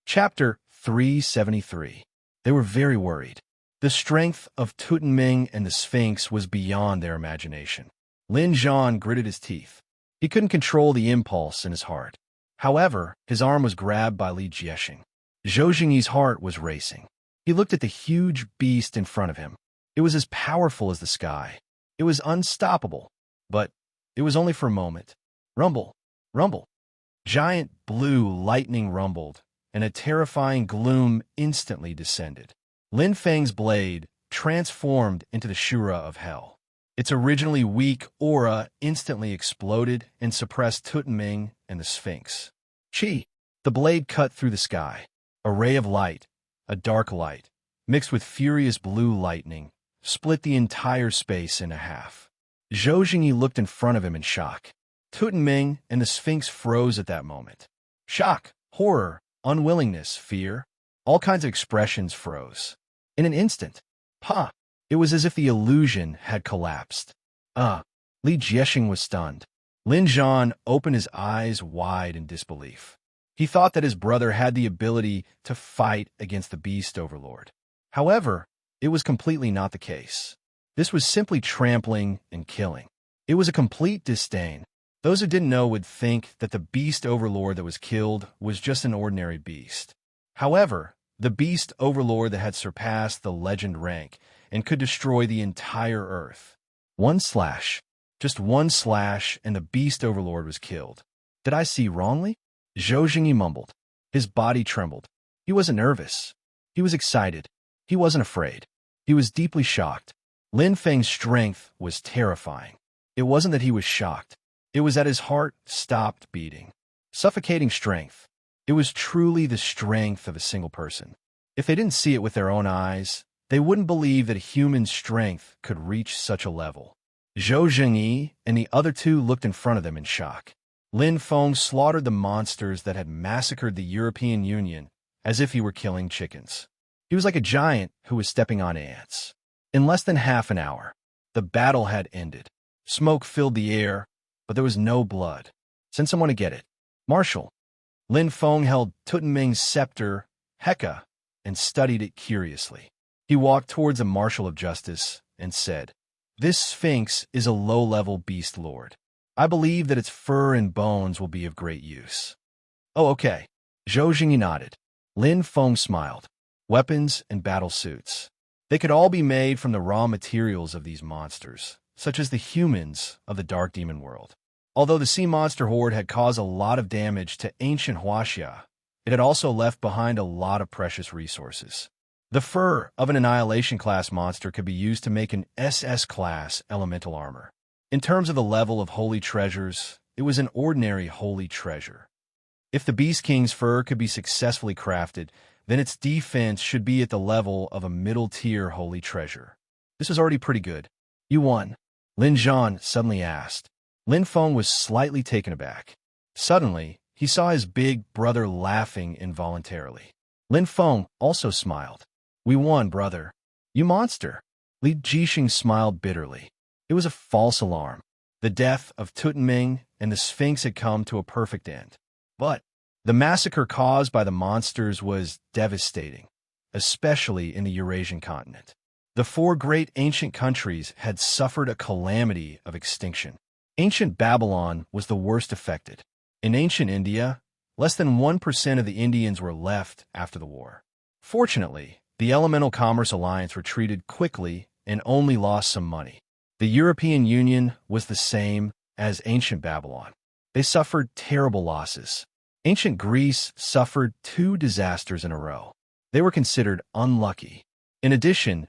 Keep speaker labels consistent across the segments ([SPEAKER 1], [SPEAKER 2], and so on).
[SPEAKER 1] Chapter 373. They were very worried. The strength of Tutanming and the Sphinx was beyond their imagination. Lin Zhan gritted his teeth. He couldn't control the impulse in his heart. However, his arm was grabbed by Li Jiexing. Zhou Jingyi's heart was racing. He looked at the huge beast in front of him. It was as powerful as the sky. It was unstoppable. But it was only for a moment. Rumble, rumble. Giant blue lightning rumbled, and a terrifying gloom instantly descended. Lin Feng's blade transformed into the Shura of Hell. Its originally weak aura instantly exploded and suppressed Tutanming and the Sphinx. Chi! The blade cut through the sky. A ray of light, a dark light, mixed with furious blue lightning, split the entire space in half. Zhou Jingyi looked in front of him in shock. Tutanming and the Sphinx froze at that moment. Shock, horror, unwillingness, fear, all kinds of expressions froze. In an instant, it was as if the illusion had collapsed. Li Jiexing was stunned. Lin Zhan opened his eyes wide in disbelief. He thought that his brother had the ability to fight against the Beast Overlord. However, it was completely not the case. This was simply trampling and killing. It was a complete disdain. Those who didn't know would think that the Beast Overlord that was killed was just an ordinary beast. However, the Beast Overlord that had surpassed the legend rank and could destroy the entire Earth. One slash, just one slash, and the Beast Overlord was killed. Did I see wrongly? Zhou Jingyi mumbled. His body trembled. He wasn't nervous. He was excited. He wasn't afraid. He was deeply shocked. Lin Feng's strength was terrifying. It wasn't that he was shocked. It was that his heart stopped beating. Suffocating strength. It was truly the strength of a single person. If they didn't see it with their own eyes, they wouldn't believe that a human's strength could reach such a level. Zhou Jingyi and the other two looked in front of them in shock. Lin Feng slaughtered the monsters that had massacred the European Union as if he were killing chickens. He was like a giant who was stepping on ants. In less than half an hour, the battle had ended. Smoke filled the air, but there was no blood. Send someone to get it. Marshal. Lin Feng held Tutanming's scepter, Heka, and studied it curiously. He walked towards a marshal of justice and said, "This Sphinx is a low-level beast lord. I believe that its fur and bones will be of great use." "Oh, okay." Zhou Jingyi nodded. Lin Feng smiled. Weapons and battle suits. They could all be made from the raw materials of these monsters, such as the humans of the Dark Demon world. Although the sea monster horde had caused a lot of damage to ancient Huaxia, it had also left behind a lot of precious resources. The fur of an Annihilation-class monster could be used to make an SS-class elemental armor. In terms of the level of holy treasures, it was an ordinary holy treasure. If the Beast King's fur could be successfully crafted, then its defense should be at the level of a middle-tier holy treasure. This was already pretty good. "You won?" Lin Zhan suddenly asked. Lin Feng was slightly taken aback. Suddenly, he saw his big brother laughing involuntarily. Lin Feng also smiled. "We won, brother." "You monster." Li Jiexing smiled bitterly. It was a false alarm. The death of Tutanming and the Sphinx had come to a perfect end. But the massacre caused by the monsters was devastating, especially in the Eurasian continent. The four great ancient countries had suffered a calamity of extinction. Ancient Babylon was the worst affected. In ancient India, less than 1% of the Indians were left after the war. Fortunately, the Elemental Commerce Alliance retreated quickly and only lost some money. The European Union was the same as ancient Babylon. They suffered terrible losses. Ancient Greece suffered 2 disasters in a row. They were considered unlucky. In addition,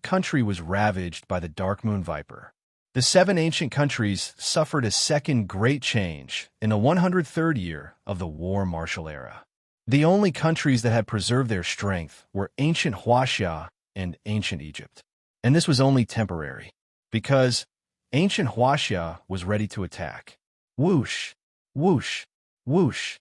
[SPEAKER 1] country was ravaged by the Dark Moon Viper. The 7 ancient countries suffered a second great change in the 103rd year of the War Martial Era. The only countries that had preserved their strength were ancient Huaxia and ancient Egypt. And this was only temporary, because ancient Huaxia was ready to attack. Whoosh, whoosh, whoosh.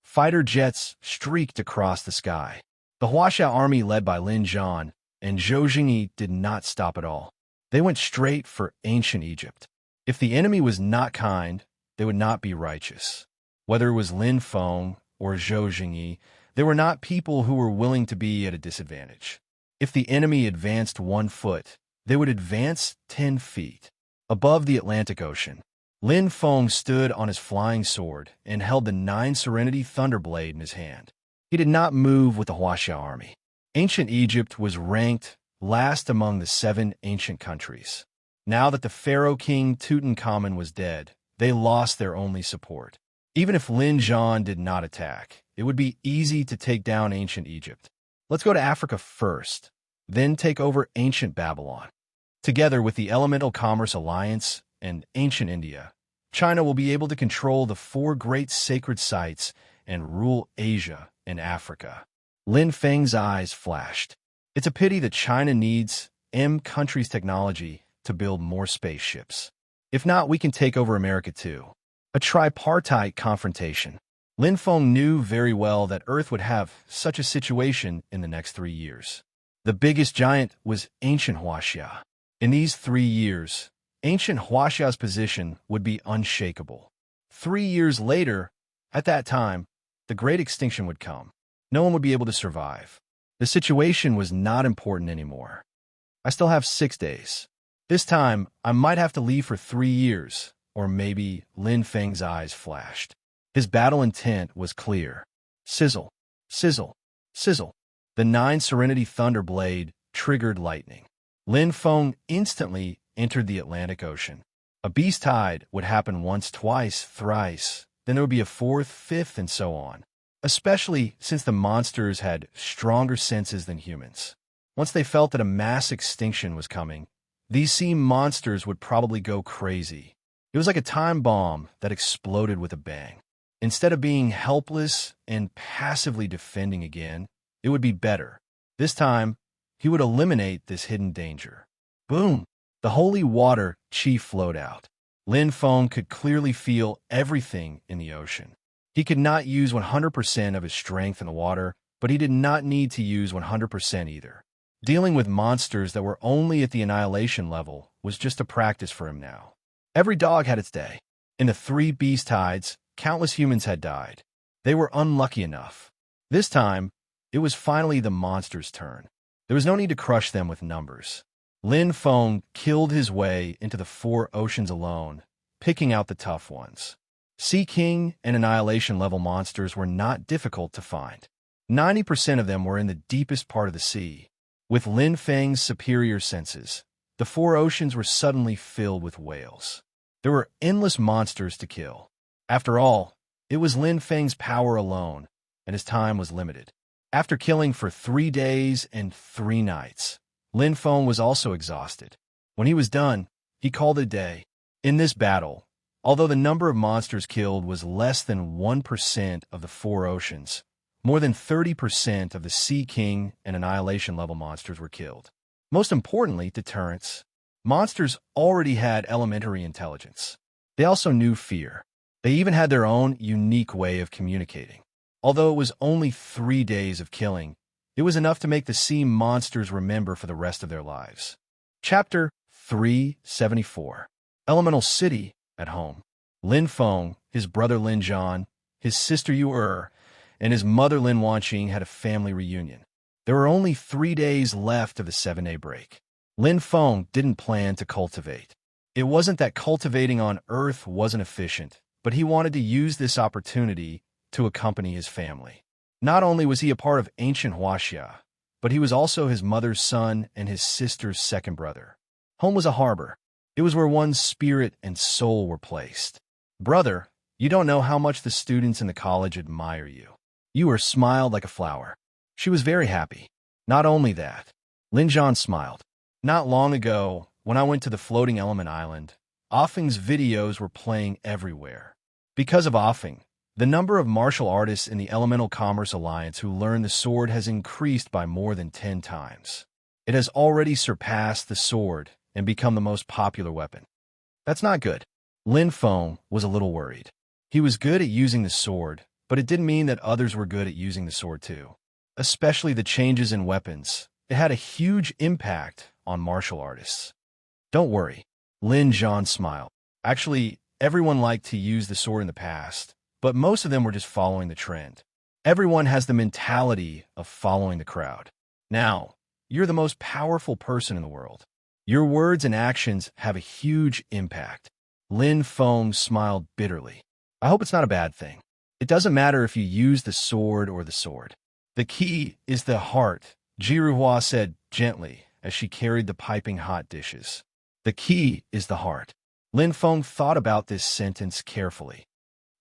[SPEAKER 1] Fighter jets streaked across the sky. The Huaxia army led by Lin Zhan and Zhou Jingyi did not stop at all. They went straight for ancient Egypt. If the enemy was not kind, they would not be righteous. Whether it was Lin Feng or Zhou Jingyi, They were not people who were willing to be at a disadvantage. If the enemy advanced 1 foot, they would advance 10 feet. Above the Atlantic Ocean, Lin Feng stood on his flying sword and held the 9 Serenity Thunderblade in his hand. He did not move with the Huaxia army. Ancient Egypt was ranked last among the 7 ancient countries. Now that the pharaoh king Tutankhamun was dead, they lost their only support. Even if Lin Zhan did not attack, it would be easy to take down ancient Egypt. Let's go to Africa first, then take over ancient Babylon. Together with the Elemental Commerce Alliance and ancient India, China will be able to control the 4 great sacred sites and rule Asia and Africa. Lin Feng's eyes flashed. It's a pity that China needs country's technology to build more spaceships. If not, we can take over America too. A tripartite confrontation. Lin Feng knew very well that Earth would have such a situation in the next 3 years. The biggest giant was ancient Huaxia. In these 3 years, ancient Huaxia's position would be unshakable. 3 years later, at that time, the great extinction would come. No one would be able to survive. The situation was not important anymore. I still have 6 days. This time, I might have to leave for 3 years, or maybe. Lin Feng's eyes flashed. His battle intent was clear. Sizzle, sizzle, sizzle. The 9 Serenity Thunderblade triggered lightning. Lin Feng instantly entered the Atlantic Ocean. A beast tide would happen once, twice, thrice. Then there would be a 4th, 5th, and so on. Especially since the monsters had stronger senses than humans. Once they felt that a mass extinction was coming, these sea monsters would probably go crazy. It was like a time bomb that exploded with a bang. Instead of being helpless and passively defending again, it would be better. This time, he would eliminate this hidden danger. Boom! The holy water chi flowed out. Lin Feng could clearly feel everything in the ocean. He could not use 100% of his strength in the water, but he did not need to use 100% either. Dealing with monsters that were only at the annihilation level was just a practice for him now. Every dog had its day. In the 3 beast tides, countless humans had died. They were unlucky enough. This time, it was finally the monsters' turn. There was no need to crush them with numbers. Lin Feng killed his way into the 4 oceans alone, picking out the tough ones. Sea King and Annihilation-level monsters were not difficult to find. 90% of them were in the deepest part of the sea. With Lin Feng's superior senses, the 4 oceans were suddenly filled with whales. There were endless monsters to kill. After all, it was Lin Feng's power alone, and his time was limited. After killing for 3 days and 3 nights, Lin Feng was also exhausted. When he was done, he called it a day. In this battle, although the number of monsters killed was less than 1% of the 4 oceans, more than 30% of the Sea King and Annihilation-level monsters were killed. Most importantly, deterrence. Monsters already had elementary intelligence. They also knew fear. They even had their own unique way of communicating. Although it was only 3 days of killing, it was enough to make the sea monsters remember for the rest of their lives. Chapter 374. Elemental City at Home. Lin Feng, his brother Lin Zhan, his sister Yu, and his mother Lin Wanqing had a family reunion. There were only 3 days left of the 7-day break. Lin Feng didn't plan to cultivate. It wasn't that cultivating on Earth wasn't efficient, but he wanted to use this opportunity to accompany his family. Not only was he a part of ancient Huaxia, but he was also his mother's son and his sister's second brother. Home was a harbor. It was where one's spirit and soul were placed. Brother, you don't know how much the students in the college admire you. You smiled like a flower. She was very happy. Not only that, Lin Zhan smiled. Not long ago, when I went to the floating element island, Offing's videos were playing everywhere. Because of Offing, the number of martial artists in the Elemental Commerce Alliance who learn the sword has increased by more than 10 times. It has already surpassed the sword and become the most popular weapon. That's not good. Lin Feng was a little worried. He was good at using the sword, but it didn't mean that others were good at using the sword too. Especially the changes in weapons. It had a huge impact on martial artists. Don't worry. Lin Zhan smiled. Actually, everyone liked to use the sword in the past, but most of them were just following the trend. Everyone has the mentality of following the crowd. Now, you're the most powerful person in the world. Your words and actions have a huge impact. Lin Feng smiled bitterly. I hope it's not a bad thing. It doesn't matter if you use the sword or the sword. The key is the heart, Jiruhua said gently as she carried the piping hot dishes. The key is the heart. Lin Feng thought about this sentence carefully.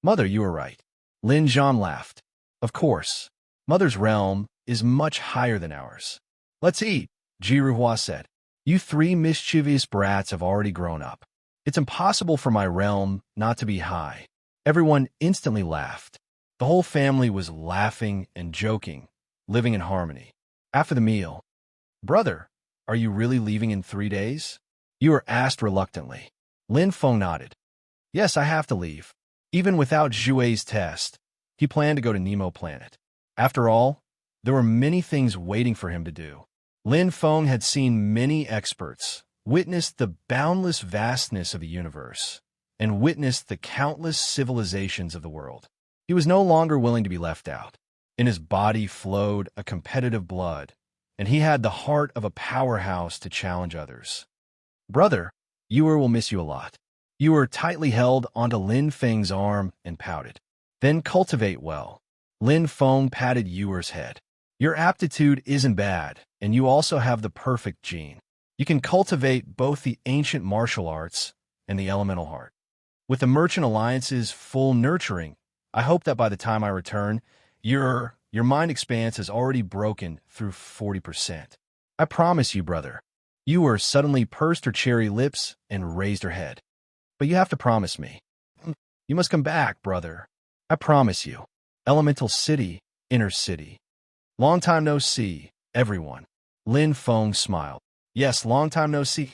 [SPEAKER 1] Mother, you were right. Lin Zhan laughed. Of course. Mother's realm is much higher than ours. Let's eat, Jiruhua said. You three mischievous brats have already grown up. It's impossible for my realm not to be high. Everyone instantly laughed. The whole family was laughing and joking, living in harmony. After the meal, Brother, are you really leaving in 3 days? You were asked reluctantly. Lin Feng nodded. Yes, I have to leave. Even without Zhue's test, he planned to go to Nemo Planet. After all, there were many things waiting for him to do. Lin Feng had seen many experts, witnessed the boundless vastness of the universe, and witnessed the countless civilizations of the world. He was no longer willing to be left out. In his body flowed a competitive blood, and he had the heart of a powerhouse to challenge others. Brother, Yuer will miss you a lot. Yuer tightly held onto Lin Feng's arm and pouted. Then cultivate well. Lin Feng patted Yuer's head. Your aptitude isn't bad, and you also have the perfect gene. You can cultivate both the ancient martial arts and the elemental heart. With the Merchant Alliance's full nurturing, I hope that by the time I return, your mind expanse has already broken through 40%. I promise you, brother. Yuer suddenly pursed her cherry lips and raised her head. But you have to promise me. You must come back, brother. I promise you. Elemental City, Inner City. Long time no see, everyone. Lin Feng smiled. Yes, long time no see.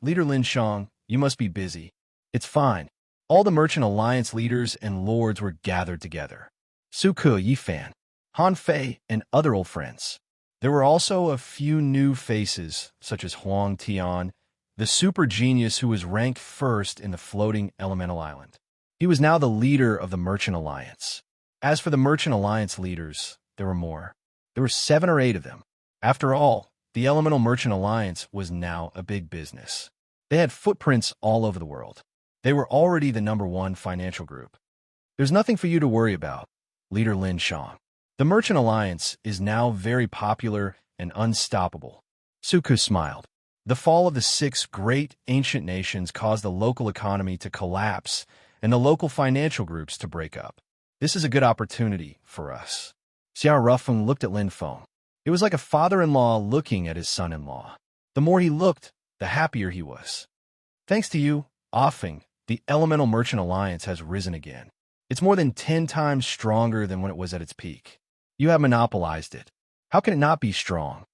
[SPEAKER 1] Leader Lin Shang, you must be busy. It's fine. All the Merchant Alliance leaders and lords were gathered together. Suke Yifan, Han Fei, and other old friends. There were also a few new faces, such as Huang Tian, the super genius who was ranked first in the floating elemental island. He was now the leader of the Merchant Alliance. As for the Merchant Alliance leaders, there were more. There were 7 or 8 of them. After all, the Elemental Merchant Alliance was now a big business. They had footprints all over the world. They were already the #1 financial group. There's nothing for you to worry about, Leader Lin Shang. The Merchant Alliance is now very popular and unstoppable. Suku smiled. The fall of the 6 great ancient nations caused the local economy to collapse and the local financial groups to break up. This is a good opportunity for us. Xiao Rufeng looked at Lin Feng. It was like a father-in-law looking at his son-in-law. The more he looked, the happier he was. Thanks to you, Offing, the Elemental Merchant Alliance has risen again. It's more than 10 times stronger than when it was at its peak. You have monopolized it. How can it not be strong?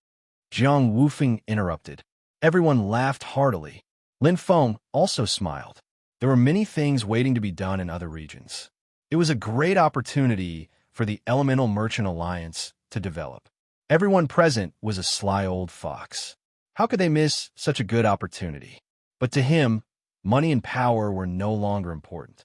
[SPEAKER 1] Jiang Wufeng interrupted. Everyone laughed heartily. Lin Feng also smiled. There were many things waiting to be done in other regions. It was a great opportunity for the Elemental Merchant Alliance to develop. Everyone present was a sly old fox. How could they miss such a good opportunity? But to him, money and power were no longer important.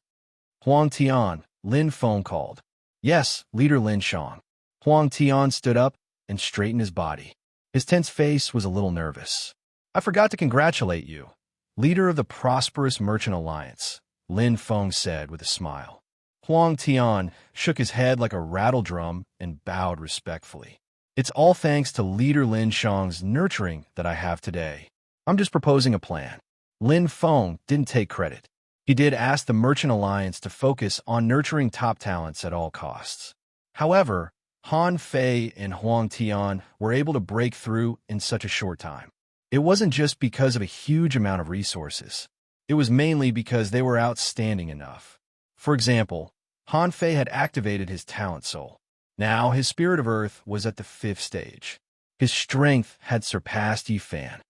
[SPEAKER 1] Huang Tian, Lin Feng called. Yes, Leader Lin Shang. Huang Tian stood up and straightened his body. His tense face was a little nervous. I forgot to congratulate you, leader of the prosperous Merchant Alliance, Lin Feng said with a smile. Huang Tian shook his head like a rattle drum and bowed respectfully. It's all thanks to Leader Lin Shang's nurturing that I have today. I'm just proposing a plan. Lin Feng didn't take credit. He did ask the Merchant Alliance to focus on nurturing top talents at all costs. However, Han Fei and Huang Tian were able to break through in such a short time. It wasn't just because of a huge amount of resources. It was mainly because they were outstanding enough. For example, Han Fei had activated his talent soul. Now his spirit of earth was at the 5th stage. His strength had surpassed Yifan.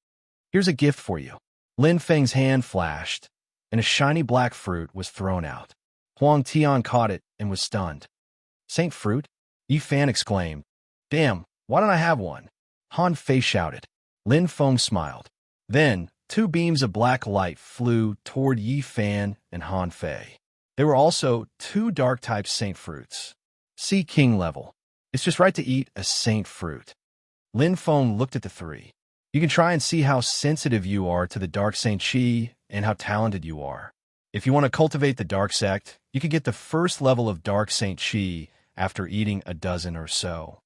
[SPEAKER 1] Here's a gift for you. Lin Feng's hand flashed, and a shiny black fruit was thrown out. Huang Tian caught it and was stunned. Saint Fruit? Yifan exclaimed. Damn, why don't I have one? Han Fei shouted. Lin Feng smiled. Then, 2 beams of black light flew toward Yifan and Han Fei. There were also 2 dark-type Saint Fruits. Sea King level. It's just right to eat a saint fruit. Lin Feng looked at the three. You can try and see how sensitive you are to the dark Saint Chi and how talented you are. If you want to cultivate the dark sect, you can get the first level of dark Saint Chi after eating a dozen or so.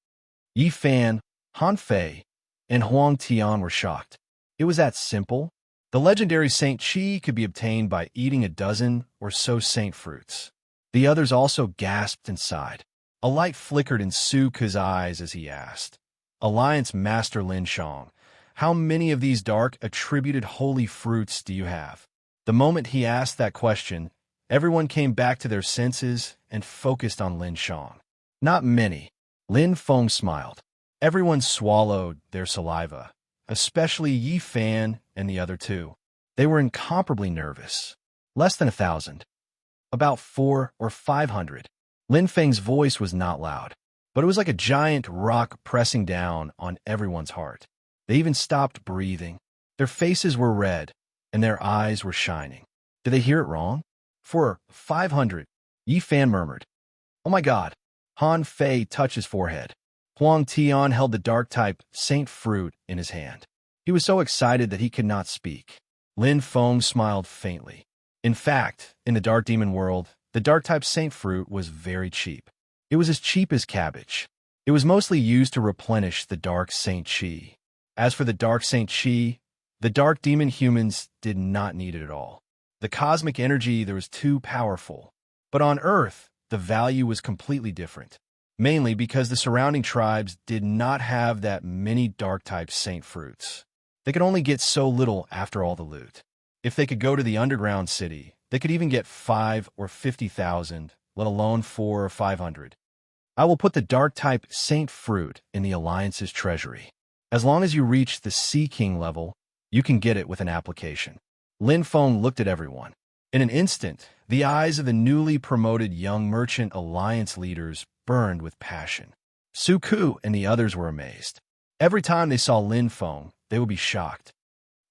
[SPEAKER 1] Yi Fan, Han Fei, and Huang Tian were shocked. It was that simple. The legendary Saint Chi could be obtained by eating a dozen or so saint fruits. The others also gasped and sighed. A light flickered in Su Ke's eyes as he asked, Alliance Master Lin Shang, how many of these dark attributed holy fruits do you have? The moment he asked that question, everyone came back to their senses and focused on Lin Shang. Not many. Lin Feng smiled. Everyone swallowed their saliva, especially Yi Fan and the other two. They were incomparably nervous. Less than 1,000. About 400 or 500. Lin Feng's voice was not loud, but it was like a giant rock pressing down on everyone's heart. They even stopped breathing. Their faces were red, and their eyes were shining. Did they hear it wrong? For 500, Yi Fan murmured. Oh my God. Han Fei touched his forehead. Huang Tian held the dark-type saint fruit in his hand. He was so excited that he could not speak. Lin Feng smiled faintly. In fact, in the dark demon world, the dark-type saint fruit was very cheap. It was as cheap as cabbage. It was mostly used to replenish the dark Saint Chi. As for the dark Saint Chi, the dark demon humans did not need it at all. The cosmic energy there was too powerful. But on Earth, the value was completely different, mainly because the surrounding tribes did not have that many dark-type saint fruits. They could only get so little after all the loot. If they could go to the underground city, they could even get 5 or 50,000, let alone 4 or 500. I will put the dark-type saint fruit in the Alliance's treasury. As long as you reach the Sea King level, you can get it with an application. Lin Feng looked at everyone. In an instant, the eyes of the newly promoted young merchant alliance leaders burned with passion. Su Ke and the others were amazed. Every time they saw Lin Feng, they would be shocked.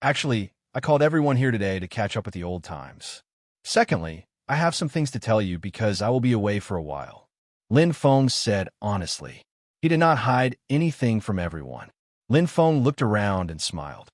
[SPEAKER 1] Actually, I called everyone here today to catch up with the old times. Secondly, I have some things to tell you because I will be away for a while. Lin Feng said honestly. He did not hide anything from everyone. Lin Feng looked around and smiled.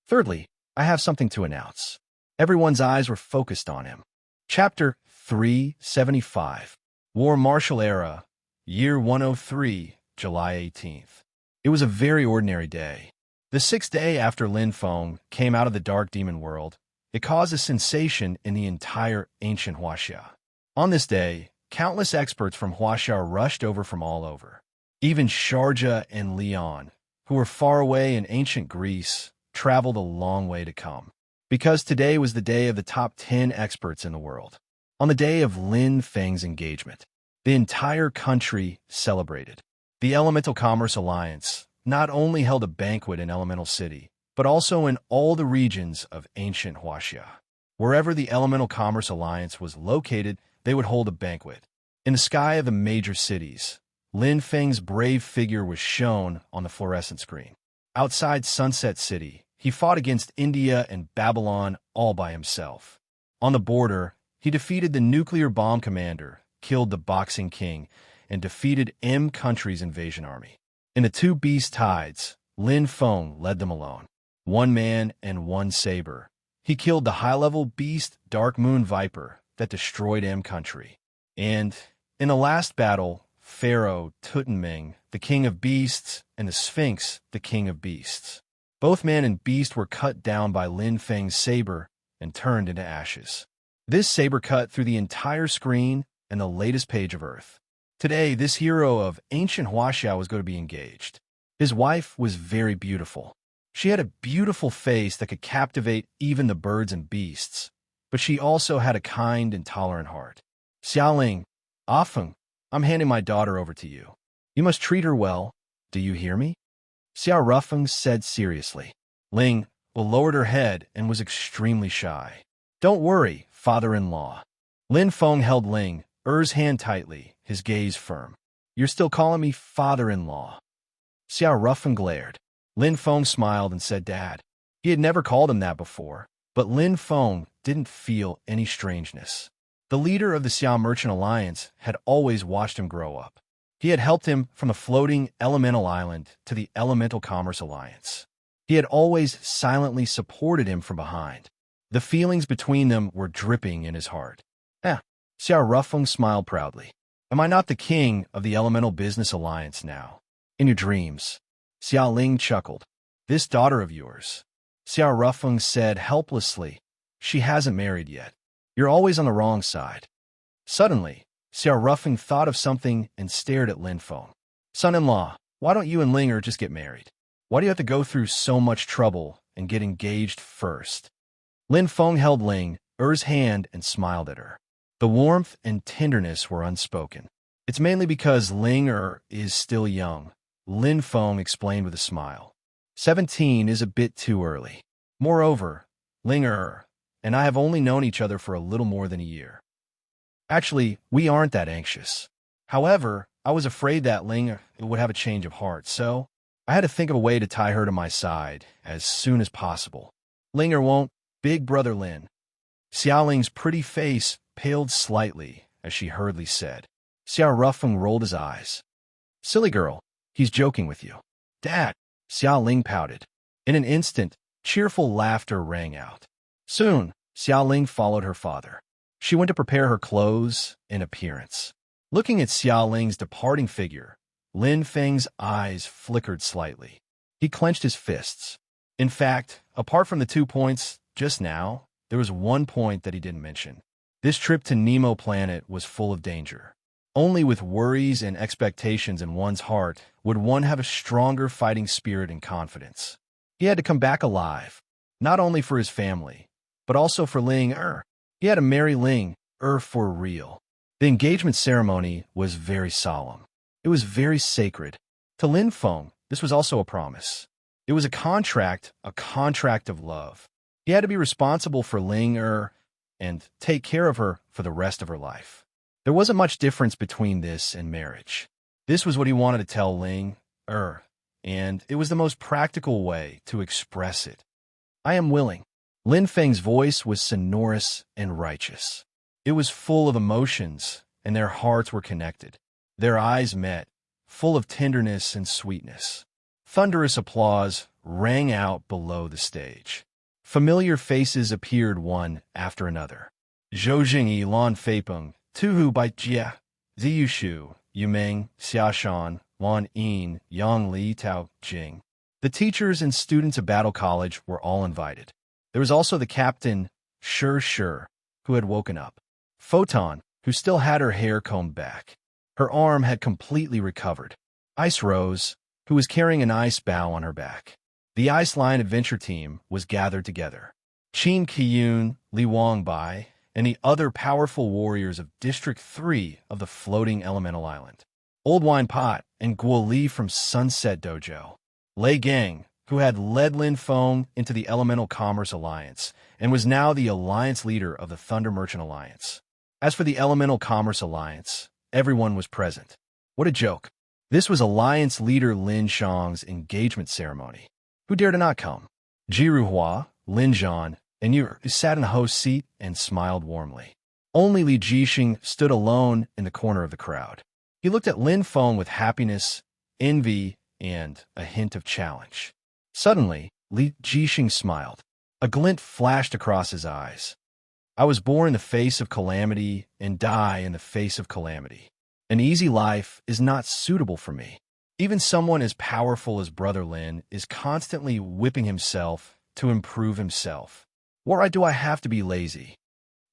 [SPEAKER 1] Thirdly, I have something to announce. Everyone's eyes were focused on him. Chapter 375. War Martial Era, Year 103, July 18th. It was a very ordinary day. The 6th day after Lin Feng came out of the dark demon world, it caused a sensation in the entire ancient Huaxia. On this day, countless experts from Huaxia rushed over from all over. Even Sharjah and Lyon, who were far away in ancient Greece, traveled a long way to come. Because today was the day of the top 10 experts in the world. On the day of Lin Feng's engagement, the entire country celebrated. The Elemental Commerce Alliance not only held a banquet in Elemental City, but also in all the regions of ancient Huaxia. Wherever the Elemental Commerce Alliance was located, they would hold a banquet. In the sky of the major cities, Lin Feng's brave figure was shown on the fluorescent screen. Outside Sunset City, he fought against India and Babylon all by himself. On the border, he defeated the nuclear bomb commander, killed the Boxing King, and defeated M country's invasion army. In the two beast tides, Lin Feng led them alone. One man and one saber. He killed the high-level beast Dark Moon Viper that destroyed M country. And, in the last battle, Pharaoh Tutanming, the king of beasts, and the Sphinx, the king of beasts. Both man and beast were cut down by Lin Feng's saber and turned into ashes. This saber cut through the entire screen and the latest page of Earth. Today, this hero of ancient Huaxia was going to be engaged. His wife was very beautiful. She had a beautiful face that could captivate even the birds and beasts, but she also had a kind and tolerant heart. Xiaoling, Afeng, I'm handing my daughter over to you. You must treat her well. Do you hear me? Xiao Rufeng said seriously. Ling lowered her head and was extremely shy. Don't worry, father-in-law. Lin Feng held Ling Er's hand tightly, his gaze firm. You're still calling me father-in-law. Xiao Rufeng glared. Lin Feng smiled and said Dad. He had never called him that before, but Lin Feng didn't feel any strangeness. The leader of the Xiao Merchant Alliance had always watched him grow up. He had helped him from the floating elemental island to the Elemental Commerce Alliance. He had always silently supported him from behind. The feelings between them were dripping in his heart. Xiao Rufeng smiled proudly. Am I not the king of the Elemental Business Alliance now? In your dreams. Xiao Ling chuckled. This daughter of yours, Xiao Rufeng said helplessly. She hasn't married yet. You're always on the wrong side. Suddenly, Xiao Rufeng thought of something and stared at Lin Feng. Son-in-law, why don't you and Ling just get married? Why do you have to go through so much trouble and get engaged first? Lin Feng held Ling Er's hand and smiled at her. The warmth and tenderness were unspoken. It's mainly because Ling is still young, Lin Feng explained with a smile. 17 is a bit too early. Moreover, Ling and I have only known each other for a little more than a year. Actually, we aren't that anxious. However, I was afraid that Ling would have a change of heart, so I had to think of a way to tie her to my side as soon as possible. Ling won't, big brother Lin. Xiao Ling's pretty face paled slightly as she hurriedly said. Xiao Rufeng rolled his eyes. Silly girl, he's joking with you. Dad, Xiao Ling pouted. In an instant, cheerful laughter rang out. Soon, Xiao Ling followed her father. She went to prepare her clothes and appearance. Looking at Xiao Ling's departing figure, Lin Feng's eyes flickered slightly. He clenched his fists. In fact, apart from the 2 points just now, there was one point that he didn't mention. This trip to Nemo Planet was full of danger. Only with worries and expectations in one's heart would one have a stronger fighting spirit and confidence. He had to come back alive, not only for his family, but also for Ling He had to marry Ling for real. The engagement ceremony was very solemn. It was very sacred. To Lin Feng, this was also a promise. It was a contract of love. He had to be responsible for Ling and take care of her for the rest of her life. There wasn't much difference between this and marriage. This was what he wanted to tell Ling and it was the most practical way to express it. I am willing. Lin Feng's voice was sonorous and righteous. It was full of emotions, and their hearts were connected. Their eyes met, full of tenderness and sweetness. Thunderous applause rang out below the stage. Familiar faces appeared one after another. Zhou Jingyi, Lan Feipeng, Tuhu Bai Jia, Ziyu Shu, Yumeng, Xiaoshan, Wan Yin, Yang Li Tao Jing. The teachers and students of Battle College were all invited. There was also the captain, Shi, who had woken up. Photon, who still had her hair combed back. Her arm had completely recovered. Ice Rose, who was carrying an ice bow on her back. The Ice Line Adventure Team was gathered together. Qin Qiyun, Li Wangbai, and the other powerful warriors of District 3 of the floating elemental island. Old Wine Pot and Guo Li from Sunset Dojo. Lei Gang, who had led Lin Feng into the Elemental Commerce Alliance and was now the alliance leader of the Thunder Merchant Alliance. As for the Elemental Commerce Alliance, everyone was present. What a joke. This was Alliance leader Lin Shang's engagement ceremony. Who dared to not come? Jiru Hua, Lin Zhan, and Yu sat in the host seat and smiled warmly. Only Li Jixing stood alone in the corner of the crowd. He looked at Lin Feng with happiness, envy, and a hint of challenge. Suddenly, Li Jixing smiled. A glint flashed across his eyes. I was born in the face of calamity and die in the face of calamity. An easy life is not suitable for me. Even someone as powerful as Brother Lin is constantly whipping himself to improve himself. Why do I have to be lazy?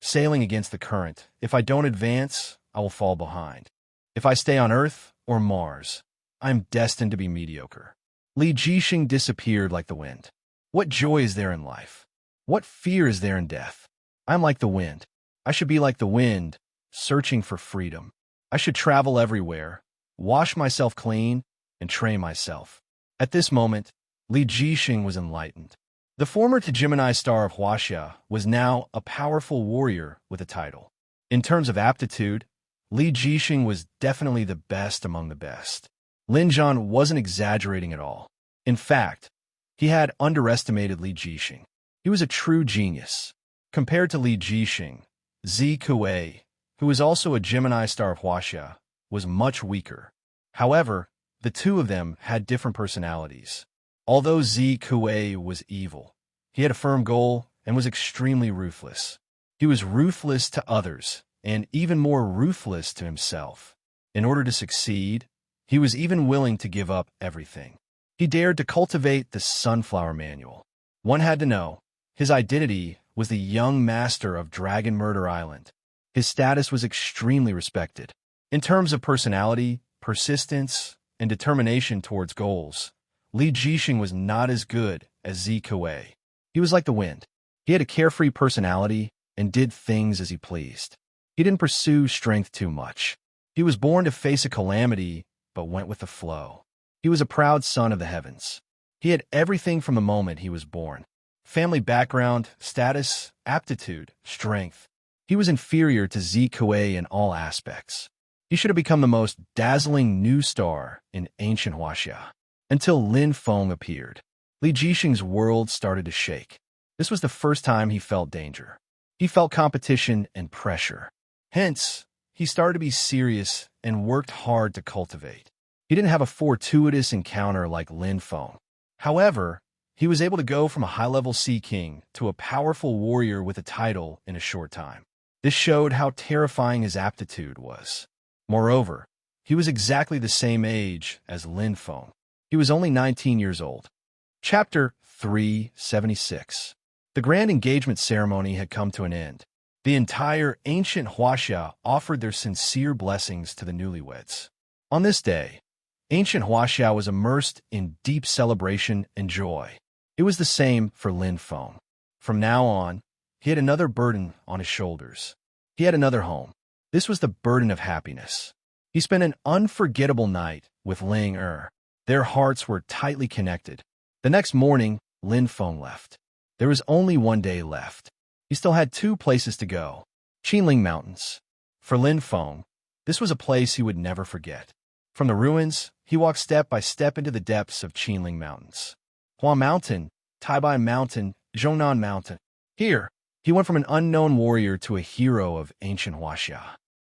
[SPEAKER 1] Sailing against the current. If I don't advance, I will fall behind. If I stay on Earth or Mars, I'm destined to be mediocre. Li Jixing disappeared like the wind. What joy is there in life? What fear is there in death? I'm like the wind. I should be like the wind, searching for freedom. I should travel everywhere, wash myself clean, and train myself. At this moment, Li Jixing was enlightened. The former Gemini star of Huaxia was now a powerful warrior with a title. In terms of aptitude, Li Jixing was definitely the best among the best. Lin Zhan wasn't exaggerating at all. In fact, he had underestimated Li Jixing. He was a true genius. Compared to Li Jixing, Zi Kuei, who was also a Gemini star of Huaxia, was much weaker. However, the two of them had different personalities. Although Zi Kuei was evil, he had a firm goal and was extremely ruthless. He was ruthless to others, and even more ruthless to himself. In order to succeed, he was even willing to give up everything. He dared to cultivate the Sunflower Manual. One had to know, his identity was the young master of Dragon Murder Island. His status was extremely respected. In terms of personality, persistence, and determination towards goals, Li Jixing was not as good as Zi Kuei. He was like the wind. He had a carefree personality and did things as he pleased. He didn't pursue strength too much. He was born to face a calamity, but went with the flow. He was a proud son of the heavens. He had everything from the moment he was born. Family background, status, aptitude, strength. He was inferior to Zi Kuei in all aspects. He should have become the most dazzling new star in ancient Huaxia. Until Lin Feng appeared. Li Jixing's world started to shake. This was the first time he felt danger. He felt competition and pressure. Hence, he started to be serious and worked hard to cultivate. He didn't have a fortuitous encounter like Lin Feng. However, he was able to go from a high-level Sea King to a powerful warrior with a title in a short time. This showed how terrifying his aptitude was. Moreover, he was exactly the same age as Lin Feng. He was only 19 years old. Chapter 376. The grand engagement ceremony had come to an end. The entire ancient Huaxia offered their sincere blessings to the newlyweds. On this day, ancient Huaxia was immersed in deep celebration and joy. It was the same for Lin Feng. From now on, he had another burden on his shoulders. He had another home. This was the burden of happiness. He spent an unforgettable night with Ling Er. Their hearts were tightly connected. The next morning, Lin Feng left. There was only one day left. He still had 2 places to go. Qinling Mountains. For Lin Feng, this was a place he would never forget. From the ruins, he walked step by step into the depths of Qinling Mountains. Hua Mountain, Taibai Mountain, Zhongnan Mountain. Here, he went from an unknown warrior to a hero of ancient Huaxia.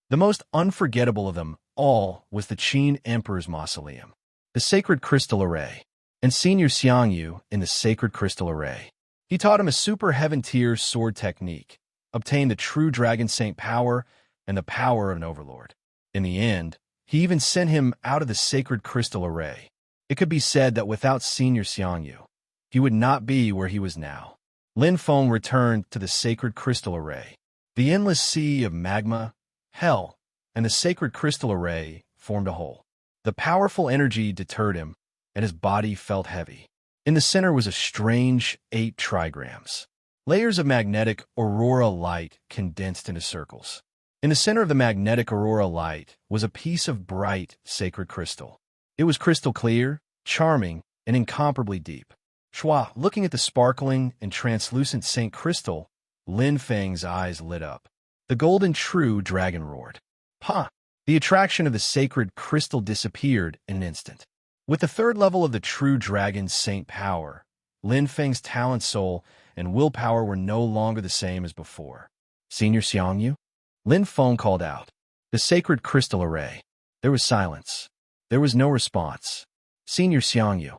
[SPEAKER 1] The most unforgettable of them all was the Qin Emperor's Mausoleum, the Sacred Crystal Array, and Senior Xiangyu in the Sacred Crystal Array. He taught him a super heaven-tier sword technique, obtained the true Dragon Saint power and the power of an overlord. In the end, he even sent him out of the Sacred Crystal Array. It could be said that without Senior Xiangyu, he would not be where he was now. Lin Feng returned to the Sacred Crystal Array. The endless sea of magma, hell, and the Sacred Crystal Array formed a whole. The powerful energy deterred him, and his body felt heavy. In the center was a strange 8 trigrams. Layers of magnetic aurora light condensed into circles. In the center of the magnetic aurora light was a piece of bright sacred crystal. It was crystal clear, charming, and incomparably deep. Shua, looking at the sparkling and translucent Saint Crystal, Lin Feng's eyes lit up. The golden true dragon roared. Ha! The attraction of the sacred crystal disappeared in an instant. With the 3rd level of the true dragon's saint power, Lin Feng's talent soul and willpower were no longer the same as before. Senior Xiangyu? Lin Feng called out. The sacred crystal array. There was silence. There was no response. Senior Xiangyu.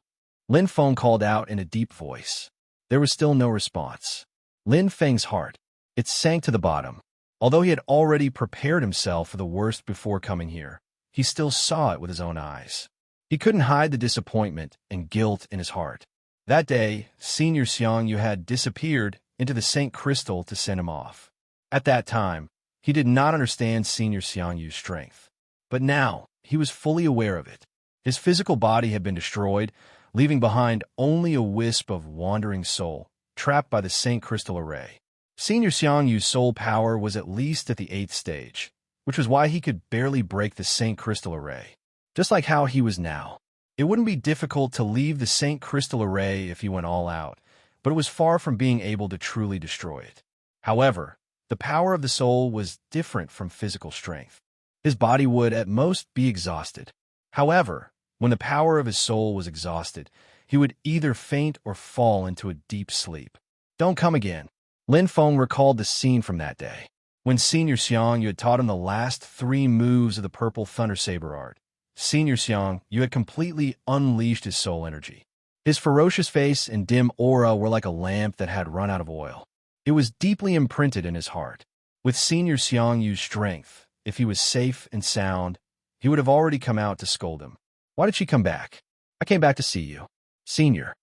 [SPEAKER 1] Lin Feng called out in a deep voice. There was still no response. Lin Feng's heart, it sank to the bottom. Although he had already prepared himself for the worst before coming here, he still saw it with his own eyes. He couldn't hide the disappointment and guilt in his heart. That day, Senior Xiangyu had disappeared into the Saint Crystal to send him off. At that time, he did not understand Senior Xiangyu's strength. But now, he was fully aware of it. His physical body had been destroyed, leaving behind only a wisp of wandering soul, trapped by the Saint Crystal Array. Senior Xiangyu's soul power was at least at the 8th stage, which was why he could barely break the Saint Crystal Array. Just like how he was now. It wouldn't be difficult to leave the Saint Crystal Array if he went all out, but it was far from being able to truly destroy it. However, the power of the soul was different from physical strength. His body would, at most, be exhausted. However, when the power of his soul was exhausted, he would either faint or fall into a deep sleep. Don't come again. Lin Feng recalled the scene from that day, when Senior Xiangyu had taught him the last 3 moves of the Purple Thunder Saber art. Senior Xiang, you had completely unleashed his soul energy. His ferocious face and dim aura were like a lamp that had run out of oil. It was deeply imprinted in his heart. With Senior Xiang Yu's strength, if he was safe and sound, he would have already come out to scold him. Why did she come back? I came back to see you. Senior.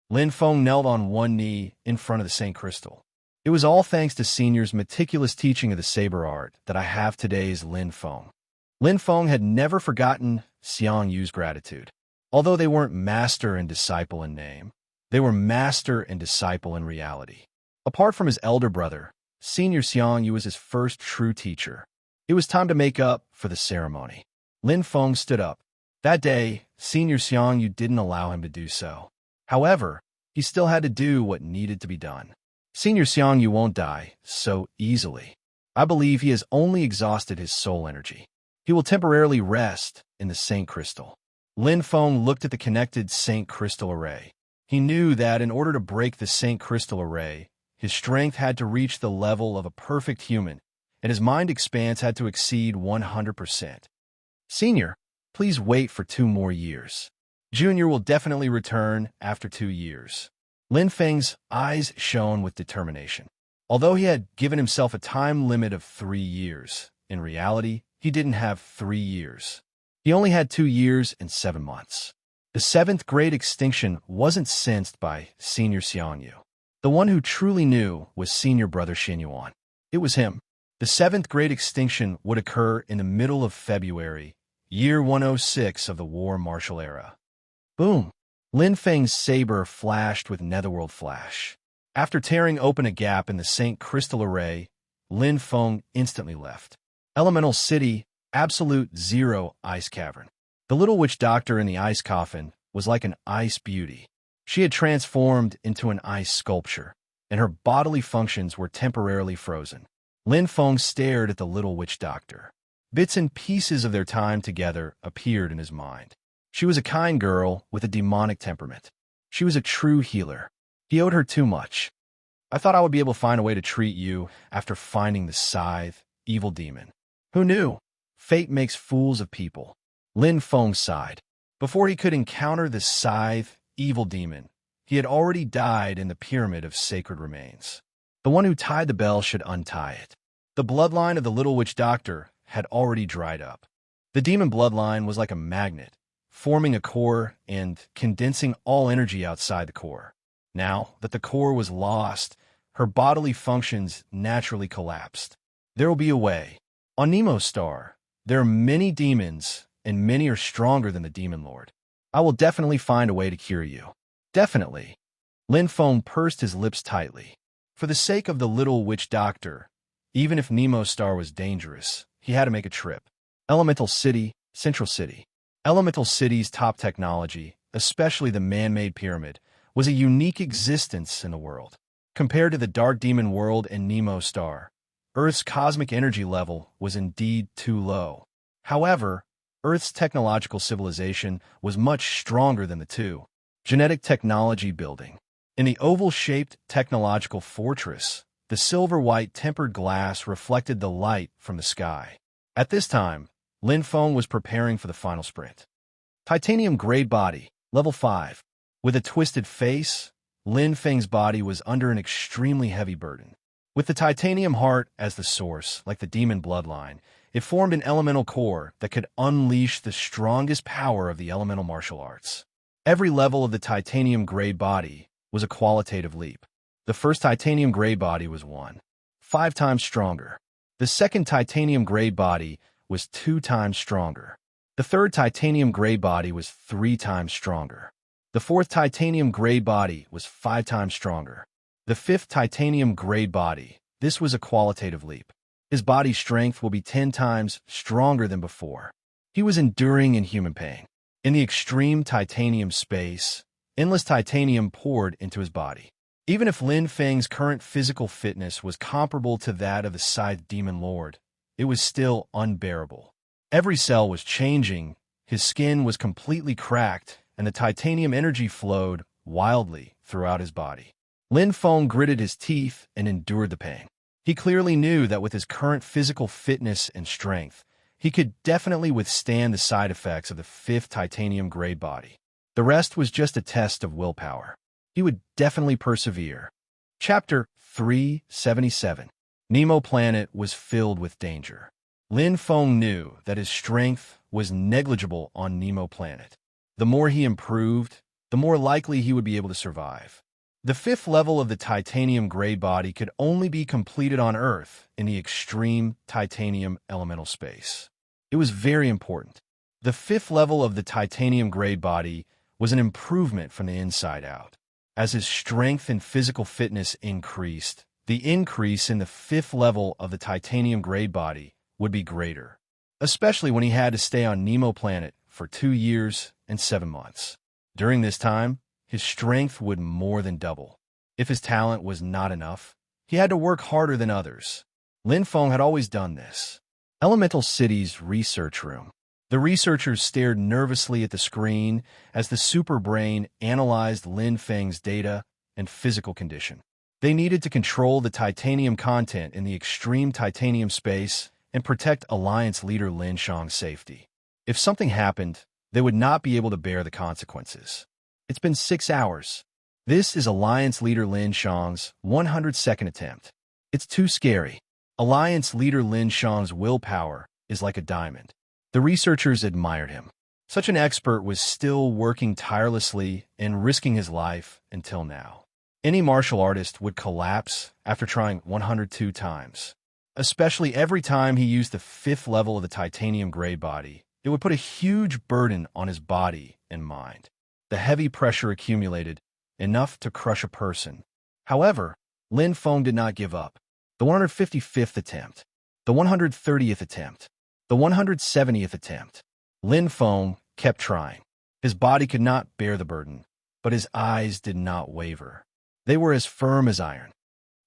[SPEAKER 1] Lin Feng knelt on one knee in front of the Saint Crystal. It was all thanks to Senior's meticulous teaching of the saber art that I have today's Lin Feng. Lin Feng had never forgotten Xiang Yu's gratitude. Although they weren't master and disciple in name, they were master and disciple in reality. Apart from his elder brother, Senior Xiang Yu was his first true teacher. It was time to make up for the ceremony. Lin Feng stood up. That day, Senior Xiang Yu didn't allow him to do so. However, he still had to do what needed to be done. Senior Xiang Yu won't die so easily. I believe he has only exhausted his soul energy. He will temporarily rest in the Saint Crystal. Lin Feng looked at the connected Saint Crystal array. He knew that in order to break the Saint Crystal array, his strength had to reach the level of a perfect human, and his mind expanse had to exceed 100%. Senior, please wait for 2 more years. Junior will definitely return after 2 years. Lin Feng's eyes shone with determination. Although he had given himself a time limit of 3 years, in reality, he didn't have 3 years. He only had 2 years and 7 months. The 7th Great Extinction wasn't sensed by Senior Xiang Yu. The one who truly knew was Senior Brother Xin Yuan. It was him. The 7th Great Extinction would occur in the middle of February, year 106 of the War Martial Era. Boom! Lin Feng's saber flashed with netherworld flash. After tearing open a gap in the Saint Crystal array, Lin Feng instantly left. Elemental City, Absolute Zero Ice Cavern. The little witch doctor in the ice coffin was like an ice beauty. She had transformed into an ice sculpture, and her bodily functions were temporarily frozen. Lin Feng stared at the little witch doctor. Bits and pieces of their time together appeared in his mind. She was a kind girl with a demonic temperament. She was a true healer. He owed her too much. I thought I would be able to find a way to treat you after finding the scythe, evil demon. Who knew? Fate makes fools of people. Lin Feng sighed. Before he could encounter the scythe, evil demon, he had already died in the pyramid of sacred remains. The one who tied the bell should untie it. The bloodline of the little witch doctor had already dried up. The demon bloodline was like a magnet, forming a core and condensing all energy outside the core. Now that the core was lost, her bodily functions naturally collapsed. There will be a way. On Nemo's star, there are many demons, and many are stronger than the Demon Lord. I will definitely find a way to cure you. Definitely. Lin Feng pursed his lips tightly. For the sake of the little witch doctor, even if Nemo's star was dangerous, he had to make a trip. Elemental City, Central City. Elemental City's top technology, especially the man-made pyramid, was a unique existence in the world. Compared to the Dark Demon world and Nemo's star, Earth's cosmic energy level was indeed too low. However, Earth's technological civilization was much stronger than the two. Genetic technology building. In the oval-shaped technological fortress, the silver-white tempered glass reflected the light from the sky. At this time, Lin Feng was preparing for the final sprint. Titanium grade body, level 5. With a twisted face, Lin Feng's body was under an extremely heavy burden. With the titanium heart as the source, like the demon bloodline, it formed an elemental core that could unleash the strongest power of the elemental martial arts. Every level of the titanium gray body was a qualitative leap. The first titanium gray body was 5 times stronger. The second titanium gray body was 2 times stronger. The third titanium gray body was 3 times stronger. The fourth titanium gray body was 5 times stronger. The fifth titanium gray body, this was a qualitative leap. His body's strength will be 10 times stronger than before. He was enduring inhuman pain. In the extreme titanium space, endless titanium poured into his body. Even if Lin Feng's current physical fitness was comparable to that of the Scythe Demon Lord, it was still unbearable. Every cell was changing, his skin was completely cracked, and the titanium energy flowed wildly throughout his body. Lin Feng gritted his teeth and endured the pain. He clearly knew that with his current physical fitness and strength, He could definitely withstand the side effects of the fifth titanium grade body. The rest was just a test of willpower. He would definitely persevere. Chapter 377. Nemo Planet was filled with danger. Lin Feng knew that his strength was negligible on Nemo Planet. The more he improved, the more likely he would be able to survive. The fifth level of the titanium grade body could only be completed on Earth in the extreme titanium elemental space. It was very important. The fifth level of the titanium grade body was an improvement from the inside out. As his strength and physical fitness increased, the increase in the fifth level of the titanium grade body would be greater, especially when he had to stay on Nemo Planet for 2 years and 7 months. During this time, his strength would more than double. If his talent was not enough, he had to work harder than others. Lin Feng had always done this. Elemental City's research room. The researchers stared nervously at the screen as the super brain analyzed Lin Feng's data and physical condition. They needed to control the titanium content in the extreme titanium space and protect Alliance leader Lin Shang's safety. If something happened, they would not be able to bear the consequences. It's been 6 hours. This is Alliance leader Lin Shang's 102nd attempt. It's too scary. Alliance leader Lin Shang's willpower is like a diamond. The researchers admired him. Such an expert was still working tirelessly and risking his life until now. Any martial artist would collapse after trying 102 times. Especially every time he used the fifth level of the titanium grade body, it would put a huge burden on his body and mind. The heavy pressure accumulated, enough to crush a person. However, Lin Feng did not give up. The 155th attempt, the 130th attempt, the 170th attempt. Lin Feng kept trying. His body could not bear the burden, but his eyes did not waver. They were as firm as iron.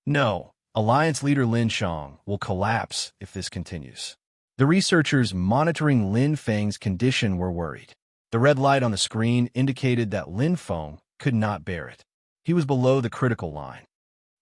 [SPEAKER 1] No, Alliance leader Lin Shang will collapse if this continues. The researchers monitoring Lin Feng's condition were worried. The red light on the screen indicated that Lin Feng could not bear it. He was below the critical line.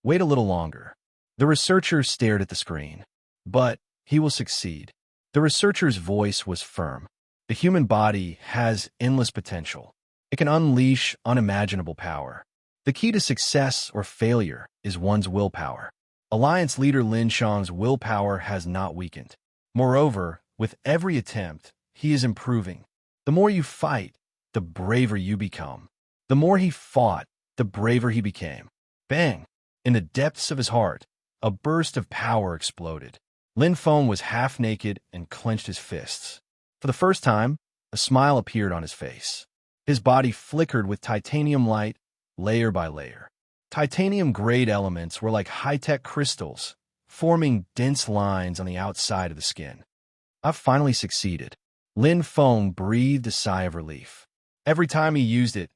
[SPEAKER 1] Wait a little longer. The researchers stared at the screen. But he will succeed. The researcher's voice was firm. The human body has endless potential. It can unleash unimaginable power. The key to success or failure is one's willpower. Alliance leader Lin Shang's willpower has not weakened. Moreover, with every attempt, he is improving. The more you fight, the braver you become. The more he fought, the braver he became. Bang! In the depths of his heart, a burst of power exploded. Lin Feng was half naked and clenched his fists. For the first time, a smile appeared on his face. His body flickered with titanium light, layer by layer. Titanium-grade elements were like high-tech crystals, forming dense lines on the outside of the skin. I've finally succeeded. Lin Feng breathed a sigh of relief. Every time he used it,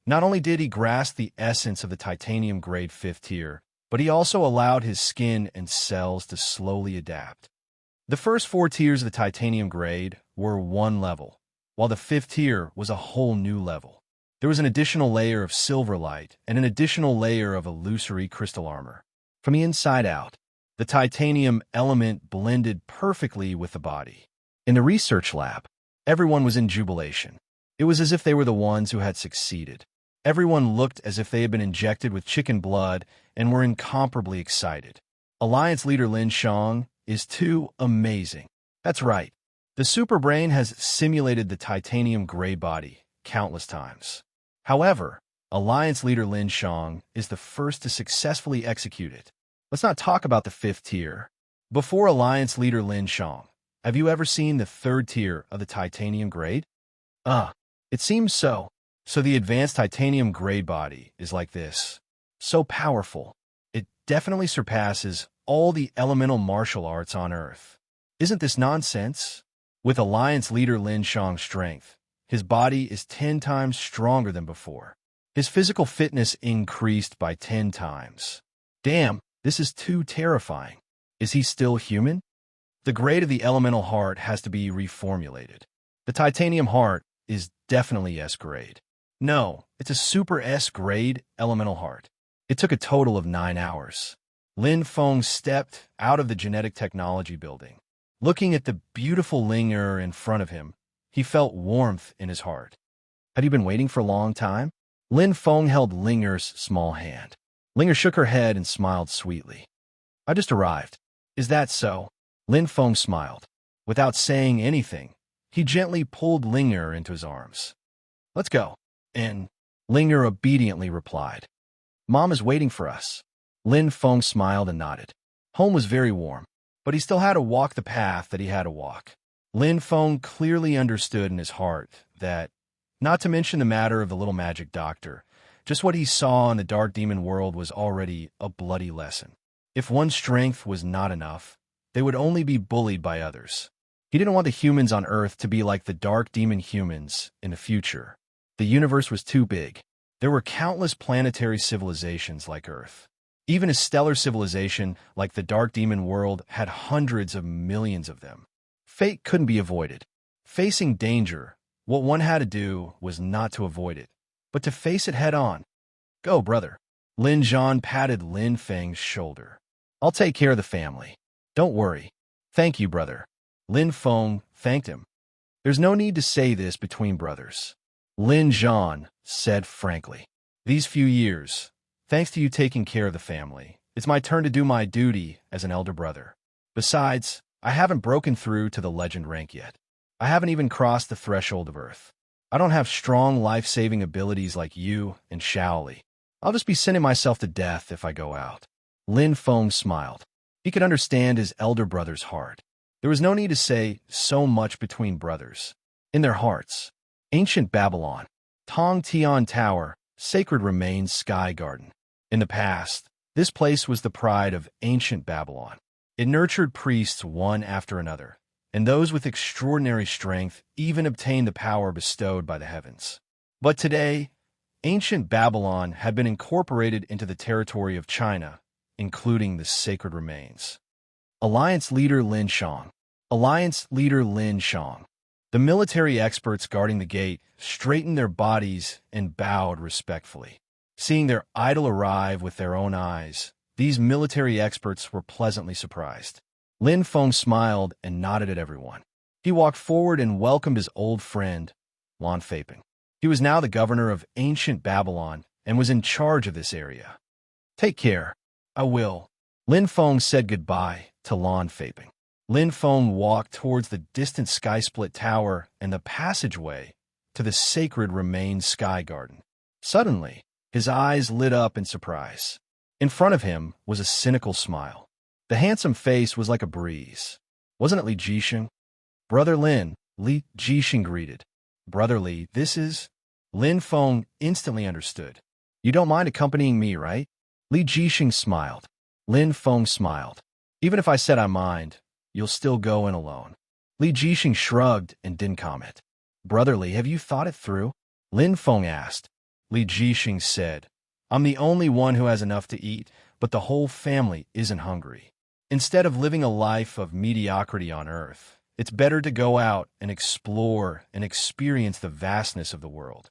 [SPEAKER 1] not only did he grasp the essence of the titanium-grade fifth tier, but he also allowed his skin and cells to slowly adapt. The first 4 tiers of the titanium grade were one level, while the fifth tier was a whole new level. There was an additional layer of silver light and an additional layer of illusory crystal armor. From the inside out, the titanium element blended perfectly with the body. In the research lab, everyone was in jubilation. It was as if they were the ones who had succeeded. Everyone looked as if they had been injected with chicken blood and were incomparably excited. Alliance leader Lin Shang is too amazing. That's right. The super brain has simulated the titanium gray body countless times. However, Alliance leader Lin Shang is the first to successfully execute it. Let's not talk about the fifth tier. Before Alliance leader Lin Shang, have you ever seen the third tier of the titanium grade? It seems so. So the advanced titanium grade body is like this. So powerful. It definitely surpasses all the elemental martial arts on Earth. Isn't this nonsense? With Alliance leader Lin Shang's strength, his body is 10 times stronger than before. His physical fitness increased by 10 times. Damn, this is too terrifying. Is he still human? The grade of the elemental heart has to be reformulated. The titanium heart is definitely S grade. No, it's a super S grade elemental heart. It took a total of 9 hours. Lin Feng stepped out of the genetic technology building. Looking at the beautiful Linger in front of him, he felt warmth in his heart. Had he been waiting for a long time? Lin Feng held Linger's small hand. Linger shook her head and smiled sweetly. I just arrived. Is that so? Lin Feng smiled. Without saying anything, he gently pulled Linger into his arms. Let's go. And Linger obediently replied. Mom is waiting for us. Lin Feng smiled and nodded. Home was very warm, but he still had to walk the path that he had to walk. Lin Feng clearly understood in his heart that, not to mention the matter of the little magic doctor, just what he saw in the dark demon world was already a bloody lesson. If one's strength was not enough, they would only be bullied by others. He didn't want the humans on Earth to be like the dark demon humans in the future. The universe was too big. There were countless planetary civilizations like Earth. Even a stellar civilization like the dark demon world had hundreds of millions of them. Fate couldn't be avoided. Facing danger, what one had to do was not to avoid it, but to face it head on. Go, brother. Lin Zhan patted Lin Feng's shoulder. I'll take care of the family. Don't worry. Thank you, brother. Lin Feng thanked him. There's no need to say this between brothers. Lin Zhan said frankly. These few years, thanks to you taking care of the family, it's my turn to do my duty as an elder brother. Besides, I haven't broken through to the legend rank yet. I haven't even crossed the threshold of Earth. I don't have strong life-saving abilities like you and Shaoli. I'll just be sending myself to death if I go out. Lin Feng smiled. He could understand his elder brother's heart. There was no need to say so much between brothers. In their hearts, ancient Babylon, Tong Tian Tower, sacred remains Sky Garden. In the past, this place was the pride of ancient Babylon. It nurtured priests one after another, and those with extraordinary strength even obtained the power bestowed by the heavens. But today, ancient Babylon had been incorporated into the territory of China, including the sacred remains. Alliance Leader Lin Shang. Alliance Leader Lin Shang. The military experts guarding the gate straightened their bodies and bowed respectfully. Seeing their idol arrive with their own eyes, these military experts were pleasantly surprised. Lin Feng smiled and nodded at everyone. He walked forward and welcomed his old friend, Lan Feiping. He was now the governor of ancient Babylon and was in charge of this area. Take care. I will. Lin Feng said goodbye to Lan Feiping. Lin Feng walked towards the distant sky-split tower and the passageway to the sacred remains Sky Garden. Suddenly, his eyes lit up in surprise. In front of him was a cynical smile. The handsome face was like a breeze. Wasn't it Li Jixing? Brother Lin, Li Jixing greeted. Brother Li, this is... Lin Feng instantly understood. You don't mind accompanying me, right? Li Jixing smiled. Lin Feng smiled. Even if I said I mind, you'll still go in alone. Li Jixing shrugged and didn't comment. Brother Li, have you thought it through? Lin Feng asked. Li Jixing said, I'm the only one who has enough to eat, but the whole family isn't hungry. Instead of living a life of mediocrity on Earth, it's better to go out and explore and experience the vastness of the world.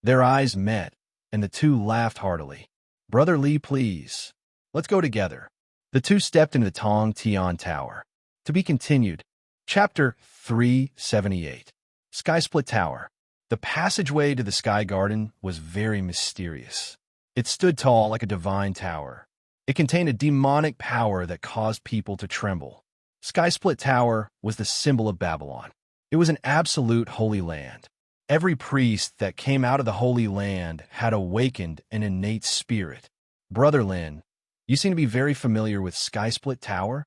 [SPEAKER 1] Their eyes met, and the two laughed heartily. Brother Li, please. Let's go together. The two stepped into the Tong Tian Tower. To be continued. Chapter 378. Sky Split Tower. The passageway to the Sky Garden was very mysterious. It stood tall like a divine tower. It contained a demonic power that caused people to tremble. Sky Split Tower was the symbol of Babylon. It was an absolute holy land. Every priest that came out of the Holy Land had awakened an innate spirit. Brother Lin, you seem to be very familiar with Sky Split Tower?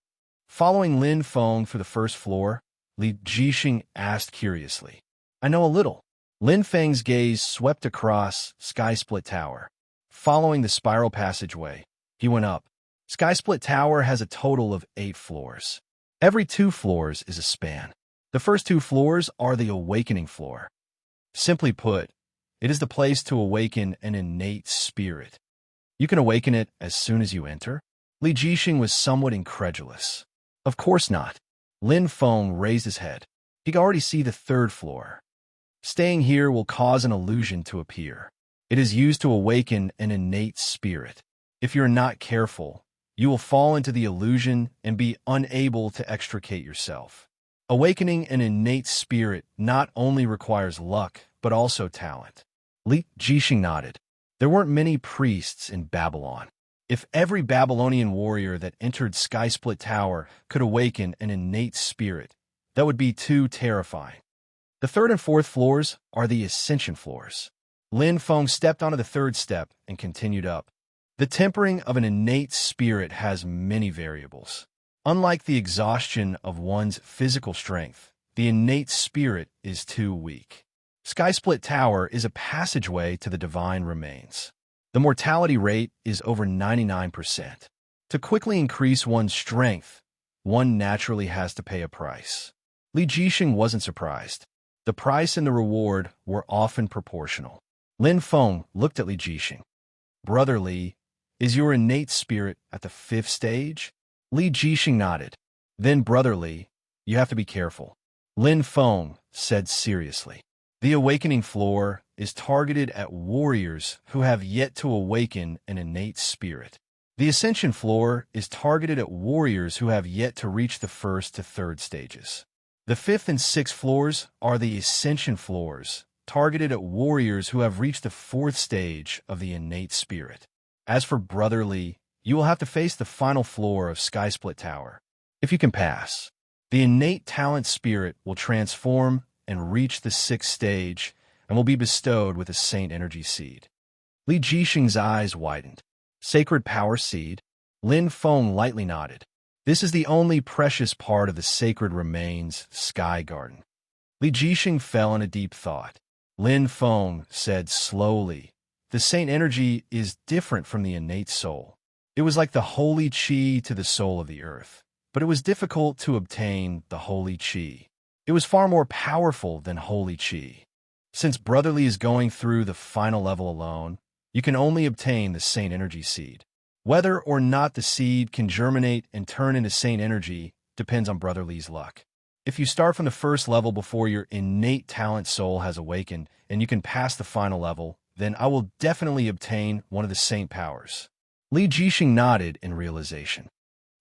[SPEAKER 1] Following Lin Feng through the first floor, Li Jixing asked curiously. I know a little. Lin Feng's gaze swept across Sky Split Tower. Following the spiral passageway, he went up. Sky Split Tower has a total of 8 floors. Every 2 floors is a span. The first 2 floors are the awakening floor. Simply put, it is the place to awaken an innate spirit. You can awaken it as soon as you enter? Li Jixing was somewhat incredulous. Of course not. Lin Feng raised his head. He could already see the 3rd floor. Staying here will cause an illusion to appear. It is used to awaken an innate spirit. If you're not careful, you will fall into the illusion and be unable to extricate yourself. Awakening an innate spirit not only requires luck, but also talent. Li Jixing nodded. There weren't many priests in Babylon. If every Babylonian warrior that entered Sky-Split Tower could awaken an innate spirit, that would be too terrifying. The third and fourth floors are the ascension floors. Lin Feng stepped onto the third step and continued up. The tempering of an innate spirit has many variables. Unlike the exhaustion of one's physical strength, the innate spirit is too weak. Sky-Split Tower is a passageway to the divine remains. The mortality rate is over 99%. To quickly increase one's strength, one naturally has to pay a price. Li Jixing wasn't surprised. The price and the reward were often proportional. Lin Feng looked at Li Jixing. Brother Li, is your innate spirit at the 5th stage? Li Jixing nodded. Then, Brother Li, you have to be careful. Lin Feng said seriously. The awakening floor is targeted at warriors who have yet to awaken an innate spirit. The ascension floor is targeted at warriors who have yet to reach the 1st to 3rd stages. The 5th and 6th floors are the ascension floors, targeted at warriors who have reached the 4th stage of the innate spirit. As for Brother Li, you will have to face the final floor of Sky-Split Tower. If you can pass, the innate talent spirit will transform and reach the 6th stage and will be bestowed with a Saint Energy Seed. Li Jixing's eyes widened. Sacred Power Seed? Lin Feng lightly nodded. This is the only precious part of the sacred remains Sky Garden. Li Jixing fell in a deep thought. Lin Feng said slowly, the Saint Energy is different from the innate soul. It was like the holy chi to the soul of the earth, but it was difficult to obtain the holy chi. It was far more powerful than holy chi. Since Brother Li is going through the final level alone, you can only obtain the Saint Energy Seed. Whether or not the seed can germinate and turn into Saint Energy depends on Brother Li's luck. If you start from the 1st level before your innate talent soul has awakened and you can pass the final level, then I will definitely obtain one of the Saint powers. Li Jixing nodded in realization.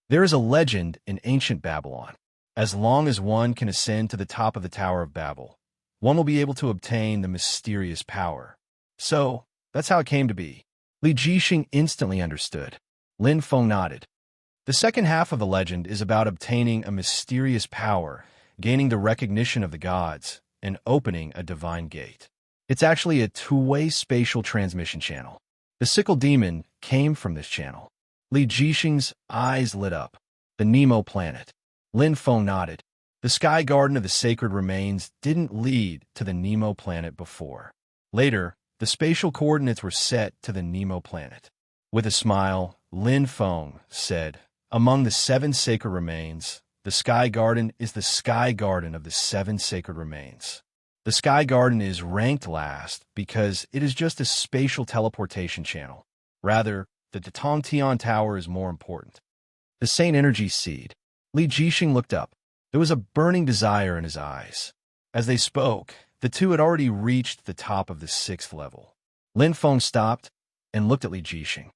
[SPEAKER 1] There is a legend in ancient Babylon. As long as one can ascend to the top of the Tower of Babel, one will be able to obtain the mysterious power. So, that's how it came to be. Li Jixing instantly understood. Lin Feng nodded. The second half of the legend is about obtaining a mysterious power, gaining the recognition of the gods, and opening a divine gate. It's actually a two-way spatial transmission channel. The sickle demon came from this channel. Li Jixing's eyes lit up. The Nemo planet. Lin Feng nodded. The Sky Garden of the Sacred Remains didn't lead to the Nemo planet before. Later, the spatial coordinates were set to the Nemo planet. With a smile, Lin Feng said, among the 7 sacred remains, the Sky Garden is the Sky Garden of the 7 sacred remains. The Sky Garden is ranked last because it is just a spatial teleportation channel. Rather, the Tongtian Tower is more important. The Saint Energy Seed. Li Jixing looked up. There was a burning desire in his eyes. As they spoke, the two had already reached the top of the 6th level. Lin Feng stopped and looked at Li Jixing.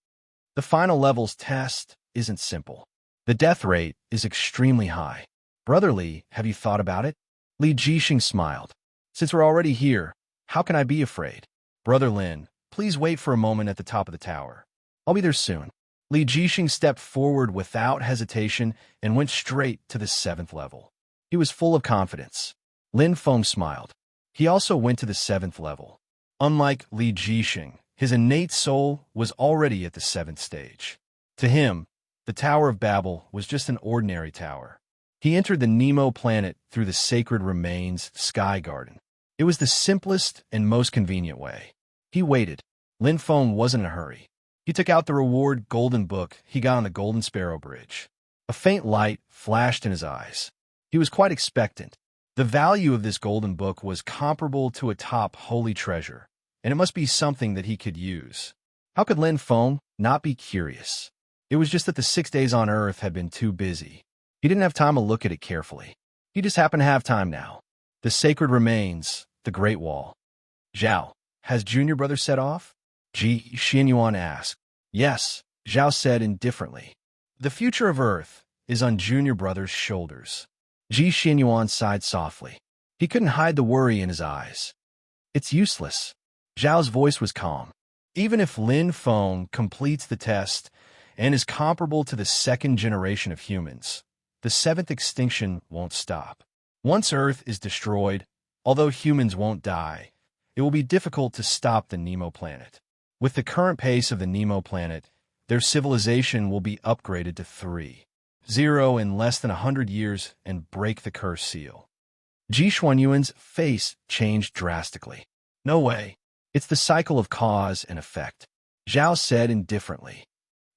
[SPEAKER 1] The final level's test isn't simple. The death rate is extremely high. Brother Li, have you thought about it? Li Jixing smiled. Since we're already here, how can I be afraid? Brother Lin, please wait for a moment at the top of the tower. I'll be there soon. Li Jixing stepped forward without hesitation and went straight to the 7th level. He was full of confidence. Lin Feng smiled. He also went to the 7th level. Unlike Li Jixing, his innate soul was already at the 7th stage. To him, the Tower of Babel was just an ordinary tower. He entered the Nemo planet through the Sacred Remains Sky Garden. It was the simplest and most convenient way. He waited. Lin Feng wasn't in a hurry. He took out the reward golden book he got on the Golden Sparrow Bridge. A faint light flashed in his eyes. He was quite expectant. The value of this golden book was comparable to a top holy treasure, and it must be something that he could use. How could Lin Feng not be curious? It was just that the 6 days on Earth had been too busy. He didn't have time to look at it carefully. He just happened to have time now. The sacred remains, the Great Wall. Zhao, has Junior Brother set off? Ji Xianyuan asked. Yes, Zhao said indifferently. The future of Earth is on Junior Brother's shoulders. Ji Xinyuan sighed softly. He couldn't hide the worry in his eyes. It's useless. Zhao's voice was calm. Even if Lin Feng completes the test and is comparable to the second generation of humans, the seventh extinction won't stop. Once Earth is destroyed, although humans won't die, it will be difficult to stop the Nemo planet. With the current pace of the Nemo planet, their civilization will be upgraded to 3.0 in less than 100 years and break the curse seal. Ji Xuanyuan's face changed drastically. No way. It's the cycle of cause and effect. Zhao said indifferently.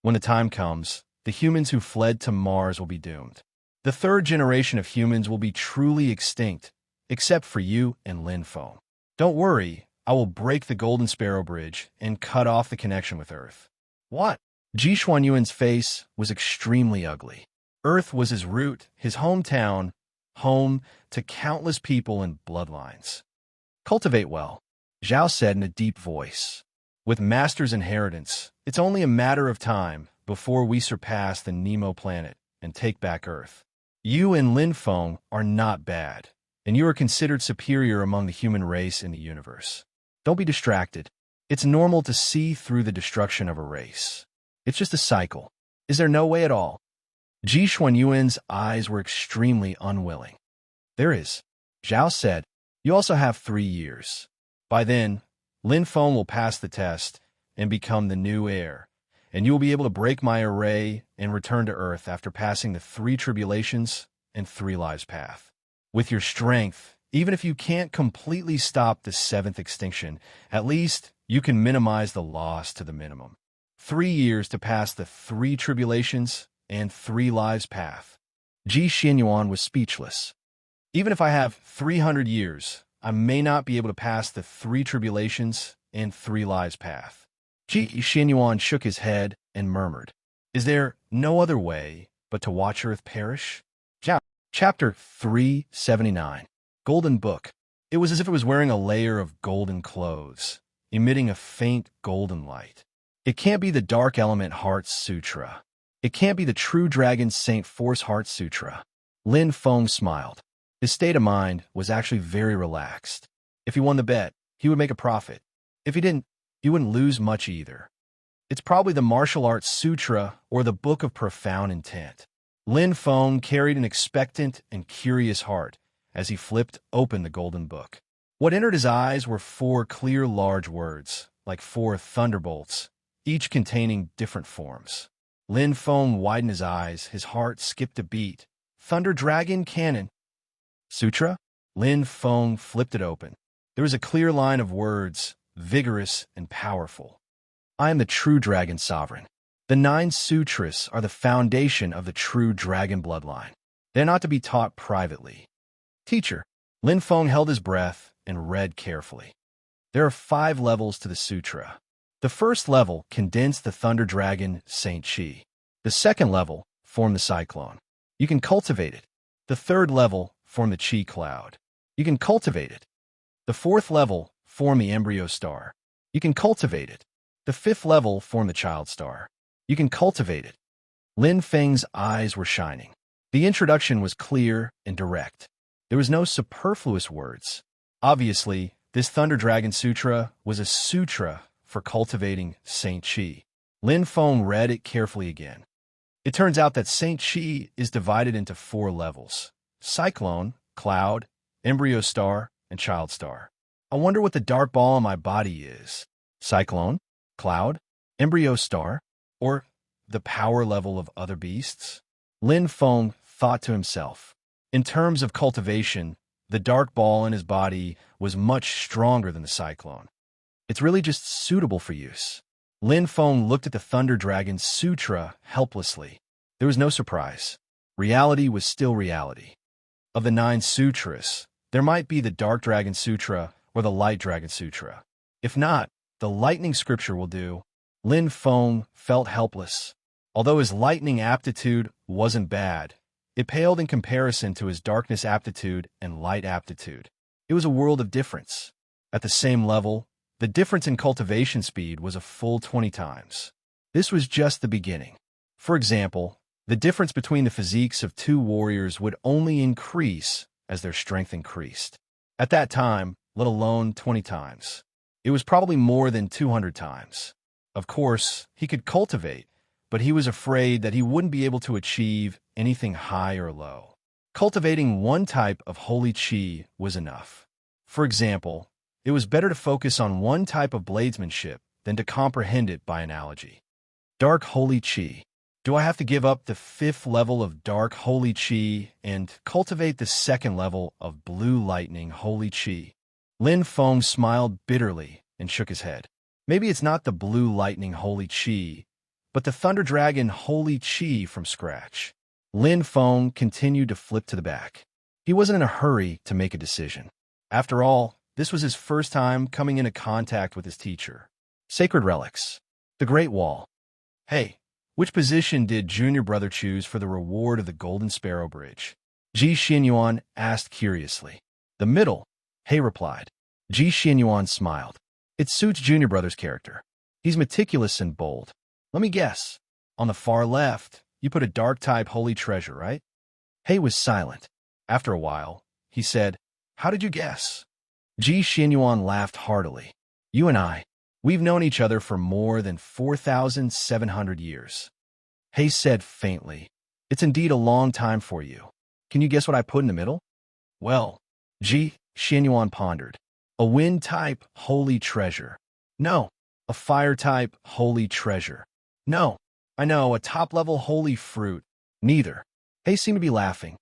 [SPEAKER 1] When the time comes, the humans who fled to Mars will be doomed. The third generation of humans will be truly extinct, except for you and Lin Feng. Don't worry, I will break the Golden Sparrow Bridge and cut off the connection with Earth. What? Ji Xuanyuan's face was extremely ugly. Earth was his root, his hometown, home to countless people and bloodlines. Cultivate well, Zhao said in a deep voice. With Master's inheritance, it's only a matter of time before we surpass the Nemo planet and take back Earth. You and Lin Feng are not bad, and you are considered superior among the human race in the universe. Don't be distracted. It's normal to see through the destruction of a race. It's just a cycle. Is there no way at all? Ji Xuanyuan's eyes were extremely unwilling. There is, Zhao said. You also have 3 years. By then, Lin Feng will pass the test and become the new heir, and you will be able to break my array and return to Earth after passing the 3 tribulations and 3 lives path. With your strength, even if you can't completely stop the 7th extinction, at least you can minimize the loss to the minimum. 3 years to pass the 3 tribulations and 3 lives path. Ji Xinyuan was speechless. Even if I have 300 years, I may not be able to pass the 3 tribulations and 3 lives path. Ji Xinyuan shook his head and murmured, Is there no other way but to watch Earth perish? Chapter 379. Golden Book. It was as if it was wearing a layer of golden clothes, emitting a faint golden light. It can't be the Dark Element Heart Sutra. It can't be the True Dragon Saint Force Heart Sutra. Lin Feng smiled. His state of mind was actually very relaxed. If he won the bet, he would make a profit. If he didn't, he wouldn't lose much either. It's probably the Martial Arts Sutra or the Book of Profound Intent. Lin Feng carried an expectant and curious heart as he flipped open the golden book. What entered his eyes were 4 clear large words, like 4 thunderbolts, each containing different forms. Lin Feng widened his eyes, his heart skipped a beat. Thunder Dragon Cannon. Sutra? Lin Feng flipped it open. There was a clear line of words, vigorous and powerful. I am the true dragon sovereign. The 9 sutras are the foundation of the true dragon bloodline. They're not to be taught privately. Teacher. Lin Feng held his breath and read carefully. There are 5 levels to the sutra. The first level condensed the thunder dragon Saint Chi. The second level formed the cyclone. You can cultivate it. The third level formed the chi cloud. You can cultivate it. The fourth level formed the embryo star. You can cultivate it. The fifth level formed the child star. You can cultivate it. Lin Feng's eyes were shining. The introduction was clear and direct. There was no superfluous words. Obviously, this Thunder Dragon Sutra was a sutra for cultivating Saint Chi. Lin Feng read it carefully again. It turns out that Saint Chi is divided into 4 levels: cyclone, cloud, embryo star, and child star. I wonder what the dark ball on my body is. Cyclone, cloud, embryo star, or the power level of other beasts? Lin Feng thought to himself. In terms of cultivation, the dark ball in his body was much stronger than the cyclone. It's really just suitable for use. Lin Feng looked at the Thunder Dragon Sutra helplessly. There was no surprise. Reality was still reality. Of the 9 sutras, there might be the Dark Dragon Sutra or the Light Dragon Sutra. If not, the Lightning Scripture will do. Lin Feng felt helpless. Although his lightning aptitude wasn't bad, it paled in comparison to his darkness aptitude and light aptitude. It was a world of difference. At the same level, the difference in cultivation speed was a full 20 times. This was just the beginning. For example, The difference between the physiques of two warriors would only increase as their strength increased. At that time, let alone 20 times. It was probably more than 200 times. Of course, he could cultivate, but he was afraid that he wouldn't be able to achieve anything high or low. Cultivating one type of holy chi was enough. For example, it was better to focus on one type of bladesmanship than to comprehend it by analogy. Dark holy chi. Do I have to give up the 5th level of dark holy chi and cultivate the 2nd level of blue lightning holy chi? Lin Feng smiled bitterly and shook his head. Maybe it's not the blue lightning holy chi, but the thunder dragon holy chi from scratch. Lin Feng continued to flip to the back. He wasn't in a hurry to make a decision. After all, this was his first time coming into contact with his teacher. Sacred relics. The Great Wall. Hey, which position did Junior Brother choose for the reward of the Golden Sparrow Bridge? Ji Xianyuan asked curiously. The middle, He replied. Ji Xianyuan smiled. It suits Junior Brother's character. He's meticulous and bold. Let me guess. On the far left, you put a dark-type holy treasure, right? He was silent. After a while, he said, How did you guess? Ji Xianyuan laughed heartily. You and I, we've known each other for more than 4,700 years. He said faintly, It's indeed a long time for you. Can you guess what I put in the middle? Well, Ji Xianyuan pondered. A wind-type holy treasure. No. A fire-type holy treasure. No. I know, a top-level holy fruit. Neither. He seemed to be laughing.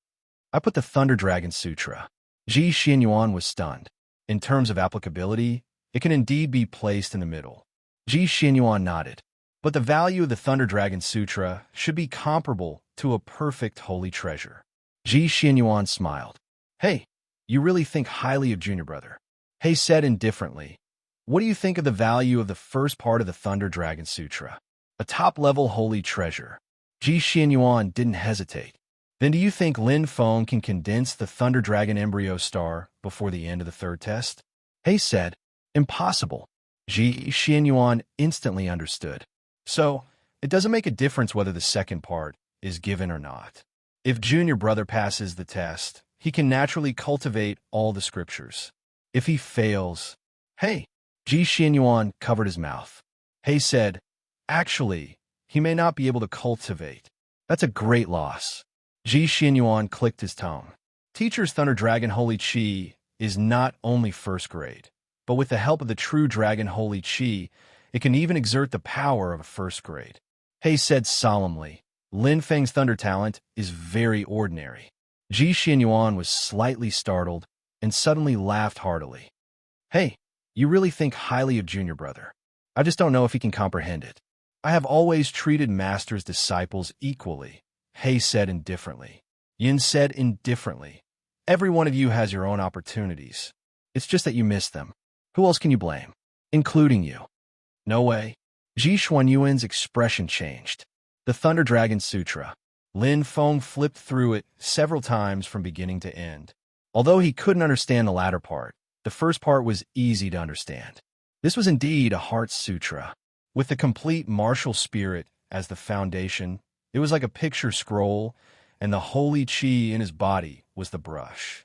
[SPEAKER 1] I put the Thunder Dragon Sutra. Ji Xianyuan was stunned. In terms of applicability, it can indeed be placed in the middle. Ji Xianyuan nodded. But the value of the Thunder Dragon Sutra should be comparable to a perfect holy treasure. Ji Xianyuan smiled. Hey, you really think highly of Junior Brother. He said indifferently. What do you think of the value of the first part of the Thunder Dragon Sutra? A top-level holy treasure. Ji Xianyuan didn't hesitate. Then do you think Lin Feng can condense the Thunder Dragon embryo star before the end of the 3rd test? He said, Impossible. Ji Xianyuan instantly understood. So, it doesn't make a difference whether the 2nd part is given or not. If Junior Brother passes the test, he can naturally cultivate all the scriptures. If he fails, Hey, Ji Xianyuan covered his mouth. He said, Actually, he may not be able to cultivate. That's a great loss. Ji Xianyuan clicked his tongue. Teacher's Thunder Dragon Holy Chi is not only 1st grade, but with the help of the true Dragon Holy Chi, it can even exert the power of a 1st grade. He said solemnly, Lin Feng's thunder talent is very ordinary. Ji Xianyuan was slightly startled and suddenly laughed heartily. Hey, you really think highly of Junior Brother. I just don't know if he can comprehend it. I have always treated Master's disciples equally, He said indifferently. Yin said indifferently. Every one of you has your own opportunities. It's just that you miss them. Who else can you blame? Including you. No way. Ji Xuanyuan's expression changed. The Thunder Dragon Sutra. Lin Feng flipped through it several times from beginning to end. Although he couldn't understand the latter part, the first part was easy to understand. This was indeed a heart sutra. With the complete martial spirit as the foundation, it was like a picture scroll, and the holy chi in his body was the brush.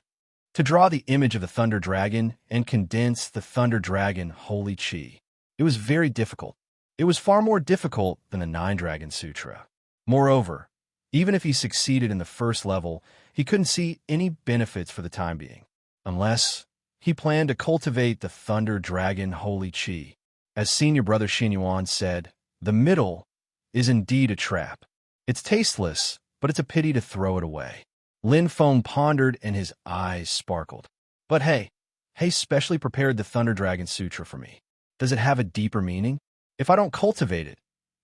[SPEAKER 1] To draw the image of the Thunder Dragon and condense the Thunder Dragon holy chi, it was very difficult. It was far more difficult than the 9 Dragon Sutra. Moreover, even if he succeeded in the 1st level, he couldn't see any benefits for the time being, unless he planned to cultivate the Thunder Dragon Holy Chi. As Senior Brother Xianyuan said, the middle is indeed a trap. It's tasteless, but it's a pity to throw it away. Lin Feng pondered and his eyes sparkled. But hey, He specially prepared the Thunder Dragon Sutra for me. Does it have a deeper meaning? If I don't cultivate it,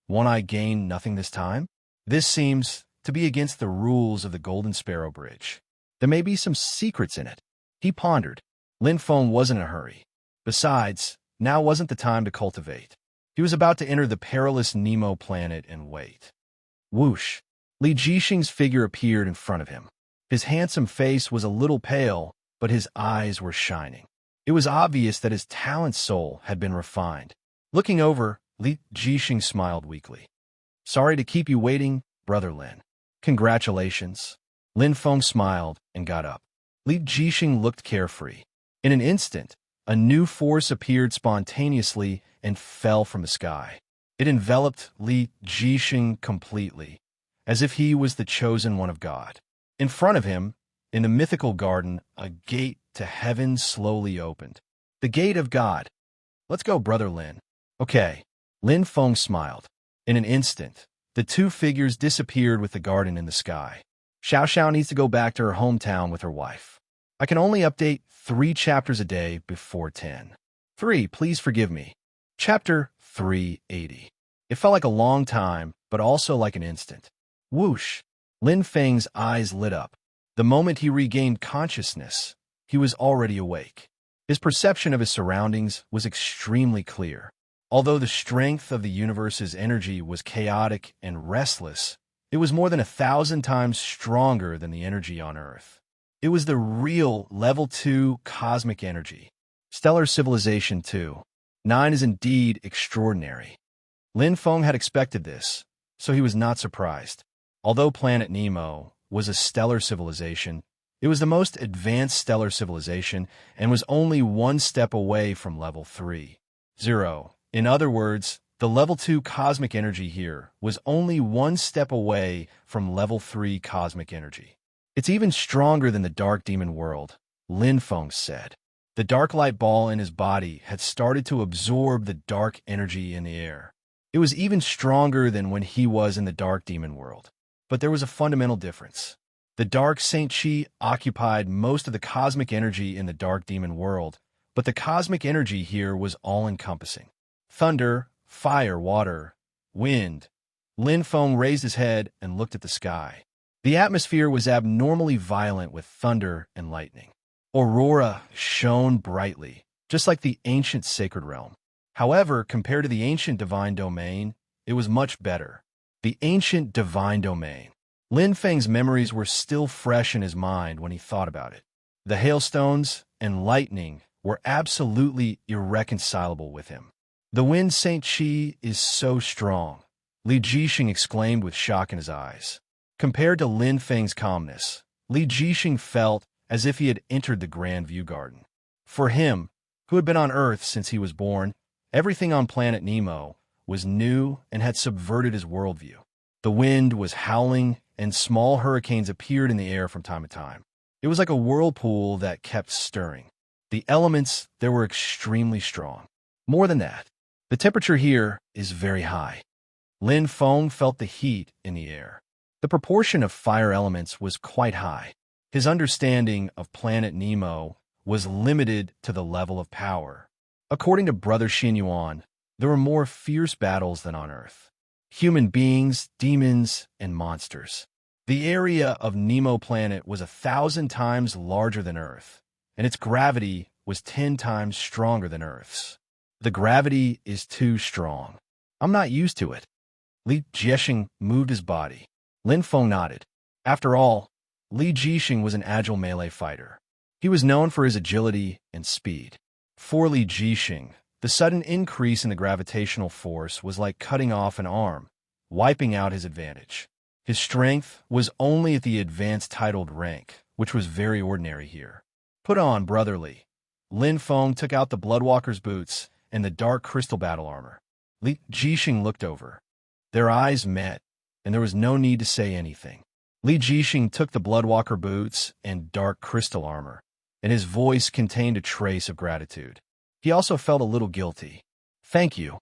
[SPEAKER 1] won't I gain nothing this time? This seems to be against the rules of the Golden Sparrow Bridge. There may be some secrets in it. He pondered. Lin Feng wasn't in a hurry. Besides, now wasn't the time to cultivate. He was about to enter the perilous Nemo planet and wait. Whoosh! Li Jixing's figure appeared in front of him. His handsome face was a little pale, but his eyes were shining. It was obvious that his talent soul had been refined. Looking over, Li Jixing smiled weakly. Sorry to keep you waiting, Brother Lin. Congratulations. Lin Feng smiled and got up. Li Jixing looked carefree. In an instant, a new force appeared spontaneously and fell from the sky. It enveloped Li Jixing completely, as if he was the chosen one of God. In front of him, in the mythical garden, a gate to heaven slowly opened. The gate of God. Let's go, Brother Lin. Okay. Lin Feng smiled. In an instant, the two figures disappeared with the garden in the sky. Xiao Xiao needs to go back to her hometown with her wife. I can only update 3 chapters a day before 10. 3, please forgive me. Chapter 380. It felt like a long time, but also like an instant. Whoosh! Lin Feng's eyes lit up. The moment he regained consciousness, he was already awake. His perception of his surroundings was extremely clear. Although the strength of the universe's energy was chaotic and restless, it was more than 1,000 times stronger than the energy on Earth. It was the real Level 2 cosmic energy. Stellar Civilization 2. 9 is indeed extraordinary. Lin Feng had expected this, so he was not surprised. Although Planet Nemo was a stellar civilization, it was the most advanced stellar civilization and was only 1 step away from Level 3. 0. In other words, the Level 2 cosmic energy here was only 1 step away from Level 3 cosmic energy. It's even stronger than the Dark Demon World, Lin Feng said. The dark light ball in his body had started to absorb the dark energy in the air. It was even stronger than when he was in the Dark Demon World. But there was a fundamental difference. The Dark Saint Chi occupied most of the cosmic energy in the Dark Demon World, but the cosmic energy here was all-encompassing. Thunder, fire, water, wind. Lin Feng raised his head and looked at the sky. The atmosphere was abnormally violent with thunder and lightning. Aurora shone brightly, just like the ancient sacred realm. However, compared to the ancient divine domain, it was much better. The ancient divine domain. Lin Feng's memories were still fresh in his mind when he thought about it. The hailstones and lightning were absolutely irreconcilable with him. The wind Saint Chi is so strong, Li Jixing exclaimed with shock in his eyes. Compared to Lin Feng's calmness, Li Jixing felt as if he had entered the Grand View Garden. For him, who had been on Earth since he was born, everything on Planet Nemo was new and had subverted his worldview. The wind was howling, and small hurricanes appeared in the air from time to time. It was like a whirlpool that kept stirring. The elements there were extremely strong. More than that, the temperature here is very high. Lin Feng felt the heat in the air. The proportion of fire elements was quite high. His understanding of Planet Nemo was limited to the level of power. According to Brother Xinyuan, there were more fierce battles than on Earth. Human beings, demons, and monsters. The area of Nemo Planet was 1,000 times larger than Earth, and its gravity was 10 times stronger than Earth's. The gravity is too strong. I'm not used to it. Li Jixing moved his body. Lin Feng nodded. After all, Li Jixing was an agile melee fighter. He was known for his agility and speed. For Li Jixing, the sudden increase in the gravitational force was like cutting off an arm, wiping out his advantage. His strength was only at the advanced titled rank, which was very ordinary here. Put on, brotherly. Lin Feng took out the Bloodwalker's boots and the dark crystal battle armor. Li Jixing looked over. Their eyes met, and there was no need to say anything. Li Jixing took the Bloodwalker boots and dark crystal armor, and his voice contained a trace of gratitude. He also felt a little guilty. Thank you.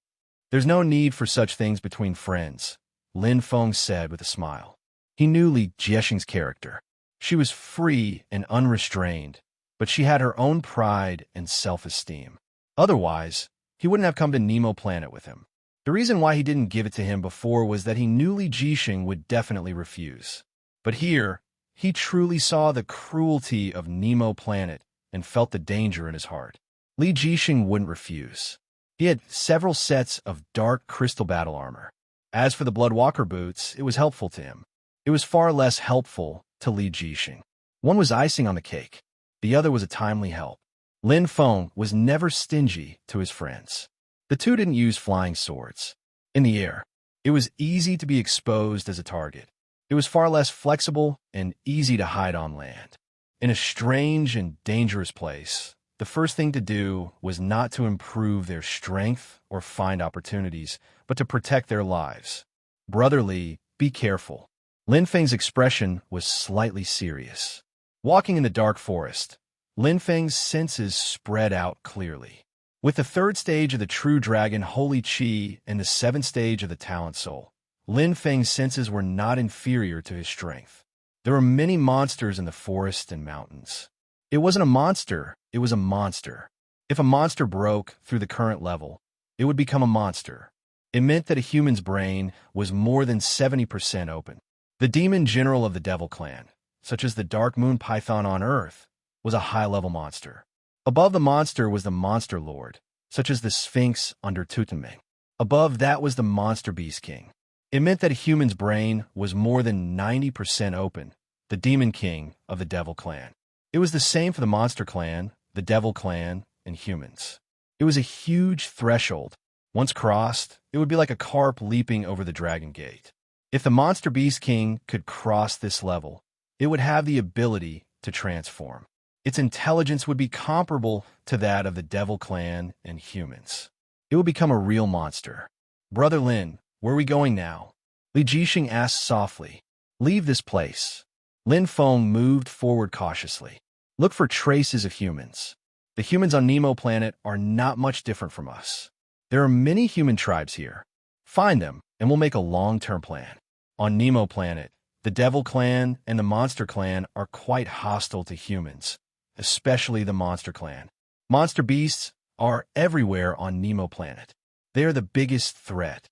[SPEAKER 1] There's no need for such things between friends, Lin Feng said with a smile. He knew Li Jixing's character. She was free and unrestrained, but she had her own pride and self-esteem. Otherwise, he wouldn't have come to Nemo Planet with him. The reason why he didn't give it to him before was that he knew Li Jixing would definitely refuse. But here, he truly saw the cruelty of Nemo Planet and felt the danger in his heart. Li Jixing wouldn't refuse. He had several sets of dark crystal battle armor. As for the Bloodwalker boots, it was helpful to him. It was far less helpful to Li Jixing. One was icing on the cake. The other was a timely help. Lin Feng was never stingy to his friends. The two didn't use flying swords. In the air, it was easy to be exposed as a target. It was far less flexible and easy to hide on land. In a strange and dangerous place, the first thing to do was not to improve their strength or find opportunities, but to protect their lives. Brotherly, be careful. Lin Feng's expression was slightly serious. Walking in the dark forest, Lin Feng's senses spread out clearly. With the third stage of the true dragon Holy Qi and the seventh stage of the talent soul, Lin Feng's senses were not inferior to his strength. There were many monsters in the forest and mountains. It wasn't a monster, it was a monster. If a monster broke through the current level, it would become a monster. It meant that a human's brain was more than 70% open. The demon general of the Devil Clan, such as the Dark Moon Python on Earth, was a high-level monster. Above the monster was the Monster Lord, such as the Sphinx under Tutanming. Above that was the Monster Beast King. It meant that a human's brain was more than 90% open, the Demon King of the Devil Clan. It was the same for the Monster Clan, the Devil Clan, and humans. It was a huge threshold. Once crossed, it would be like a carp leaping over the Dragon Gate. If the Monster Beast King could cross this level, it would have the ability to transform. Its intelligence would be comparable to that of the Devil Clan and humans. It would become a real monster. Brother Lin, where are we going now? Li Jixing asked softly. Leave this place. Lin Feng moved forward cautiously. Look for traces of humans. The humans on Nemo planet are not much different from us. There are many human tribes here. Find them, and we'll make a long-term plan. On Nemo planet, the Devil Clan and the Monster Clan are quite hostile to humans, especially the Monster Clan. Monster beasts are everywhere on Nemo planet. They are the biggest threat.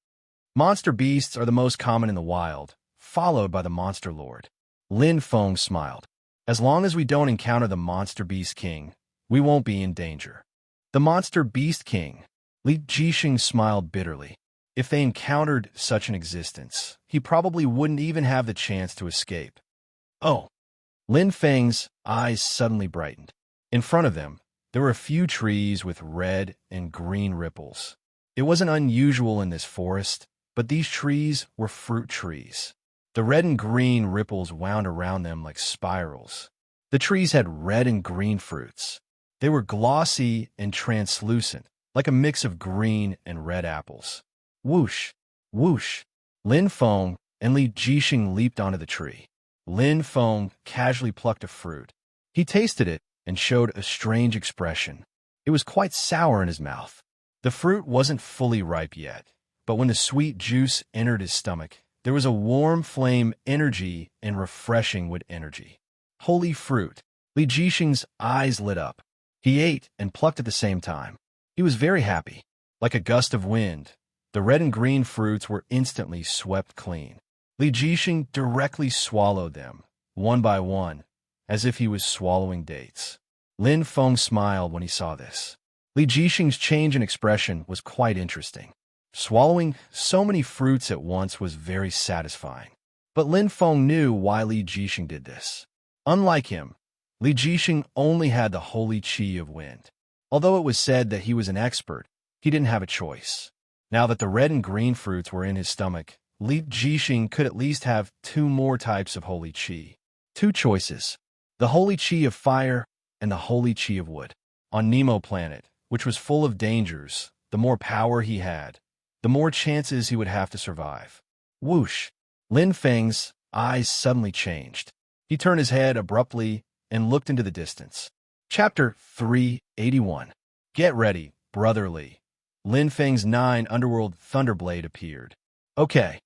[SPEAKER 1] Monster beasts are the most common in the wild, followed by the Monster Lord. Lin Feng smiled. As long as we don't encounter the Monster Beast King, we won't be in danger. The Monster Beast King. Li Jixing smiled bitterly. If they encountered such an existence, he probably wouldn't even have the chance to escape. Oh! Lin Feng's eyes suddenly brightened. In front of them, there were a few trees with red and green ripples. It wasn't unusual in this forest, but these trees were fruit trees. The red and green ripples wound around them like spirals. The trees had red and green fruits. They were glossy and translucent, like a mix of green and red apples. Whoosh! Whoosh! Lin Feng and Li Jixing leaped onto the tree. Lin Feng casually plucked a fruit. He tasted it and showed a strange expression. It was quite sour in his mouth. The fruit wasn't fully ripe yet, but when the sweet juice entered his stomach, there was a warm flame energy and refreshing wood energy. Holy fruit! Li Jixing's eyes lit up. He ate and plucked at the same time. He was very happy. Like a gust of wind, the red and green fruits were instantly swept clean. Li Jixing directly swallowed them, one by one, as if he was swallowing dates. Lin Feng smiled when he saw this. Li Jixing's change in expression was quite interesting. Swallowing so many fruits at once was very satisfying. But Lin Feng knew why Li Jixing did this. Unlike him, Li Jixing only had the holy qi of wind. Although it was said that he was an expert, he didn't have a choice. Now that the red and green fruits were in his stomach, Li Jixing could at least have two more types of holy qi. Two choices: the holy qi of fire and the holy qi of wood. On Nemo planet, which was full of dangers, the more power he had, the more chances he would have to survive. Whoosh! Lin Feng's eyes suddenly changed. He turned his head abruptly and looked into the distance. Chapter 381. Get ready, brotherly. Lin Feng's 9 Underworld Thunderblade appeared. Okay.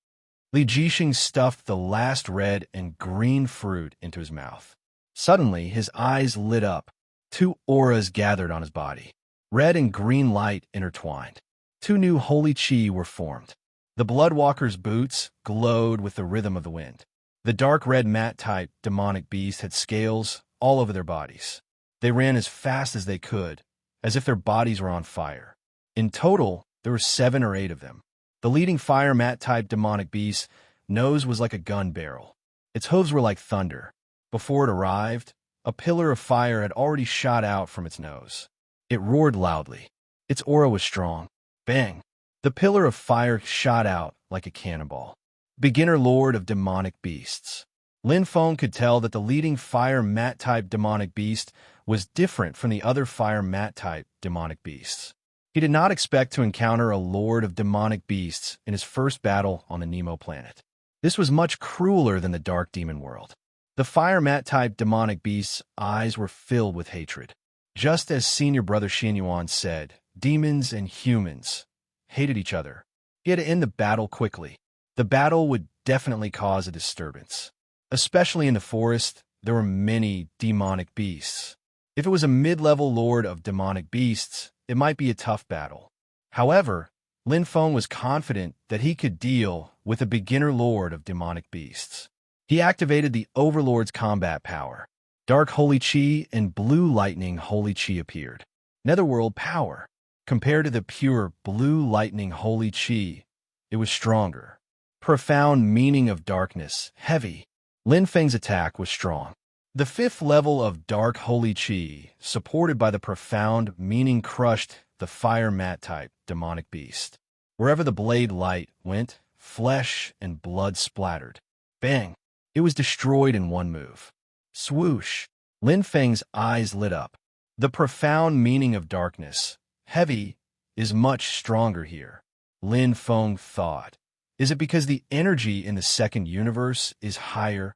[SPEAKER 1] Li Jixing stuffed the last red and green fruit into his mouth. Suddenly, his eyes lit up. Two auras gathered on his body. Red and green light intertwined. Two new holy qi were formed. The Bloodwalker's boots glowed with the rhythm of the wind. The dark red mat-type demonic beast had scales all over their bodies. They ran as fast as they could, as if their bodies were on fire. In total, there were 7 or 8 of them. The leading fire mat-type demonic beast's nose was like a gun barrel. Its hooves were like thunder. Before it arrived, a pillar of fire had already shot out from its nose. It roared loudly. Its aura was strong. Bang! The pillar of fire shot out like a cannonball. beginner lord of demonic beasts. Lin Feng could tell that the leading fire mat-type demonic beast was different from the other fire mat-type demonic beasts. He did not expect to encounter a lord of demonic beasts in his first battle on the Nemo planet. This was much crueler than the dark demon world. The fire mat-type demonic beast's eyes were filled with hatred. Just as senior brother Xianyuan said, demons and humans hated each other. He had to end the battle quickly. The battle would definitely cause a disturbance. Especially in the forest, there were many demonic beasts. If it was a mid-level lord of demonic beasts, it might be a tough battle. However, Lin Feng was confident that he could deal with a beginner lord of demonic beasts. He activated the Overlord's combat power. Dark Holy Chi and Blue Lightning Holy Chi appeared. Netherworld power. Compared to the pure Blue Lightning Holy Chi, it was stronger. Profound meaning of darkness, heavy. Lin Feng's attack was strong. The 5th level of Dark Holy Chi, supported by the profound meaning, crushed the fire mat-type demonic beast. Wherever the blade light went, flesh and blood splattered. Bang! It was destroyed in one move. Swoosh! Lin Feng's eyes lit up. The profound meaning of darkness, heavy, is much stronger here. Lin Feng thought. Is it because the energy in the second universe is higher?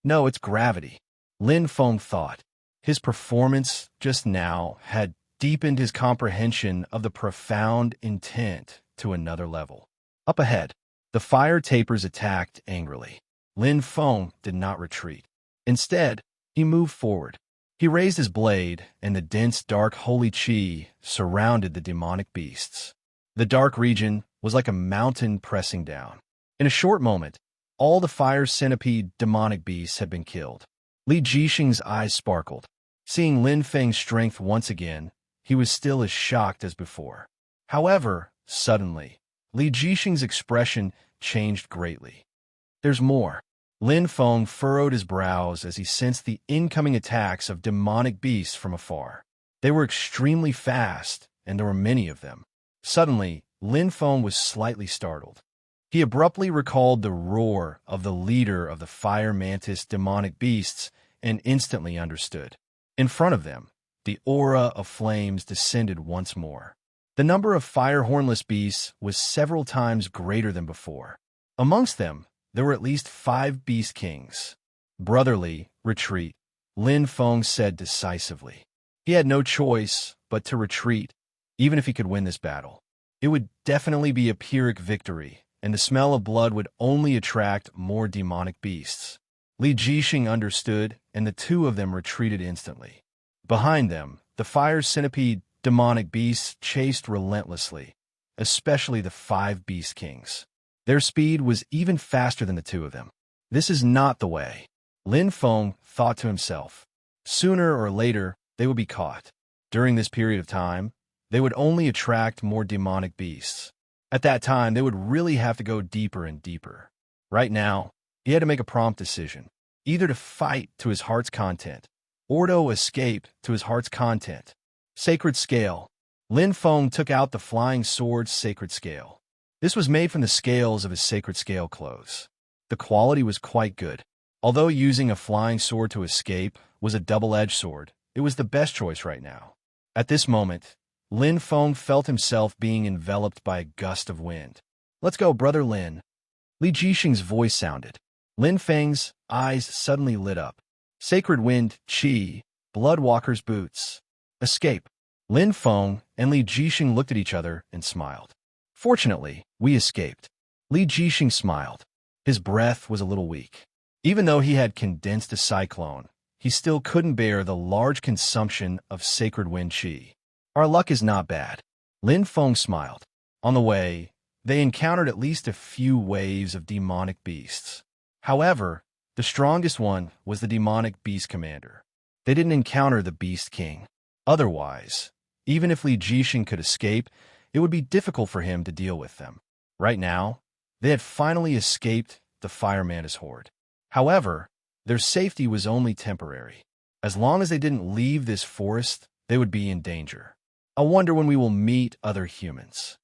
[SPEAKER 1] No, it's gravity. Lin Feng thought. His performance just now had deepened his comprehension of the profound intent to another level. Up ahead, the fire tapers attacked angrily. Lin Feng did not retreat. Instead, he moved forward. He raised his blade, and the dense dark holy chi surrounded the demonic beasts. The dark region was like a mountain pressing down. In a short moment, all the fire centipede demonic beasts had been killed. Li Jixing's eyes sparkled. Seeing Lin Feng's strength once again, he was still as shocked as before. However, suddenly, Li Jixing's expression changed greatly. There's more. Lin Feng furrowed his brows as he sensed the incoming attacks of demonic beasts from afar. They were extremely fast, and there were many of them. Suddenly, Lin Feng was slightly startled. He abruptly recalled the roar of the leader of the fire mantis demonic beasts and instantly understood. In front of them, the aura of flames descended once more. The number of fire hornless beasts was several times greater than before. Amongst them, there were at least 5 beast kings. Brotherly, retreat, Lin Feng said decisively. He had no choice but to retreat, even if he could win this battle. It would definitely be a Pyrrhic victory, and the smell of blood would only attract more demonic beasts. Li Jixing understood, and the two of them retreated instantly. Behind them, the fire centipede demonic beasts chased relentlessly, especially the 5 beast kings. Their speed was even faster than the two of them. This is not the way. Lin Feng thought to himself. Sooner or later, they would be caught. During this period of time, they would only attract more demonic beasts. At that time, they would really have to go deeper and deeper. Right now, he had to make a prompt decision, either to fight to his heart's content, or to escape to his heart's content. Sacred Scale. Lin Feng took out the flying sword's sacred scale. This was made from the scales of his sacred scale clothes. The quality was quite good. Although using a flying sword to escape was a double-edged sword, it was the best choice right now. At this moment, Lin Feng felt himself being enveloped by a gust of wind. Let's go, brother Lin. Li Jixing's voice sounded. Lin Feng's eyes suddenly lit up. Sacred wind, Qi, Bloodwalker's boots. Escape. Lin Feng and Li Jixing looked at each other and smiled. Fortunately, we escaped. Li Jixing smiled. His breath was a little weak. Even though he had condensed a cyclone, he still couldn't bear the large consumption of sacred wind Qi. Our luck is not bad. Lin Feng smiled. On the way, they encountered at least a few waves of demonic beasts. However, the strongest one was the demonic beast commander. They didn't encounter the beast king. Otherwise, even if Li Jixing could escape, it would be difficult for him to deal with them. Right now, they had finally escaped the fire mantis horde. However, their safety was only temporary. As long as they didn't leave this forest, they would be in danger. I wonder when we will meet other humans.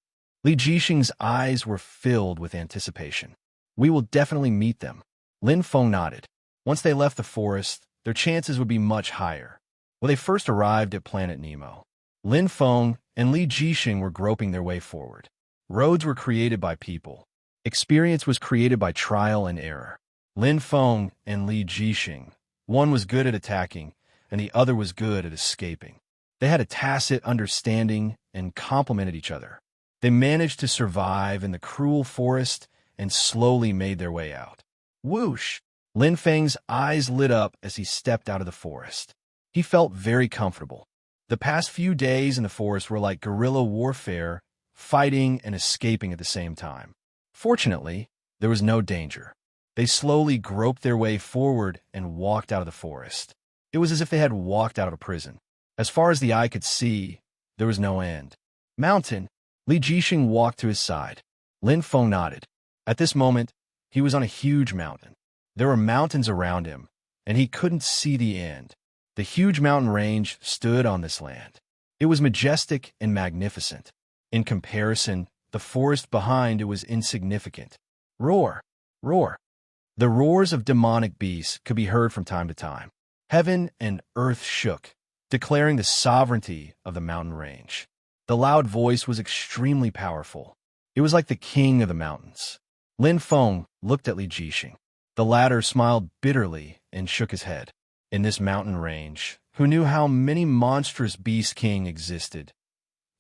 [SPEAKER 1] Li Jixing's eyes were filled with anticipation. We will definitely meet them. Lin Feng nodded. Once they left the forest, their chances would be much higher. When they first arrived at Planet Nemo, Lin Feng and Li Jixing were groping their way forward. Roads were created by people. Experience was created by trial and error. Lin Feng and Li Jixing, one was good at attacking, and the other was good at escaping. They had a tacit understanding and complemented each other. They managed to survive in the cruel forest and slowly made their way out. Whoosh! Lin Feng's eyes lit up as he stepped out of the forest. He felt very comfortable. The past few days in the forest were like guerrilla warfare, fighting and escaping at the same time. Fortunately, there was no danger. They slowly groped their way forward and walked out of the forest. It was as if they had walked out of a prison. As far as the eye could see, there was no end. Mountain. Li Jixing walked to his side. Lin Feng nodded. At this moment, he was on a huge mountain. There were mountains around him, and he couldn't see the end. The huge mountain range stood on this land. It was majestic and magnificent. In comparison, the forest behind it was insignificant. Roar! Roar! The roars of demonic beasts could be heard from time to time. Heaven and earth shook, declaring the sovereignty of the mountain range. The loud voice was extremely powerful. It was like the king of the mountains. Lin Feng looked at Li Jixing. The latter smiled bitterly and shook his head. In this mountain range, who knew how many monstrous beast king existed?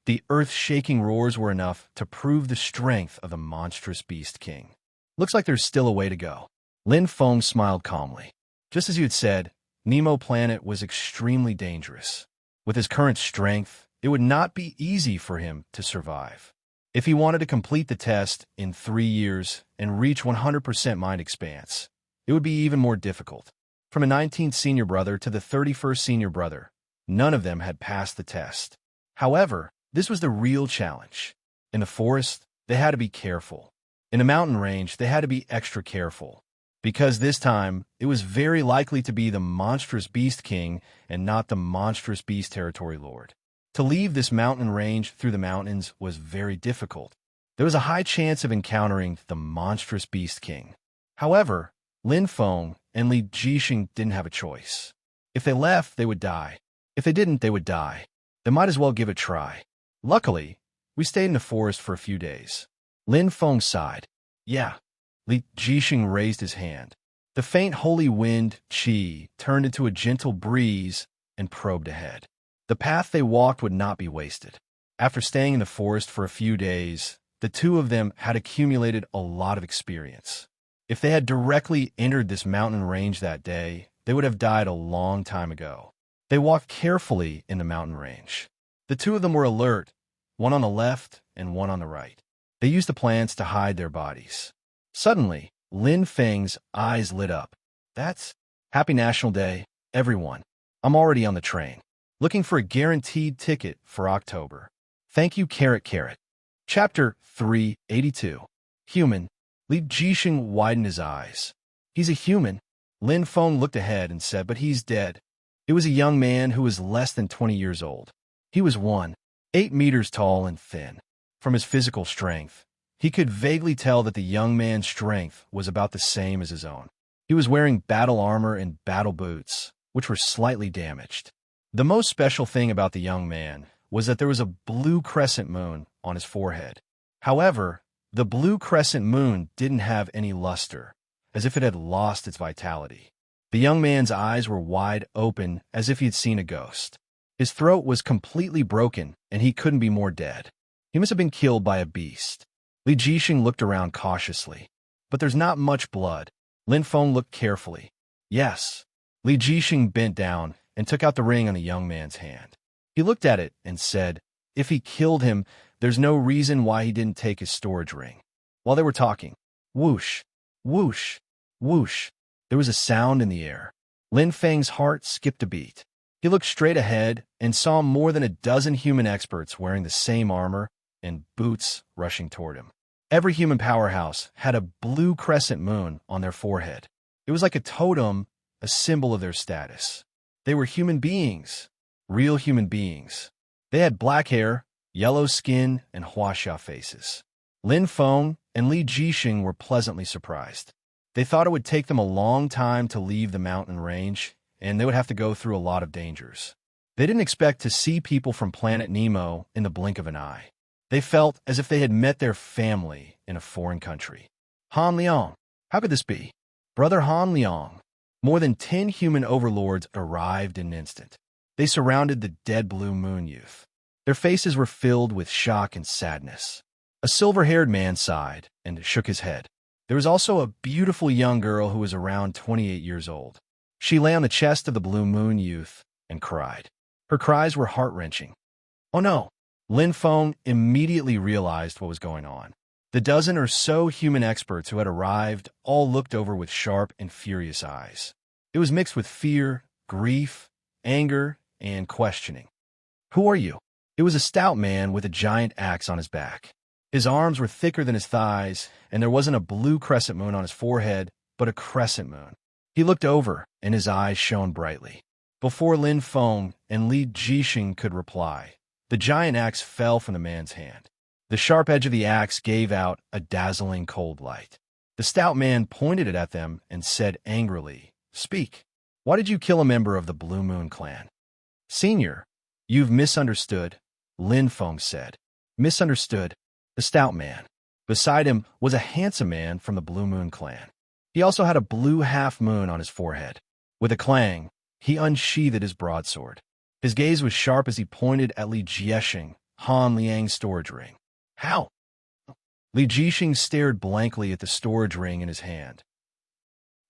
[SPEAKER 1] The earth-shaking roars were enough to prove the strength of the monstrous beast king. Looks like there's still a way to go. Lin Feng smiled calmly. Just as you had said, Nemo Planet was extremely dangerous. With his current strength, it would not be easy for him to survive. If he wanted to complete the test in 3 years and reach 100% mind expanse, it would be even more difficult. From a 19th senior brother to the 31st senior brother, none of them had passed the test. However, this was the real challenge. In the forest, they had to be careful. In the mountain range, they had to be extra careful. Because this time, it was very likely to be the monstrous beast king and not the monstrous beast territory lord. To leave this mountain range through the mountains was very difficult. There was a high chance of encountering the monstrous beast king. However, Lin Feng and Li Jixing didn't have a choice. If they left, they would die. If they didn't, they would die. They might as well give it a try. Luckily, we stayed in the forest for a few days. Lin Feng sighed. Yeah. Li Jixing raised his hand. The faint holy wind, qi, turned into a gentle breeze and probed ahead. The path they walked would not be wasted. After staying in the forest for a few days, the two of them had accumulated a lot of experience. If they had directly entered this mountain range that day, they would have died a long time ago. They walked carefully in the mountain range. The two of them were alert, one on the left and one on the right. They used the plants to hide their bodies. Suddenly, Lin Feng's eyes lit up. That's Happy National Day, everyone. I'm already on the train. Looking for a guaranteed ticket for October. Thank you, Carrot Carrot. Chapter 382. Human. Li Jixing widened his eyes. He's a human. Lin Feng looked ahead and said, but he's dead. It was a young man who was less than 20 years old. He was 8 meters tall and thin. From his physical strength, he could vaguely tell that the young man's strength was about the same as his own. He was wearing battle armor and battle boots, which were slightly damaged. The most special thing about the young man was that there was a blue crescent moon on his forehead. However, the blue crescent moon didn't have any luster, as if it had lost its vitality. The young man's eyes were wide open, as if he had seen a ghost. His throat was completely broken, and he couldn't be more dead. He must have been killed by a beast. Li Jixing looked around cautiously. But there's not much blood. Lin Feng looked carefully. Yes. Li Jixing bent down and took out the ring on the young man's hand. He looked at it and said, if he killed him, there's no reason why he didn't take his storage ring. While they were talking, whoosh, whoosh, whoosh, there was a sound in the air. Lin Feng's heart skipped a beat. He looked straight ahead and saw more than a dozen human experts wearing the same armor and boots rushing toward him. Every human powerhouse had a blue crescent moon on their forehead. It was like a totem, a symbol of their status. They were human beings, real human beings. They had black hair, yellow skin, and huaxia faces. Lin Feng and Li Jixing were pleasantly surprised. They thought it would take them a long time to leave the mountain range, and they would have to go through a lot of dangers. They didn't expect to see people from Planet Nemo in the blink of an eye. They felt as if they had met their family in a foreign country. Han Liang, how could this be? Brother Han Liang. More than 10 human overlords arrived in an instant. They surrounded the dead Blue Moon youth. Their faces were filled with shock and sadness. A silver-haired man sighed and shook his head. There was also a beautiful young girl who was around 28 years old. She lay on the chest of the Blue Moon youth and cried. Her cries were heart-wrenching. Oh no! Lin Feng immediately realized what was going on. The dozen or so human experts who had arrived all looked over with sharp and furious eyes. It was mixed with fear, grief, anger, and questioning. Who are you? It was a stout man with a giant axe on his back. His arms were thicker than his thighs, and there wasn't a blue crescent moon on his forehead, but a crescent moon. He looked over, and his eyes shone brightly. Before Lin Feng and Li Jixing could reply, the giant axe fell from the man's hand. The sharp edge of the axe gave out a dazzling cold light. The stout man pointed it at them and said angrily, Speak. Why did you kill a member of the Blue Moon clan? Senior, you've misunderstood, Lin Feng said. Misunderstood? The stout man. Beside him was a handsome man from the Blue Moon clan. He also had a blue half-moon on his forehead. With a clang, he unsheathed his broadsword. His gaze was sharp as he pointed at Li Jixing, Han Liang's storage ring. How? Li Jixing stared blankly at the storage ring in his hand.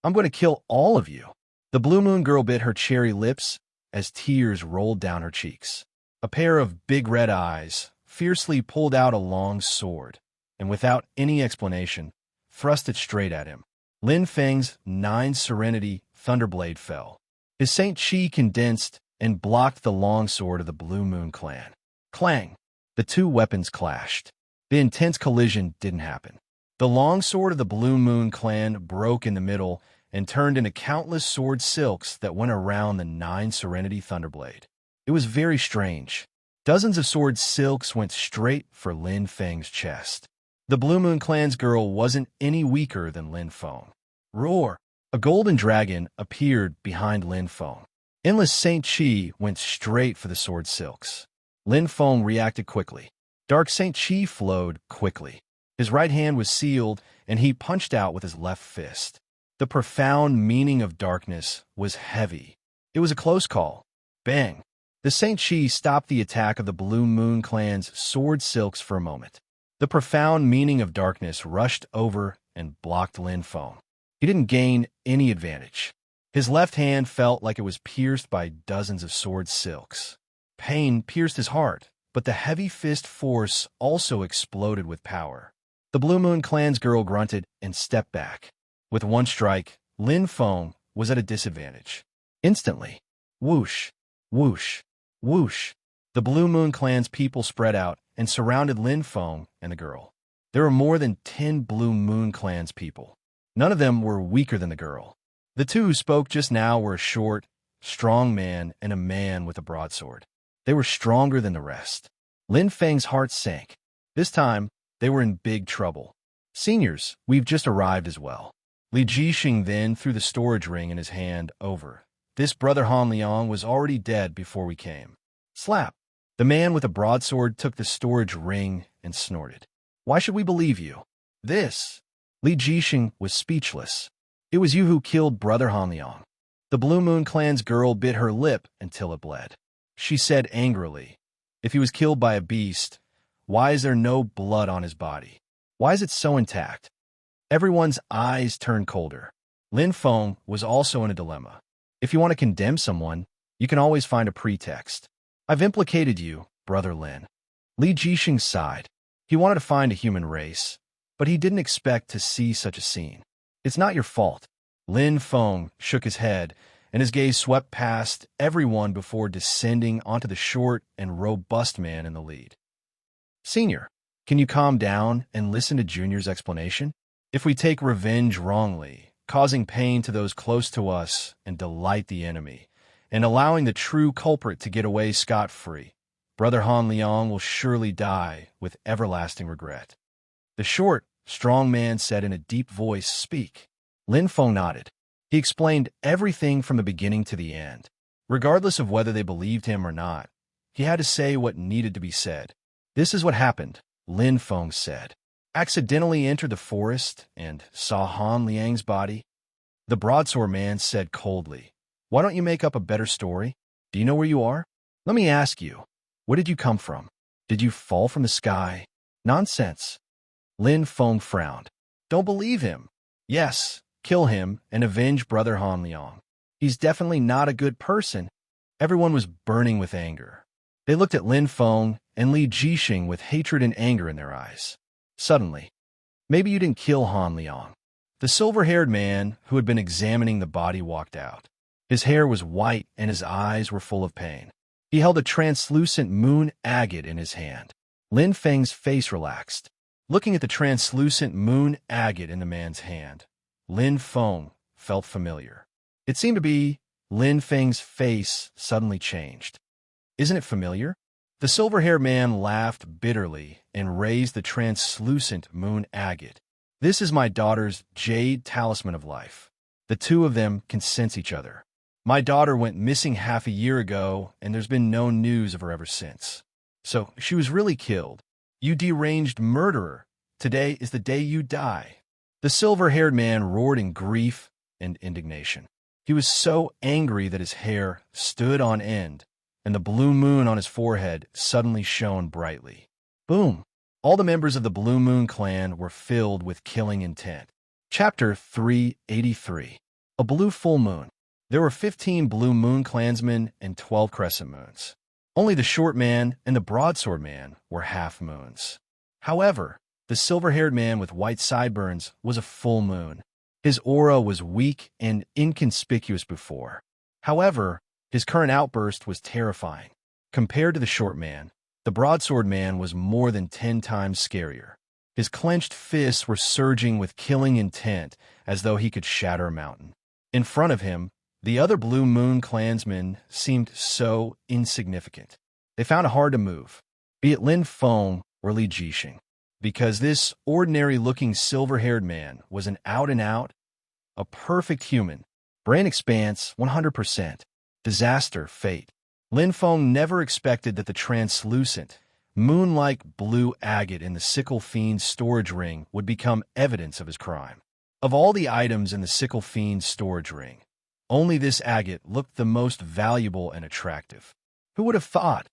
[SPEAKER 1] I'm going to kill all of you. The Blue Moon girl bit her cherry lips as tears rolled down her cheeks. A pair of big red eyes fiercely pulled out a long sword, and without any explanation, thrust it straight at him. Lin Feng's 9 Serenity Thunderblade fell. His Saint Chi condensed and blocked the long sword of the Blue Moon clan. Clang! The two weapons clashed. The intense collision didn't happen. The long sword of the Blue Moon clan broke in the middle and turned into countless sword silks that went around the 9 Serenity Thunderblade. It was very strange. Dozens of sword silks went straight for Lin Feng's chest. The Blue Moon clan's girl wasn't any weaker than Lin Feng. Roar! A golden dragon appeared behind Lin Feng. Endless Saint Chi went straight for the sword silks. Lin Feng reacted quickly. Dark Saint Chi flowed quickly. His right hand was sealed, and he punched out with his left fist. The profound meaning of darkness was heavy. It was a close call. Bang! The Saint Chi stopped the attack of the Blue Moon clan's sword silks for a moment. The profound meaning of darkness rushed over and blocked Lin Feng. He didn't gain any advantage. His left hand felt like it was pierced by dozens of sword silks. Pain pierced his heart, but the heavy fist force also exploded with power. The Blue Moon clan's girl grunted and stepped back. With one strike, Lin Feng was at a disadvantage. Instantly, whoosh, whoosh, whoosh, the Blue Moon clan's people spread out and surrounded Lin Feng and the girl. There were more than 10 Blue Moon clan's people. None of them were weaker than the girl. The two who spoke just now were a short, strong man and a man with a broadsword. They were stronger than the rest. Lin Feng's heart sank. This time, they were in big trouble. Seniors, we've just arrived as well. Li Jixing then threw the storage ring in his hand over. This brother Han Liang was already dead before we came. Slap! The man with a broadsword took the storage ring and snorted. Why should we believe you? This! Li Jixing was speechless. It was you who killed brother Han Liang. The Blue Moon clan's girl bit her lip until it bled. She said angrily, if he was killed by a beast, why is there no blood on his body? Why is it so intact? Everyone's eyes turned colder. Lin Feng was also in a dilemma. If you want to condemn someone, you can always find a pretext. I've implicated you, brother Lin. Li Jixing sighed. He wanted to find a human race, but he didn't expect to see such a scene. It's not your fault. Lin Feng shook his head, and his gaze swept past everyone before descending onto the short and robust man in the lead. Senior, can you calm down and listen to Junior's explanation? If we take revenge wrongly, causing pain to those close to us and delight the enemy, and allowing the true culprit to get away scot-free, brother Han Liang will surely die with everlasting regret. The short, strong man said in a deep voice, "Speak." Lin Feng nodded. He explained everything from the beginning to the end. Regardless of whether they believed him or not, he had to say what needed to be said. "This is what happened," Lin Feng said. "Accidentally entered the forest and saw Han Liang's body." The broadsword man said coldly, "Why don't you make up a better story? Do you know where you are? Let me ask you, where did you come from? Did you fall from the sky?" "Nonsense." Lin Feng frowned. "Don't believe him." "Yes, kill him and avenge brother Han Liang. He's definitely not a good person." Everyone was burning with anger. They looked at Lin Feng and Li Jixing with hatred and anger in their eyes. Suddenly, "Maybe you didn't kill Han Liang." The silver-haired man who had been examining the body walked out. His hair was white and his eyes were full of pain. He held a translucent moon agate in his hand. Lin Feng's face relaxed. Looking at the translucent moon agate in the man's hand, Lin Feng felt familiar. It seemed to be Lin Feng's face suddenly changed. "Isn't it familiar?" The silver-haired man laughed bitterly and raised the translucent moon agate. "This is my daughter's jade talisman of life. The two of them can sense each other. My daughter went missing half a year ago, and there's been no news of her ever since. So she was really killed. You deranged murderer. Today is the day you die." The silver-haired man roared in grief and indignation. He was so angry that his hair stood on end, and the blue moon on his forehead suddenly shone brightly. Boom! All the members of the Blue Moon clan were filled with killing intent. Chapter 383. A Blue Full Moon. There were 15 Blue Moon clansmen and 12 crescent moons. Only the short man and the broadsword man were half moons. However, the silver-haired man with white sideburns was a full moon. His aura was weak and inconspicuous before. However, his current outburst was terrifying. Compared to the short man, the broadsword man was more than 10 times scarier. His clenched fists were surging with killing intent as though he could shatter a mountain. In front of him, the other Blue Moon clansmen seemed so insignificant. They found it hard to move, be it Lin Feng or Li Jixing, because this ordinary-looking silver-haired man was an out-and-out, a perfect human, brain expanse 100%, disaster, fate. Lin Feng never expected that the translucent, moon-like blue agate in the sickle fiend's storage ring would become evidence of his crime. Of all the items in the sickle fiend's storage ring, only this agate looked the most valuable and attractive. Who would have thought?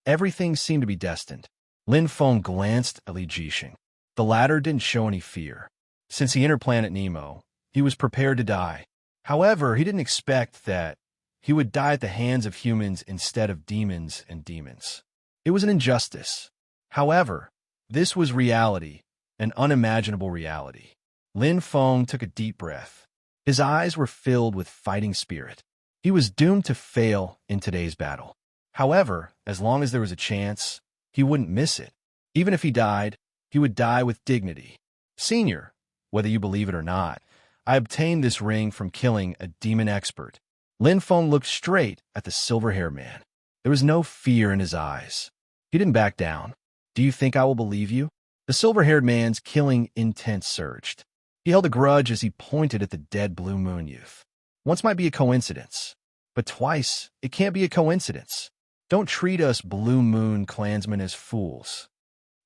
[SPEAKER 1] Everything seemed to be destined. Lin Feng glanced at Li Jixing. The latter didn't show any fear. Since he entered Planet Nemo, he was prepared to die. However, he didn't expect that he would die at the hands of humans instead of demons and demons. It was an injustice. However, this was reality, an unimaginable reality. Lin Feng took a deep breath. His eyes were filled with fighting spirit. He was doomed to fail in today's battle. However, as long as there was a chance, he wouldn't miss it. Even if he died, he would die with dignity. "Senior, whether you believe it or not, I obtained this ring from killing a demon expert." Lin Feng looked straight at the silver-haired man. There was no fear in his eyes. He didn't back down. "Do you think I will believe you?" The silver-haired man's killing intent surged. He held a grudge as he pointed at the dead Blue Moon youth. "Once might be a coincidence, but twice it can't be a coincidence. Don't treat us Blue Moon clansmen as fools.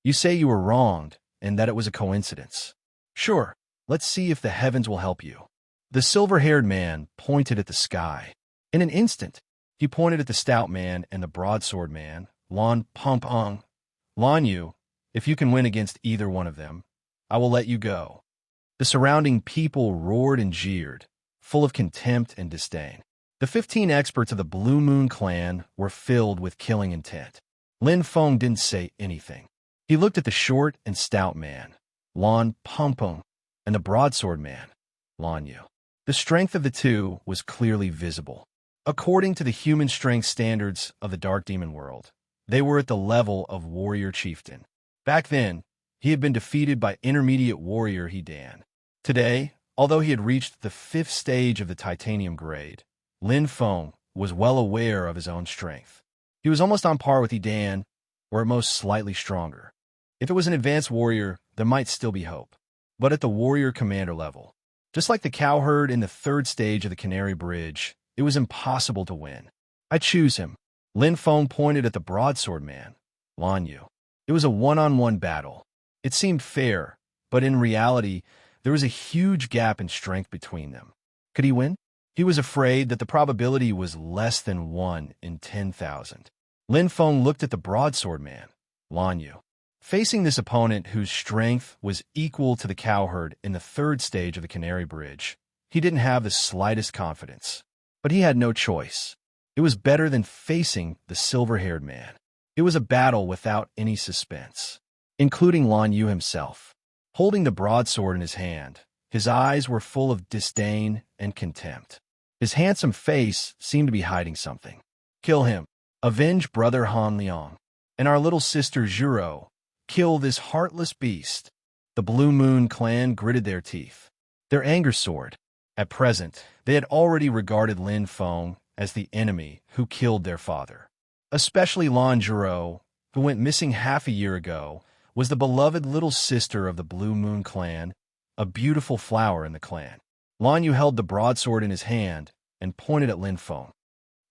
[SPEAKER 1] You say you were wronged and that it was a coincidence. Sure, let's see if the heavens will help you." The silver-haired man pointed at the sky. In an instant, he pointed at the stout man and the broadsword man, Lan Pong. "Lan Yu, if you can win against either one of them, I will let you go." The surrounding people roared and jeered, full of contempt and disdain. The 15 experts of the Blue Moon clan were filled with killing intent. Lin Feng didn't say anything. He looked at the short and stout man, Lan Pong, and the broadsword man, Lan Yu. The strength of the two was clearly visible. According to the human strength standards of the Dark Demon world, they were at the level of warrior chieftain. Back then, he had been defeated by intermediate warrior Hedan. Today, although he had reached the 5th stage of the titanium grade, Lin Feng was well aware of his own strength. He was almost on par with Hedan, or at most slightly stronger. If it was an advanced warrior, there might still be hope. but at the warrior commander level. Just like the cowherd in the third stage of the Canary Bridge, it was impossible to win. I choose him. Lin Feng pointed at the broadsword man, Lan Yu. It was a one-on-one battle. It seemed fair, but in reality, there was a huge gap in strength between them. Could he win? He was afraid that the probability was less than 1 in 10,000. Lin Feng looked at the broadsword man, Lan Yu. Facing this opponent whose strength was equal to the cowherd in the third stage of the Canary Bridge, he didn't have the slightest confidence. But he had no choice. It was better than facing the silver-haired man. It was a battle without any suspense, including Lan Yu himself. Holding the broadsword in his hand, his eyes were full of disdain and contempt. His handsome face seemed to be hiding something. Kill him. Avenge brother Han Liang. And our little sister Zhuro. Kill this heartless beast. The Blue Moon clan gritted their teeth. Their anger soared. At present, they had already regarded Lin Feng as the enemy who killed their father. Especially Lan Zhuro, who went missing half a year ago, was the beloved little sister of the Blue Moon clan, a beautiful flower in the clan. Lan Yu held the broadsword in his hand and pointed at Lin Feng.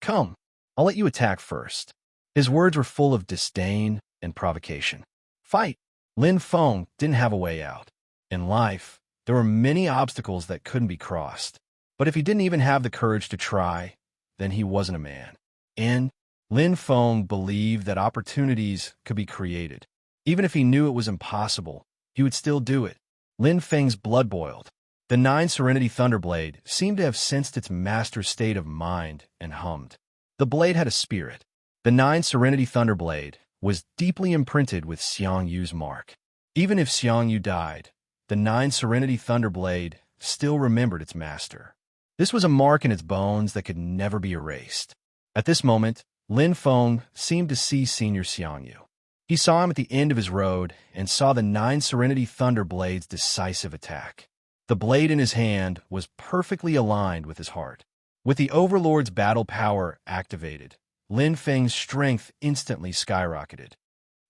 [SPEAKER 1] Come, I'll let you attack first. His words were full of disdain and provocation. Fight! Lin Feng didn't have a way out. In life, there were many obstacles that couldn't be crossed. But if he didn't even have the courage to try, then he wasn't a man. And Lin Feng believed that opportunities could be created. Even if he knew it was impossible, he would still do it. Lin Feng's blood boiled. The 9 Serenity Thunderblade seemed to have sensed its master's state of mind and hummed. The blade had a spirit. The 9 Serenity Thunderblade was deeply imprinted with Xiang Yu's mark. Even if Xiang Yu died, the 9 Serenity Thunderblade still remembered its master. This was a mark in its bones that could never be erased. At this moment, Lin Feng seemed to see Senior Xiang Yu. He saw him at the end of his road and saw the 9 Serenity Thunderblade's decisive attack. The blade in his hand was perfectly aligned with his heart. With the Overlord's battle power activated, Lin Feng's strength instantly skyrocketed.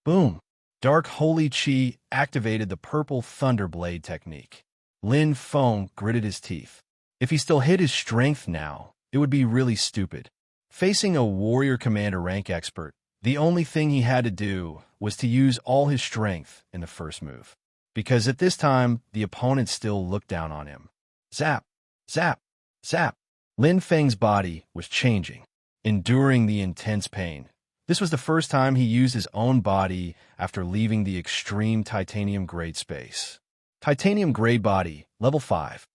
[SPEAKER 1] Boom! Dark Holy Qi activated the purple Thunderblade technique. Lin Feng gritted his teeth. If he still hid his strength now, it would be really stupid. Facing a warrior commander rank expert, the only thing he had to do was to use all his strength in the first move. Because at this time, the opponent still looked down on him. Zap! Zap! Zap! Lin Feng's body was changing, enduring the intense pain. This was the first time he used his own body after leaving the extreme titanium grade space. Titanium grade body, level 5.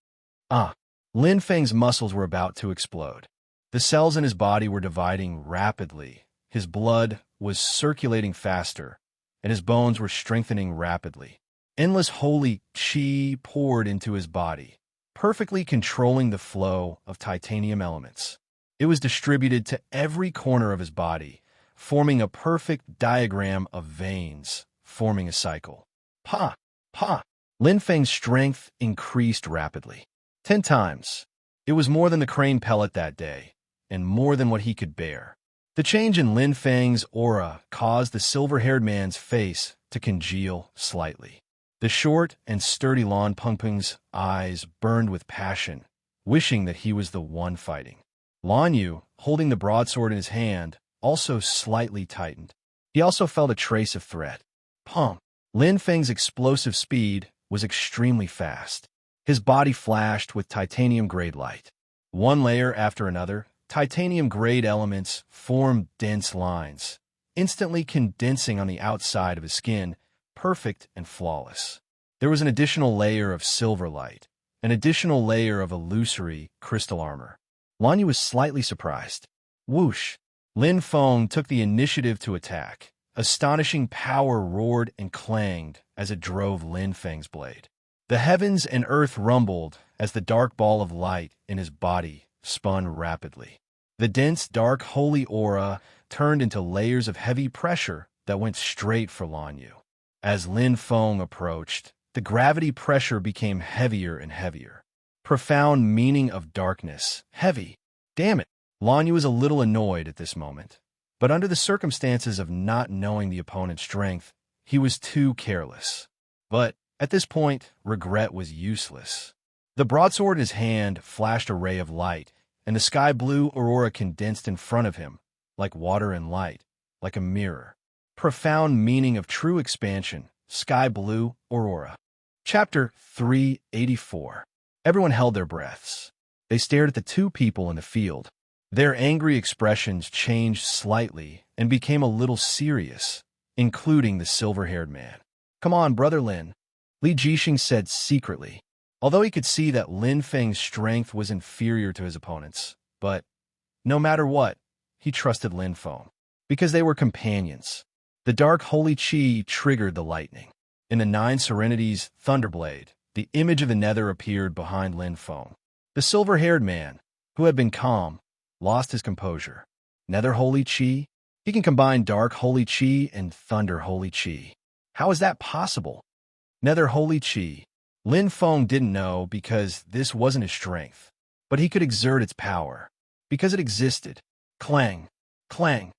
[SPEAKER 1] Lin Feng's muscles were about to explode. The cells in his body were dividing rapidly. His blood was circulating faster, and his bones were strengthening rapidly. Endless holy qi poured into his body, perfectly controlling the flow of titanium elements. It was distributed to every corner of his body, forming a perfect diagram of veins, forming a cycle. Pa! Pa! Lin Feng's strength increased rapidly. 10 times. It was more than the crane pellet that day, and more than what he could bear. The change in Lin Feng's aura caused the silver-haired man's face to congeal slightly. The short and sturdy Lan Pengpeng's eyes burned with passion, wishing that he was the one fighting. Lan Yu, holding the broadsword in his hand, also slightly tightened. He also felt a trace of threat. Pum! Lin Feng's explosive speed was extremely fast. His body flashed with titanium-grade light. One layer after another, titanium-grade elements formed dense lines, instantly condensing on the outside of his skin, perfect and flawless. There was an additional layer of silver light, an additional layer of illusory crystal armor. Lan Yu was slightly surprised. Whoosh! Lin Feng took the initiative to attack. Astonishing power roared and clanged as it drove Lin Feng's blade. The heavens and earth rumbled as the dark ball of light in his body spun rapidly. The dense, dark, holy aura turned into layers of heavy pressure that went straight for Lan Yu. As Lin Feng approached, the gravity pressure became heavier and heavier. Profound meaning of darkness. Heavy. Damn it. Lan Yu was a little annoyed at this moment. But under the circumstances of not knowing the opponent's strength, he was too careless. But At this point, regret was useless. The broadsword in his hand flashed a ray of light, and the sky-blue aurora condensed in front of him, like water and light, like a mirror. Profound meaning of true expansion, sky-blue aurora. Chapter 384. Everyone held their breaths. They stared at the two people in the field. Their angry expressions changed slightly and became a little serious, including the silver-haired man. "Come on, Brother Lin," Li Jixing said secretly, although he could see that Lin Feng's strength was inferior to his opponent's. But no matter what, he trusted Lin Feng, because they were companions. The dark holy chi triggered the lightning. In the Nine Serenities Thunderblade, the image of the Nether appeared behind Lin Feng. The silver-haired man, who had been calm, lost his composure. Nether holy chi? He can combine dark holy chi and thunder holy chi. How is that possible? Nether holy chi. Lin Feng didn't know because this wasn't his strength, but he could exert its power, because it existed. Clang, clang.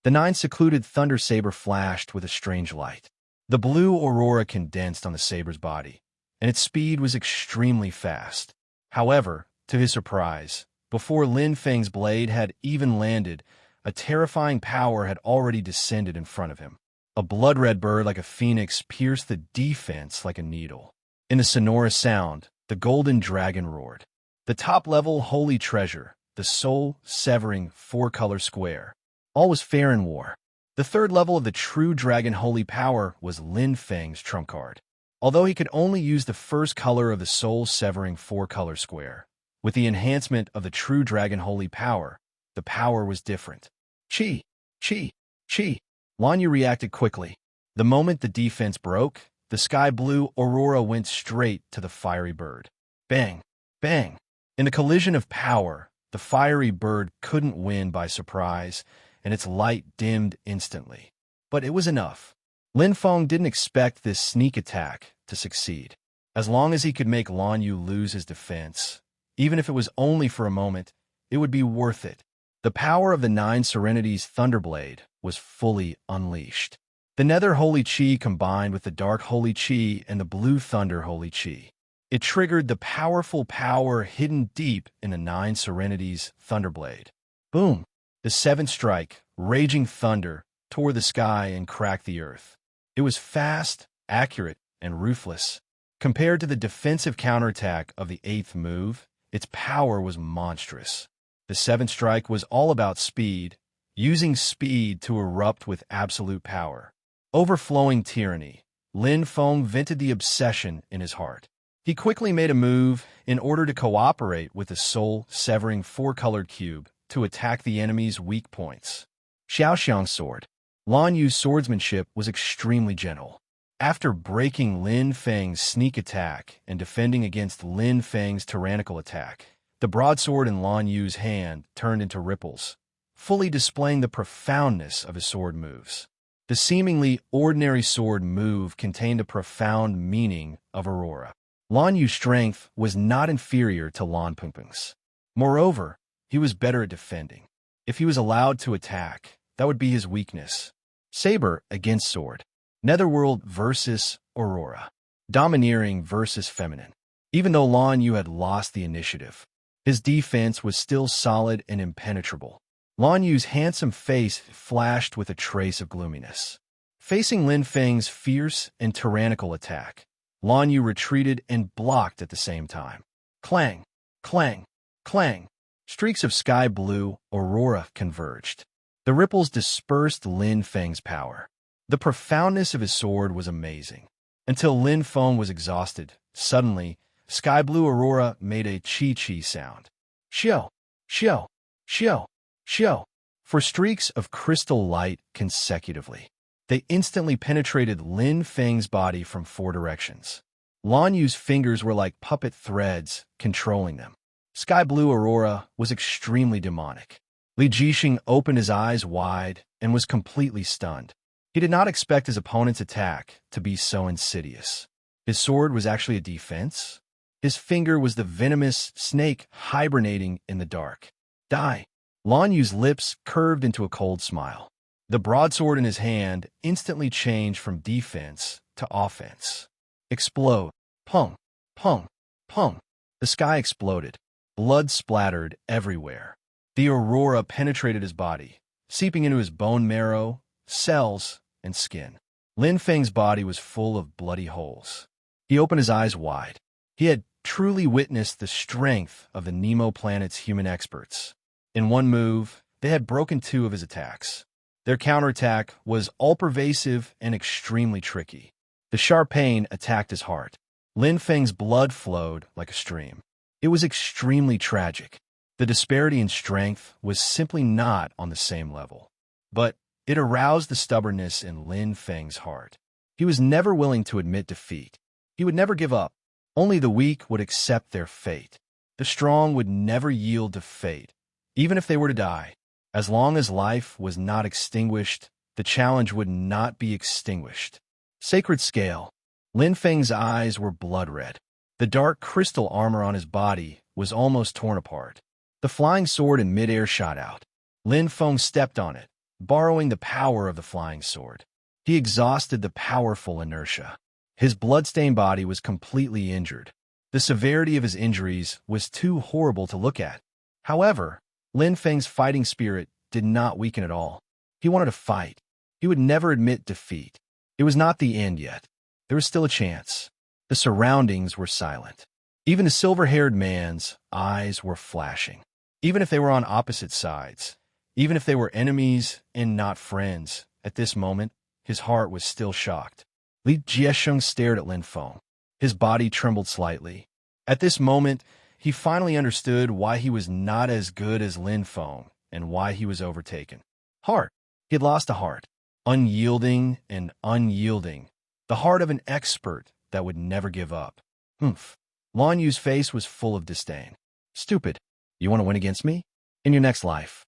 [SPEAKER 1] The nine secluded thunder saber flashed with a strange light. The blue aurora condensed on the saber's body, and its speed was extremely fast. However, to his surprise, before Lin Feng's blade had even landed, a terrifying power had already descended in front of him. A blood-red bird like a phoenix pierced the defense like a needle. In a sonorous sound, the golden dragon roared. The top-level holy treasure, the soul-severing four-color square. All was fair in war. The third level of the true dragon holy power was Lin Feng's trump card. Although he could only use the first color of the soul-severing four-color square, with the enhancement of the true dragon holy power, the power was different. Chi, chi, chi. Lan Yu reacted quickly. The moment the defense broke, the sky-blue aurora went straight to the fiery bird. Bang, bang. In the collision of power, the fiery bird couldn't win by surprise, and its light dimmed instantly. But it was enough. Lin Feng didn't expect this sneak attack to succeed. As long as he could make Lan Yu lose his defense, even if it was only for a moment, it would be worth it. The power of the Nine Serenities Thunderblade was fully unleashed. The Nether Holy Chi combined with the Dark Holy Chi and the Blue Thunder Holy Chi. It triggered the powerful power hidden deep in the Nine Serenities Thunderblade. Boom! The seventh strike, raging thunder, tore the sky and cracked the earth. It was fast, accurate, and ruthless. Compared to the defensive counterattack of the eighth move, its power was monstrous. The seventh strike was all about speed, using speed to erupt with absolute power. Overflowing tyranny, Lin Feng vented the obsession in his heart. He quickly made a move in order to cooperate with the soul-severing four-colored cube to attack the enemy's weak points. Xiaoxiang's sword. Lan Yu's swordsmanship was extremely gentle. After breaking Lin Feng's sneak attack and defending against Lin Feng's tyrannical attack, the broadsword in Lan Yu's hand turned into ripples, fully displaying the profoundness of his sword moves. The seemingly ordinary sword move contained a profound meaning of aurora. Lan Yu's strength was not inferior to Lan Pingping's. Moreover, he was better at defending. If he was allowed to attack, that would be his weakness. Saber against sword. Netherworld versus aurora. Domineering versus feminine. Even though Lan Yu had lost the initiative, his defense was still solid and impenetrable. Lan Yu's handsome face flashed with a trace of gloominess. Facing Lin Feng's fierce and tyrannical attack, Lan Yu retreated and blocked at the same time. Clang, clang, clang. Streaks of sky blue aurora converged. The ripples dispersed Lin Feng's power. The profoundness of his sword was amazing. Until Lin Feng was exhausted, suddenly, sky blue aurora made a chi-chi sound. Xiao, xiao, xiao, xiao. For streaks of crystal light consecutively. They instantly penetrated Lin Feng's body from four directions. Lan Yu's fingers were like puppet threads, controlling them. Sky blue aurora was extremely demonic. Li Jixing opened his eyes wide and was completely stunned. He did not expect his opponent's attack to be so insidious. His sword was actually a defense. His finger was the venomous snake hibernating in the dark. Die! Lan Yu's lips curved into a cold smile. The broadsword in his hand instantly changed from defense to offense. Explode. Pung, pung, pung. The sky exploded. Blood splattered everywhere. The aurora penetrated his body, seeping into his bone marrow, cells, and skin. Lin Feng's body was full of bloody holes. He opened his eyes wide. He had truly witnessed the strength of the Nemo planet's human experts. In one move, they had broken two of his attacks. Their counterattack was all-pervasive and extremely tricky. The sharp pain attacked his heart. Lin Feng's blood flowed like a stream. It was extremely tragic. The disparity in strength was simply not on the same level. But it aroused the stubbornness in Lin Feng's heart. He was never willing to admit defeat. He would never give up. Only the weak would accept their fate. The strong would never yield to fate, even if they were to die. As long as life was not extinguished, the challenge would not be extinguished. Sacred Scale. Lin Feng's eyes were blood red. The dark crystal armor on his body was almost torn apart. The flying sword in midair shot out. Lin Feng stepped on it, borrowing the power of the flying sword. He exhausted the powerful inertia. His blood-stained body was completely injured. The severity of his injuries was too horrible to look at. However, Lin Feng's fighting spirit did not weaken at all. He wanted to fight. He would never admit defeat. It was not the end yet. There was still a chance. The surroundings were silent. Even the silver-haired man's eyes were flashing. Even if they were on opposite sides, even if they were enemies and not friends, at this moment, his heart was still shocked. Li Jiesheng stared at Lin Feng. His body trembled slightly. At this moment, he finally understood why he was not as good as Lin Feng and why he was overtaken. Heart. He had lost a heart. Unyielding and unyielding. The heart of an expert that would never give up. Humph. Lan Yu's face was full of disdain. Stupid. You want to win against me? In your next life.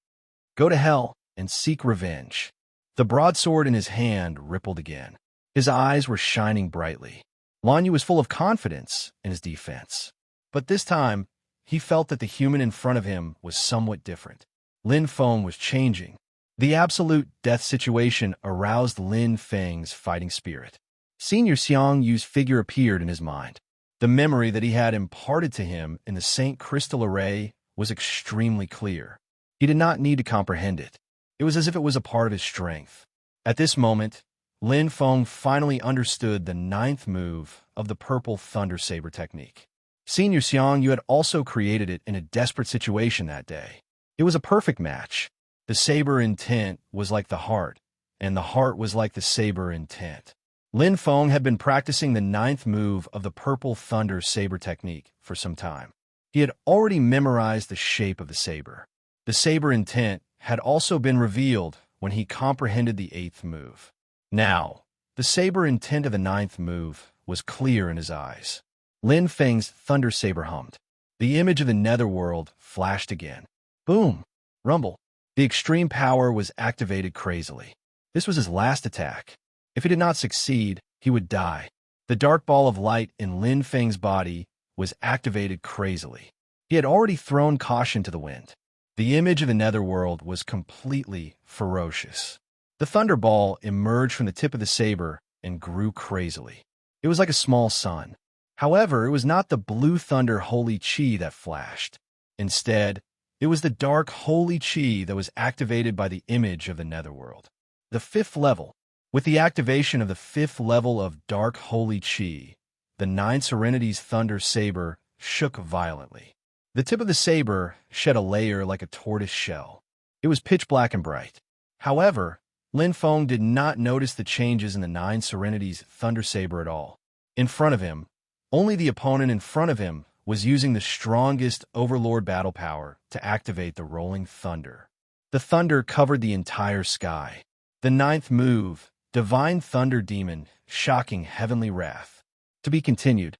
[SPEAKER 1] Go to hell and seek revenge. The broadsword in his hand rippled again. His eyes were shining brightly. Lan Yu was full of confidence in his defense. But this time, he felt that the human in front of him was somewhat different. Lin Feng was changing. The absolute death situation aroused Lin Feng's fighting spirit. Senior Xiang Yu's figure appeared in his mind. The memory that he had imparted to him in the Saint Crystal Array was extremely clear. He did not need to comprehend it. It was as if it was a part of his strength. At this moment, Lin Feng finally understood the 9th move of the Purple Thunder Saber technique. Senior Xiang Yu had also created it in a desperate situation that day. It was a perfect match. The saber intent was like the heart, and the heart was like the saber intent. Lin Feng had been practicing the 9th move of the Purple Thunder Saber technique for some time. He had already memorized the shape of the saber. The saber intent had also been revealed when he comprehended the 8th move. Now, the saber intent of the 9th move was clear in his eyes. Lin Feng's thunder saber hummed. The image of the netherworld flashed again. Boom! Rumble. The extreme power was activated crazily. This was his last attack. If he did not succeed, he would die. The dark ball of light in Lin Feng's body was activated crazily. He had already thrown caution to the wind. The image of the netherworld was completely ferocious. The thunderball emerged from the tip of the saber and grew crazily. It was like a small sun. However, it was not the blue thunder holy chi that flashed. Instead, it was the dark holy chi that was activated by the image of the netherworld. The 5th level. With the activation of the 5th level of dark holy chi, the 9 Serenity's thunder saber shook violently. The tip of the saber shed a layer like a tortoise shell. It was pitch black and bright. However, Lin Feng did not notice the changes in the 9 Serenity's thunder saber at all. In front of him, only the opponent in front of him was using the strongest overlord battle power to activate the rolling thunder. The thunder covered the entire sky. The 9th move, Divine Thunder Demon, Shocking Heavenly Wrath. To be continued.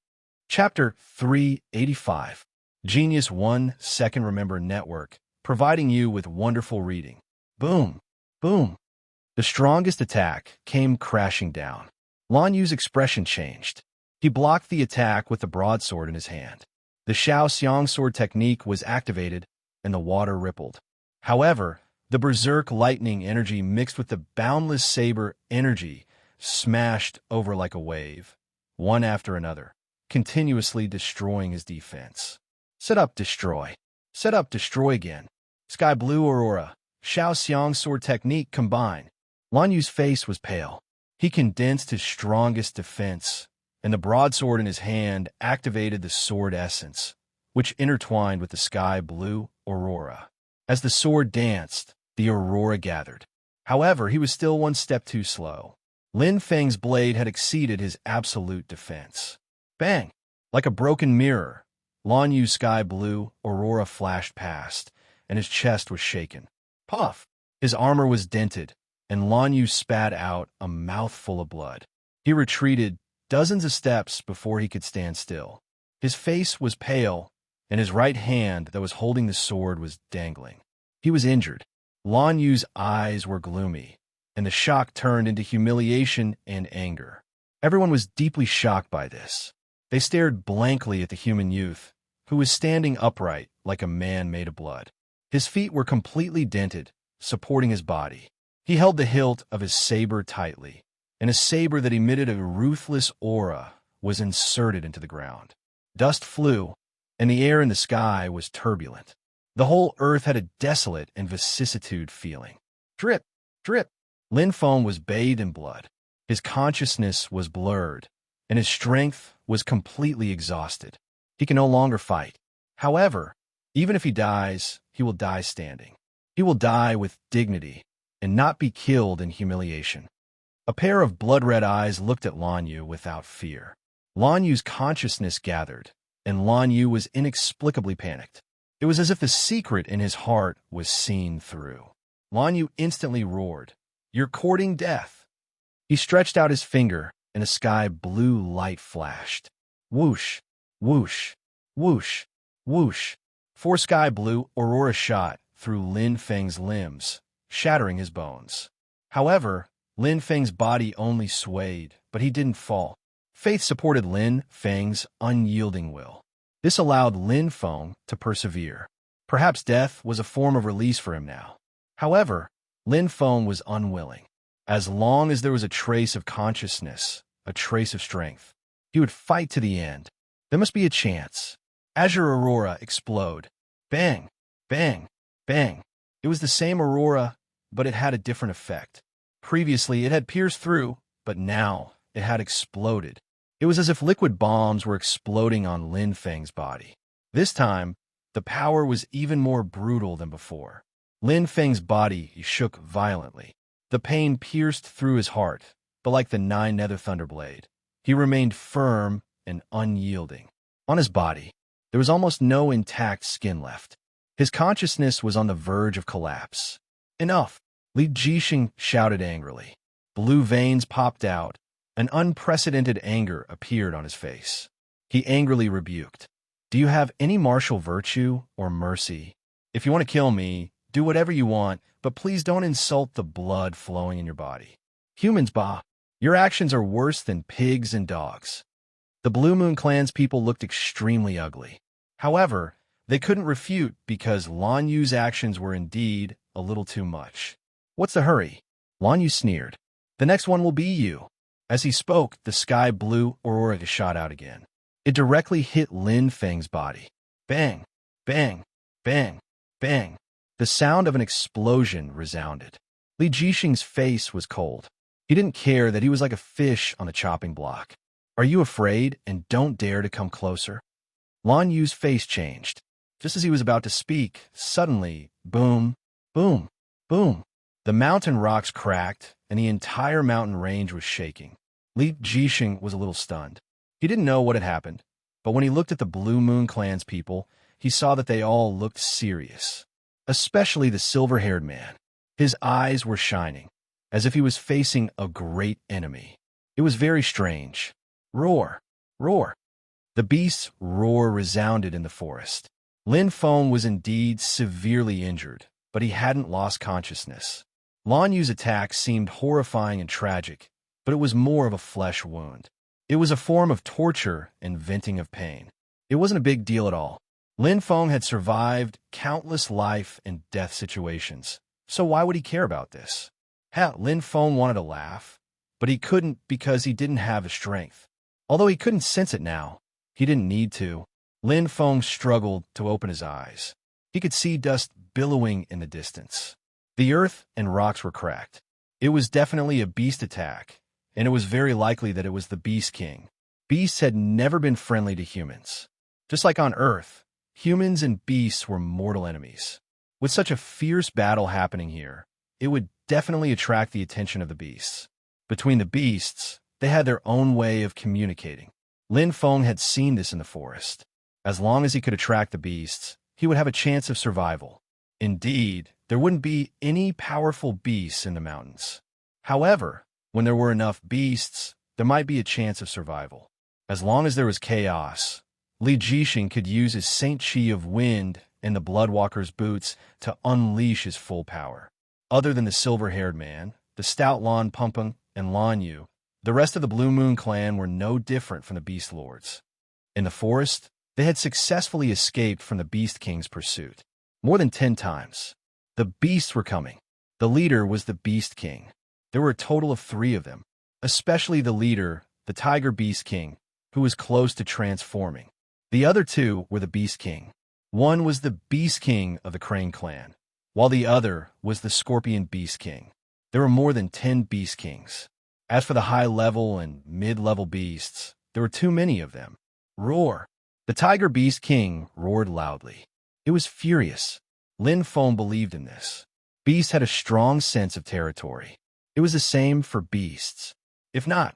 [SPEAKER 1] Chapter 385. Genius 1 Second Remember Network, providing you with wonderful reading. Boom! Boom! The strongest attack came crashing down. Lan Yu's expression changed. He blocked the attack with the broadsword in his hand. The Shao Xiang sword technique was activated, and the water rippled. However, the berserk lightning energy mixed with the boundless saber energy smashed over like a wave. one after another, continuously destroying his defense. Set up, destroy. Set up, destroy again. Sky blue aurora, Shao Xiang's sword technique combined. Lan Yu's face was pale. He condensed his strongest defense, and the broadsword in his hand activated the sword essence, which intertwined with the sky blue aurora. As the sword danced, the aurora gathered. However, he was still one step too slow. Lin Feng's blade had exceeded his absolute defense. Bang! Like a broken mirror, Lan Yu's sky blue aurora flashed past, and his chest was shaken. Puff! His armor was dented, and Lan Yu spat out a mouthful of blood. He retreated dozens of steps before he could stand still. His face was pale, and his right hand that was holding the sword was dangling. He was injured. Lan Yu's eyes were gloomy, and the shock turned into humiliation and anger. Everyone was deeply shocked by this. They stared blankly at the human youth, who was standing upright like a man made of blood. His feet were completely dented, supporting his body. He held the hilt of his saber tightly, and a saber that emitted a ruthless aura was inserted into the ground. Dust flew, and the air in the sky was turbulent. The whole earth had a desolate and vicissitude feeling. Drip, drip. Lin Feng was bathed in blood. His consciousness was blurred, and his strength was completely exhausted. He can no longer fight. However, even if he dies, he will die standing. He will die with dignity and not be killed in humiliation. A pair of blood-red eyes looked at Lan Yu without fear. Lan Yu's consciousness gathered, and Lan Yu was inexplicably panicked. It was as if the secret in his heart was seen through. Lan Yu instantly roared, "You're courting death." He stretched out his finger, and a sky blue light flashed. Whoosh, whoosh, whoosh, whoosh. 4 sky blue aurora shot through Lin Feng's limbs, shattering his bones. However, Lin Feng's body only swayed, but he didn't fall. Faith supported Lin Feng's unyielding will. This allowed Lin Feng to persevere. Perhaps death was a form of release for him now. However, Lin Feng was unwilling. As long as there was a trace of consciousness, a trace of strength, he would fight to the end. There must be a chance. Azure Aurora explode. Bang, bang, bang. It was the same aurora, but it had a different effect. Previously, it had pierced through, but now it had exploded. It was as if liquid bombs were exploding on Lin Feng's body. This time, the power was even more brutal than before. Lin Feng's body shook violently. The pain pierced through his heart, but like the 9 nether thunderblade, he remained firm and unyielding. On his body, there was almost no intact skin left. His consciousness was on the verge of collapse. Enough! Li Jixing shouted angrily. Blue veins popped out. An unprecedented anger appeared on his face. He angrily rebuked. "Do you have any martial virtue or mercy? If you want to kill me, do whatever you want, but please don't insult the blood flowing in your body. Humans, bah, your actions are worse than pigs and dogs." The Blue Moon Clan's people looked extremely ugly. However, they couldn't refute because Lan Yu's actions were indeed a little too much. "What's the hurry?" Lan Yu sneered. "The next one will be you." As he spoke, the sky blue aurora shot out again. It directly hit Lin Feng's body. Bang, bang, bang, bang. The sound of an explosion resounded. Li Jixing's face was cold. He didn't care that he was like a fish on a chopping block. "Are you afraid and don't dare to come closer?" Lan Yu's face changed. Just as he was about to speak, suddenly, boom, boom, boom. The mountain rocks cracked, and the entire mountain range was shaking. Li Jixing was a little stunned. He didn't know what had happened, but when he looked at the Blue Moon Clan's people, he saw that they all looked serious, especially the silver-haired man. His eyes were shining, as if he was facing a great enemy. It was very strange. Roar, roar. The beast's roar resounded in the forest. Lin Feng was indeed severely injured, but he hadn't lost consciousness. Lan Yu's attack seemed horrifying and tragic, but it was more of a flesh wound. It was a form of torture and venting of pain. It wasn't a big deal at all. Lin Feng had survived countless life and death situations, so why would he care about this? Hell, Lin Feng wanted to laugh, but he couldn't because he didn't have the strength. Although he couldn't sense it now, he didn't need to. Lin Feng struggled to open his eyes. He could see dust billowing in the distance. The earth and rocks were cracked. It was definitely a beast attack, and it was very likely that it was the Beast King. Beasts had never been friendly to humans. Just like on Earth, humans and beasts were mortal enemies. With such a fierce battle happening here, it would definitely attract the attention of the beasts. Between the beasts, they had their own way of communicating. Lin Feng had seen this in the forest. As long as he could attract the beasts, he would have a chance of survival. Indeed, there wouldn't be any powerful beasts in the mountains. However, when there were enough beasts, there might be a chance of survival. As long as there was chaos, Li Jixing could use his Saint Chi of wind and the Bloodwalker's boots to unleash his full power. Other than the silver-haired man, the stout Lan Pumping, and Lan Yu, the rest of the Blue Moon clan were no different from the Beast Lords. In the forest, they had successfully escaped from the Beast King's pursuit. More than 10 times. The beasts were coming. The leader was the Beast King. There were a total of 3 of them, especially the leader, the Tiger Beast King, who was close to transforming. The other 2 were the Beast King. One was the Beast King of the Crane clan, while the other was the Scorpion Beast King. There were more than 10 Beast Kings. As for the high-level and mid-level beasts, there were too many of them. Roar! The Tiger Beast King roared loudly. It was furious. Lin Feng believed in this. Beasts had a strong sense of territory. It was the same for beasts. If not,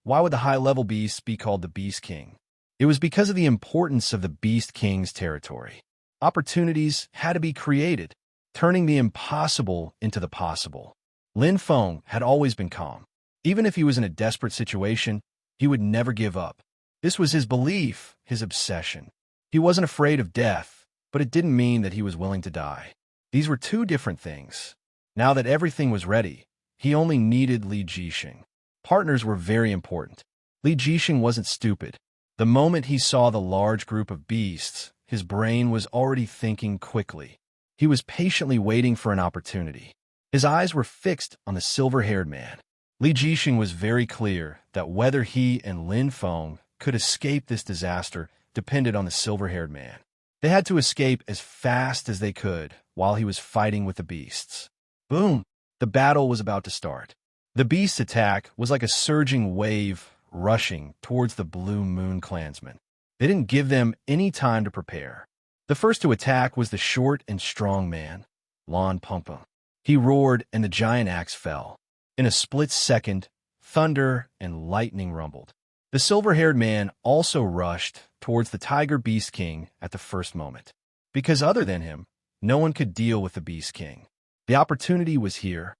[SPEAKER 1] why would the high-level beasts be called the Beast King? It was because of the importance of the Beast King's territory. Opportunities had to be created, turning the impossible into the possible. Lin Feng had always been calm. Even if he was in a desperate situation, he would never give up. This was his belief, his obsession. He wasn't afraid of death, but it didn't mean that he was willing to die. These were 2 different things. Now that everything was ready, he only needed Li Jixing. Partners were very important. Li Jixing wasn't stupid. The moment he saw the large group of beasts, his brain was already thinking quickly. He was patiently waiting for an opportunity. His eyes were fixed on the silver-haired man. Li Jixing was very clear that whether he and Lin Feng could escape this disaster depended on the silver-haired man. They had to escape as fast as they could while he was fighting with the beasts. Boom! The battle was about to start. The beast's attack was like a surging wave rushing towards the Blue Moon clansmen. They didn't give them any time to prepare. The first to attack was the short and strong man, Lan Pumping. He roared and the giant axe fell. In a split second, thunder and lightning rumbled. The silver-haired man also rushed towards the Tiger Beast King at the first moment. Because other than him, no one could deal with the Beast King. The opportunity was here.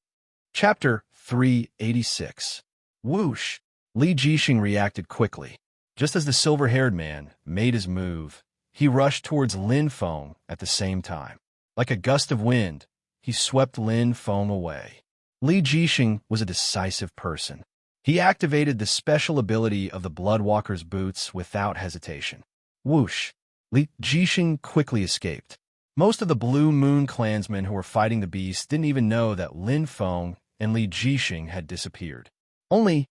[SPEAKER 1] Chapter 386. Whoosh! Li Jixing reacted quickly. Just as the silver-haired man made his move, he rushed towards Lin Feng at the same time. Like a gust of wind, he swept Lin Feng away. Li Jixing was a decisive person. He activated the special ability of the Bloodwalker's boots without hesitation. Whoosh! Li Jixing quickly escaped. Most of the Blue Moon clansmen who were fighting the beasts didn't even know that Lin Feng and Li Jixing had disappeared. Only,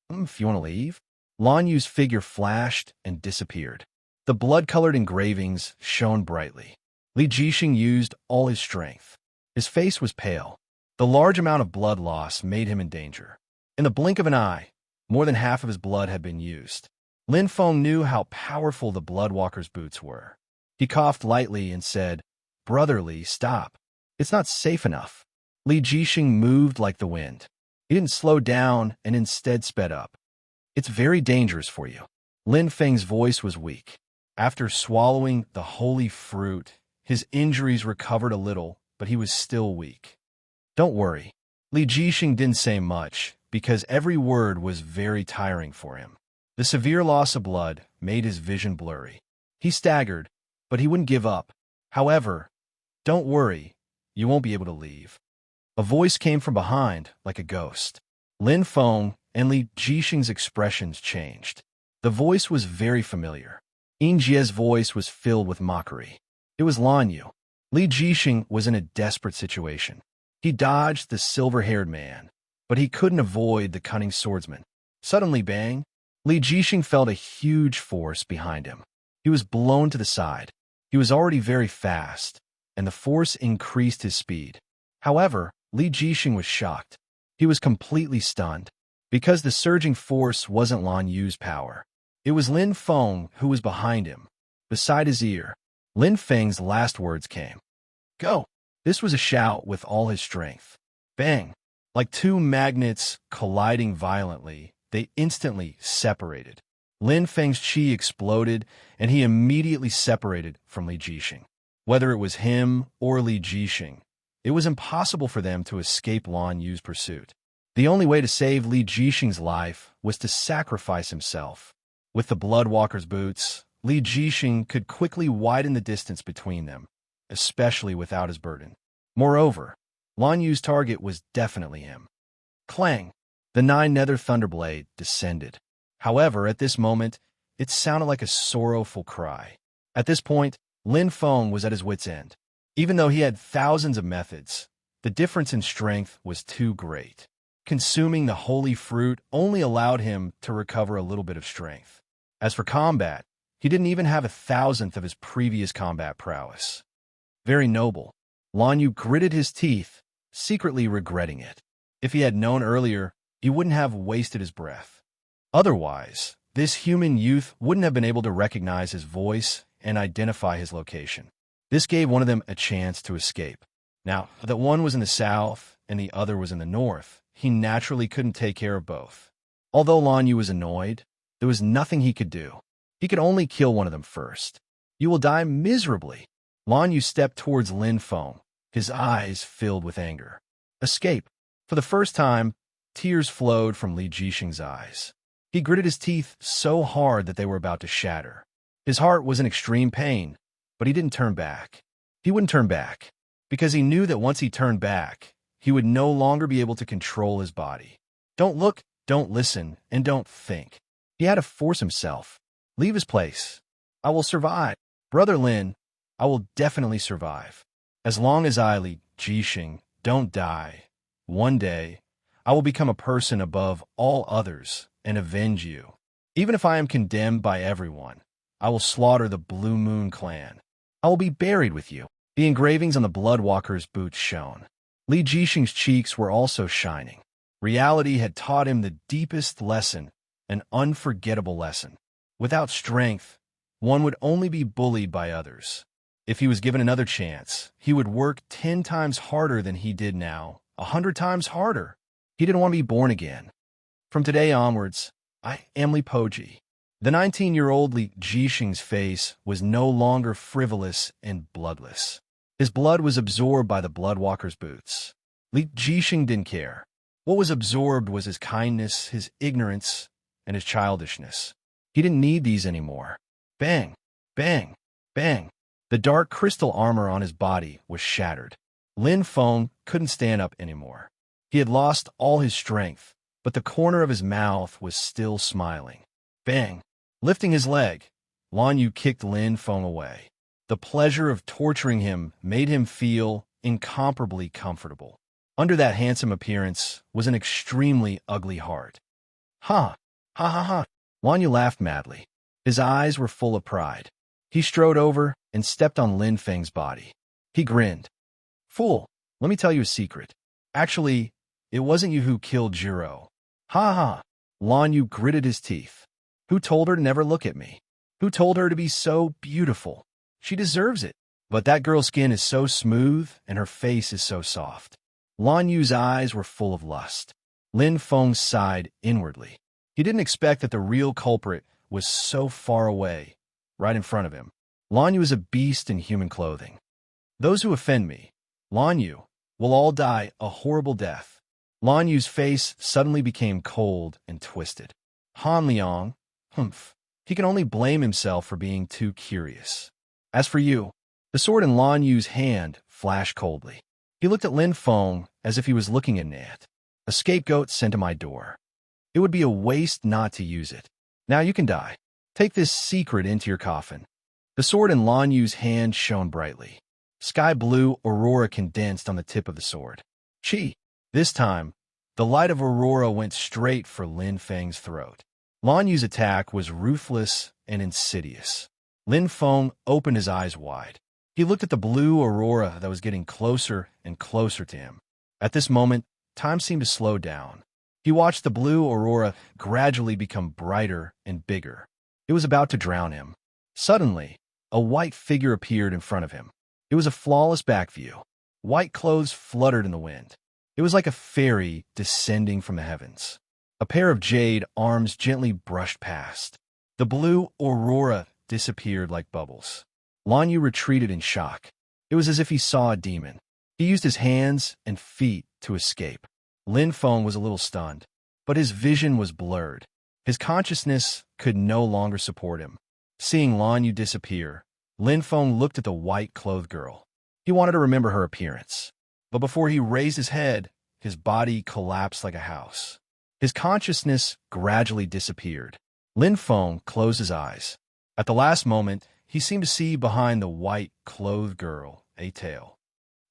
[SPEAKER 1] if you want to leave? Lan Yu's figure flashed and disappeared. The blood-colored engravings shone brightly. Li Jixing used all his strength. His face was pale. The large amount of blood loss made him in danger. In the blink of an eye, more than half of his blood had been used. Lin Feng knew how powerful the Bloodwalker's boots were. He coughed lightly and said, "Brother Li, stop. It's not safe enough." Li Jixing moved like the wind. He didn't slow down and instead sped up. "It's very dangerous for you." Lin Feng's voice was weak. After swallowing the holy fruit, his injuries recovered a little, but he was still weak. "Don't worry." Li Jixing didn't say much, because every word was very tiring for him. The severe loss of blood made his vision blurry. He staggered, but he wouldn't give up. However, "Don't worry, you won't be able to leave." A voice came from behind, like a ghost. Lin Feng and Li Jixing's expressions changed. The voice was very familiar. Yin Jie's voice was filled with mockery. It was Lan Yu. Li Jixing was in a desperate situation. He dodged the silver-haired man, but he couldn't avoid the cunning swordsman. Suddenly, bang! Li Jixing felt a huge force behind him. He was blown to the side. He was already very fast, and the force increased his speed. However, Li Jixing was shocked. He was completely stunned. Because the surging force wasn't Lan Yu's power. It was Lin Feng who was behind him. Beside his ear, Lin Feng's last words came. Go! This was a shout with all his strength. Bang! Like two magnets colliding violently, they instantly separated. Lin Feng's chi exploded, and he immediately separated from Li Jixing. Whether it was him or Li Jixing, it was impossible for them to escape Lan Yu's pursuit. The only way to save Li Jixing's life was to sacrifice himself. With the Bloodwalker's boots, Li Jixing could quickly widen the distance between them, especially without his burden. Moreover, Lan Yu's target was definitely him. Clang! The 9 nether thunderblade descended. However, at this moment, it sounded like a sorrowful cry. At this point, Lin Feng was at his wit's end. Even though he had thousands of methods, the difference in strength was too great. Consuming the holy fruit only allowed him to recover a little bit of strength. As for combat, he didn't even have 1,000th of his previous combat prowess. Very noble, Lan Yu gritted his teeth, secretly regretting it. If he had known earlier, he wouldn't have wasted his breath. Otherwise, this human youth wouldn't have been able to recognize his voice and identify his location. This gave one of them a chance to escape. Now, that one was in the south and the other was in the north, he naturally couldn't take care of both. Although Lan Yu was annoyed, there was nothing he could do. He could only kill one of them first. You will die miserably. Lan Yu stepped towards Lin Feng, his eyes filled with anger. Escape. For the first time, tears flowed from Li Jixing's eyes. He gritted his teeth so hard that they were about to shatter. His heart was in extreme pain, but he didn't turn back. He wouldn't turn back, because he knew that once he turned back, he would no longer be able to control his body. Don't look, don't listen, and don't think. He had to force himself. Leave his place. I will survive. Brother Lin, I will definitely survive. As long as I, Li Jixing, don't die, one day, I will become a person above all others and avenge you. Even if I am condemned by everyone, I will slaughter the Blue Moon clan. I will be buried with you. The engravings on the Bloodwalker's boots shone. Li Jixing's cheeks were also shining. Reality had taught him the deepest lesson, an unforgettable lesson. Without strength, one would only be bullied by others. If he was given another chance, he would work 10 times harder than he did now, 100 times harder. He didn't want to be born again. From today onwards, I am Li Poji. The 19-year-old Li Jixing's face was no longer frivolous and bloodless. His blood was absorbed by the Bloodwalker's boots. Li Jixing didn't care. What was absorbed was his kindness, his ignorance, and his childishness. He didn't need these anymore. Bang, bang, bang. The dark crystal armor on his body was shattered. Lin Feng couldn't stand up anymore. He had lost all his strength, but the corner of his mouth was still smiling. Bang. Lifting his leg, Lan Yu kicked Lin Feng away. The pleasure of torturing him made him feel incomparably comfortable. Under that handsome appearance was an extremely ugly heart. Ha! Ha ha ha! Lan Yu laughed madly. His eyes were full of pride. He strode over and stepped on Lin Feng's body. He grinned. Fool, let me tell you a secret. Actually, it wasn't you who killed Jiro. Ha ha! Lan Yu gritted his teeth. Who told her to never look at me? Who told her to be so beautiful? She deserves it. But that girl's skin is so smooth and her face is so soft. Lan Yu's eyes were full of lust. Lin Feng sighed inwardly. He didn't expect that the real culprit was so far away, right in front of him. Lan Yu is a beast in human clothing. Those who offend me, Lan Yu, will all die a horrible death. Lan Yu's face suddenly became cold and twisted. Han Liang, humph. He can only blame himself for being too curious. As for you, the sword in Lan Yu's hand flashed coldly. He looked at Lin Feng as if he was looking at an ant. A scapegoat sent to my door. It would be a waste not to use it. Now you can die. Take this secret into your coffin. The sword in Lan Yu's hand shone brightly. Sky blue aurora condensed on the tip of the sword. Chi! This time, the light of aurora went straight for Lin Feng's throat. Lan Yu's attack was ruthless and insidious. Lin Feng opened his eyes wide. He looked at the blue aurora that was getting closer and closer to him. At this moment, time seemed to slow down. He watched the blue aurora gradually become brighter and bigger. It was about to drown him. Suddenly, a white figure appeared in front of him. It was a flawless back view. White clothes fluttered in the wind. It was like a fairy descending from the heavens. A pair of jade arms gently brushed past. The blue aurora disappeared like bubbles. Lan Yu retreated in shock. It was as if he saw a demon. He used his hands and feet to escape. Lin Feng was a little stunned, but his vision was blurred. His consciousness could no longer support him. Seeing Lan Yu disappear, Lin Feng looked at the white-clothed girl. He wanted to remember her appearance. But before he raised his head, his body collapsed like a house. His consciousness gradually disappeared. Lin Feng closed his eyes. At the last moment, he seemed to see behind the white-clothed girl a tail.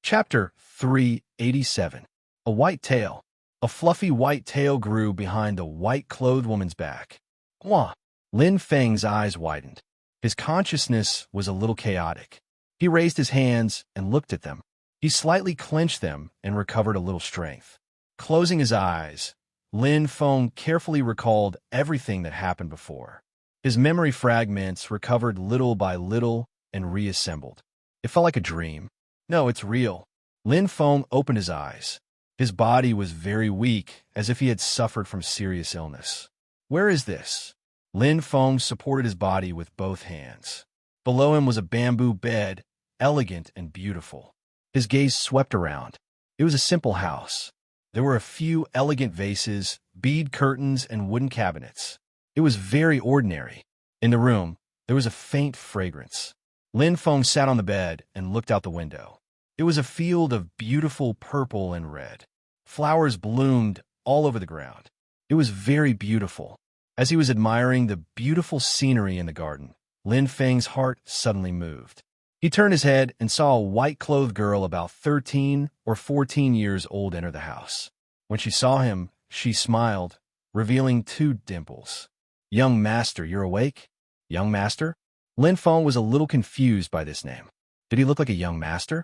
[SPEAKER 1] Chapter 387. A white tail. A fluffy white tail grew behind the white-clothed woman's back. Wah! Lin Feng's eyes widened. His consciousness was a little chaotic. He raised his hands and looked at them. He slightly clenched them and recovered a little strength. Closing his eyes, Lin Feng carefully recalled everything that happened before. His memory fragments recovered little by little and reassembled. It felt like a dream. No, it's real. Lin Feng opened his eyes. His body was very weak, as if he had suffered from serious illness. Where is this? Lin Feng supported his body with both hands. Below him was a bamboo bed, elegant and beautiful. His gaze swept around. It was a simple house. There were a few elegant vases, bead curtains, and wooden cabinets. It was very ordinary. In the room, there was a faint fragrance. Lin Feng sat on the bed and looked out the window. It was a field of beautiful purple and red. Flowers bloomed all over the ground. It was very beautiful. As he was admiring the beautiful scenery in the garden, Lin Feng's heart suddenly moved. He turned his head and saw a white-clothed girl about 13 or 14 years old enter the house. When she saw him, she smiled, revealing 2 dimples. "Young master, you're awake?" "Young master?" Lin Feng was a little confused by this name. Did he look like a young master?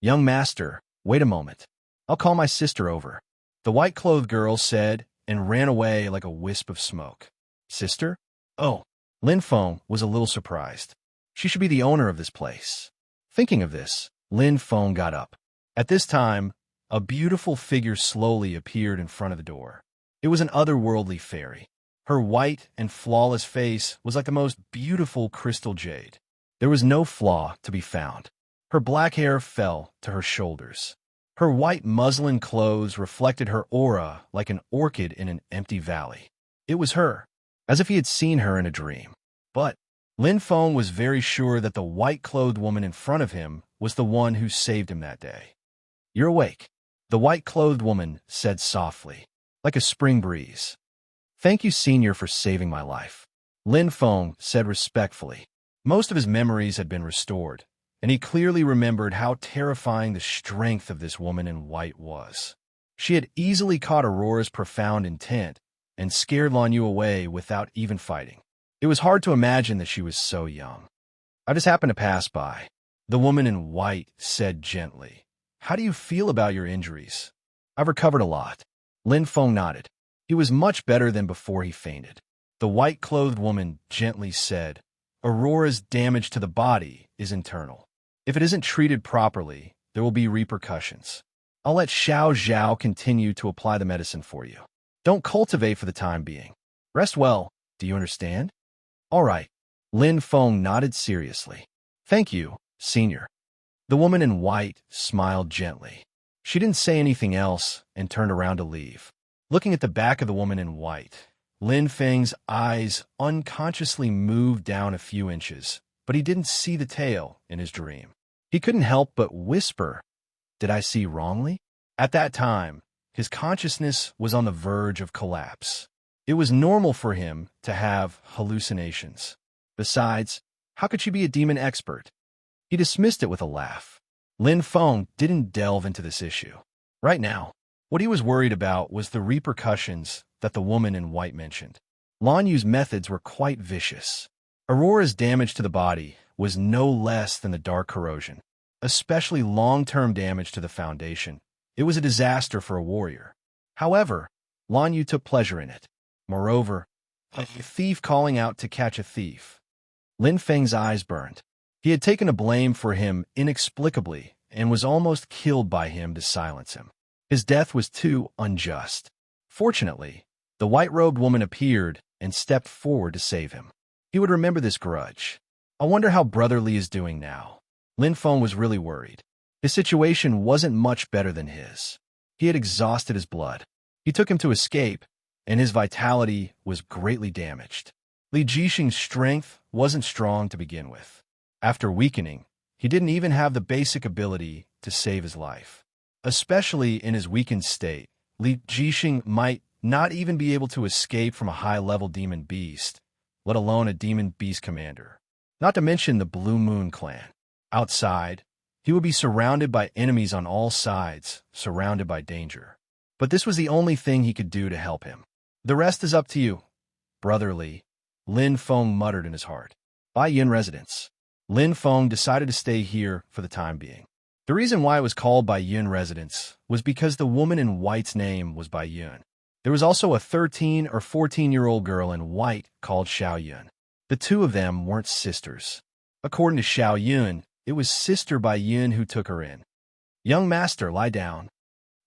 [SPEAKER 1] "Young master, wait a moment. I'll call my sister over," the white-clothed girl said and ran away like a wisp of smoke. "Sister? Oh." Lin Feng was a little surprised. She should be the owner of this place. Thinking of this, Lin Feng got up. At this time, a beautiful figure slowly appeared in front of the door. It was an otherworldly fairy. Her white and flawless face was like the most beautiful crystal jade. There was no flaw to be found. Her black hair fell to her shoulders. Her white muslin clothes reflected her aura like an orchid in an empty valley. It was her, as if he had seen her in a dream. But Lin Feng was very sure that the white-clothed woman in front of him was the one who saved him that day. "You're awake," the white-clothed woman said softly, like a spring breeze. "Thank you, Senior, for saving my life," Lin Feng said respectfully. Most of his memories had been restored, and he clearly remembered how terrifying the strength of this woman in white was. She had easily caught Aurora's profound intent and scared Lan Yu away without even fighting. It was hard to imagine that she was so young. "I just happened to pass by," the woman in white said gently. "How do you feel about your injuries?" "I've recovered a lot." Lin Feng nodded. He was much better than before he fainted. The white-clothed woman gently said, "Aurora's damage to the body is internal. If it isn't treated properly, there will be repercussions. I'll let Xiao Zhao continue to apply the medicine for you. Don't cultivate for the time being. Rest well. Do you understand?" "All right." Lin Feng nodded seriously. "Thank you, Senior." The woman in white smiled gently. She didn't say anything else and turned around to leave. Looking at the back of the woman in white, Lin Feng's eyes unconsciously moved down a few inches, but he didn't see the tail in his dream. He couldn't help but whisper, "Did I see wrongly?" At that time, his consciousness was on the verge of collapse. It was normal for him to have hallucinations. Besides, how could she be a demon expert? He dismissed it with a laugh. Lin Feng didn't delve into this issue. Right now, what he was worried about was the repercussions that the woman in white mentioned. Lan Yu's methods were quite vicious. Aurora's damage to the body was no less than the dark corrosion, especially long-term damage to the foundation. It was a disaster for a warrior. However, Lan Yu took pleasure in it. Moreover, a thief calling out to catch a thief. Lin Feng's eyes burned. He had taken a blame for him inexplicably and was almost killed by him to silence him. His death was too unjust. Fortunately, the white-robed woman appeared and stepped forward to save him. He would remember this grudge. I wonder how Brother Li is doing now. Lin Feng was really worried. His situation wasn't much better than his. He had exhausted his blood. He took him to escape, and his vitality was greatly damaged. Li Jixing's strength wasn't strong to begin with. After weakening, he didn't even have the basic ability to save his life. Especially in his weakened state, Li Jixing might not even be able to escape from a high-level demon beast, let alone a demon beast commander. Not to mention the Blue Moon clan. Outside, he would be surrounded by enemies on all sides, surrounded by danger. But this was the only thing he could do to help him. The rest is up to you, Brother Li, Lin Feng muttered in his heart. Bai Yun residence. Lin Feng decided to stay here for the time being. The reason why it was called Bai Yun residence was because the woman in white's name was Bai Yun. There was also a 13 or 14-year-old girl in white called Xiao Yun. The two of them weren't sisters. According to Xiao Yun, it was Sister Bai Yun who took her in. Young master, lie down,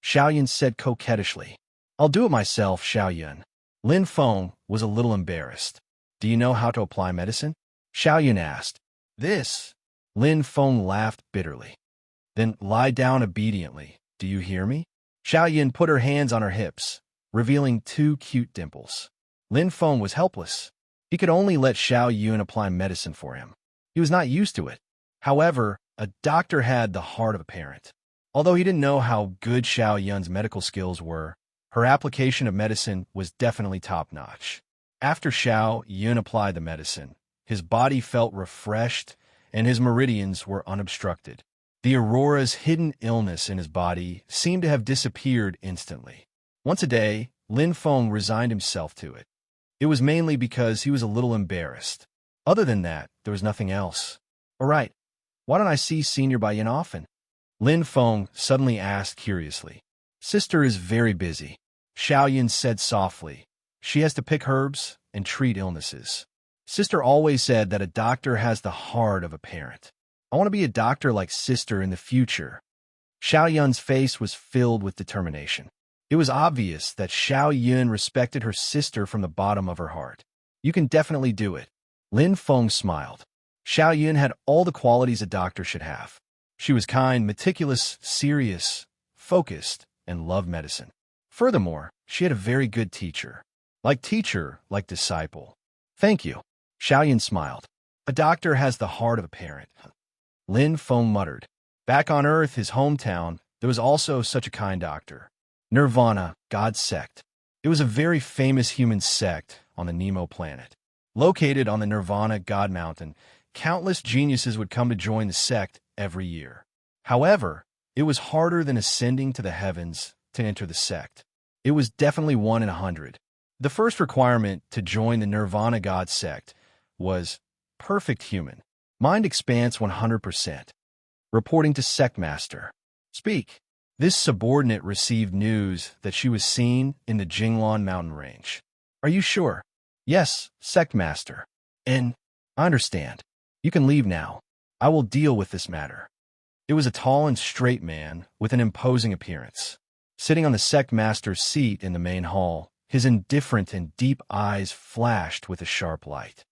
[SPEAKER 1] Xiao Yun said coquettishly. I'll do it myself, Xiao Yun. Lin Feng was a little embarrassed. Do you know how to apply medicine? Xiao Yun asked. This. Lin Feng laughed bitterly. Then lie down obediently. Do you hear me? Xiao Yun put her hands on her hips, revealing two cute dimples. Lin Feng was helpless. He could only let Xiao Yun apply medicine for him. He was not used to it. However, a doctor had the heart of a parent. Although he didn't know how good Xiao Yun's medical skills were, her application of medicine was definitely top-notch. After Xiao Yun applied the medicine, his body felt refreshed and his meridians were unobstructed. The Aurora's hidden illness in his body seemed to have disappeared instantly. Once a day, Lin Feng resigned himself to it. It was mainly because he was a little embarrassed. Other than that, there was nothing else. All right, why don't I see Senior Bai Yun often? Lin Feng suddenly asked curiously. Sister is very busy, Xiao Yun said softly. She has to pick herbs and treat illnesses. Sister always said that a doctor has the heart of a parent. I want to be a doctor like Sister in the future. Xiao Yun's face was filled with determination. It was obvious that Xiao Yun respected her sister from the bottom of her heart. You can definitely do it. Lin Feng smiled. Xiao Yun had all the qualities a doctor should have. She was kind, meticulous, serious, focused, and loved medicine. Furthermore, she had a very good teacher. Like teacher, like disciple. Thank you. Xiao Yun smiled. A doctor has the heart of a parent. Lin Feng muttered. Back on Earth, his hometown, there was also such a kind doctor. Nirvana, God's sect. It was a very famous human sect on the Nemo planet. Located on the Nirvana God Mountain, countless geniuses would come to join the sect every year. However, it was harder than ascending to the heavens to enter the sect. It was definitely 1 in 100. The first requirement to join the Nirvana God sect was perfect human. Mind expanse 100%. Reporting to sect master. Speak. This subordinate received news that she was seen in the Jinglan mountain range. Are you sure? Yes, sect master. And I understand. You can leave now. I will deal with this matter. It was a tall and straight man with an imposing appearance. Sitting on the sect master's seat in the main hall, his indifferent and deep eyes flashed with a sharp light.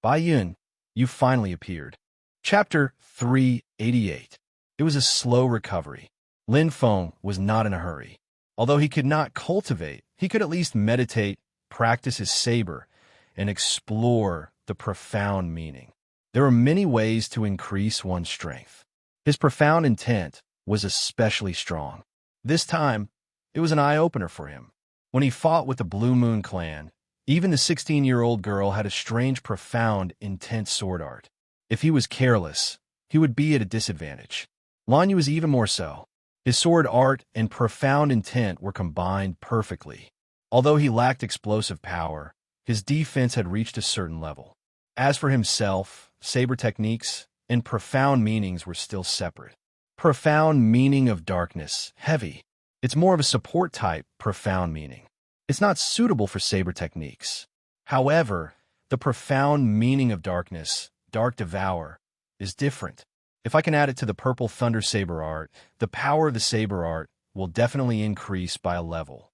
[SPEAKER 1] Bai Yun, you finally appeared. Chapter 388. It was a slow recovery. Lin Feng was not in a hurry. Although he could not cultivate, he could at least meditate, practice his saber, and explore the profound meaning. There were many ways to increase one's strength. His profound intent was especially strong. This time, it was an eye-opener for him. When he fought with the Blue Moon clan, even the 16-year-old girl had a strange, profound, intense sword art. If he was careless, he would be at a disadvantage. Lan Yu was even more so. His sword art and profound intent were combined perfectly. Although he lacked explosive power, His defense had reached a certain level. As for himself, saber techniques and profound meanings were still separate. Profound meaning of darkness, heavy. It's more of a support type, profound meaning. It's not suitable for saber techniques. However, the profound meaning of darkness, dark devour, is different. If I can add it to the purple thunder saber art, the power of the saber art will definitely increase by a level.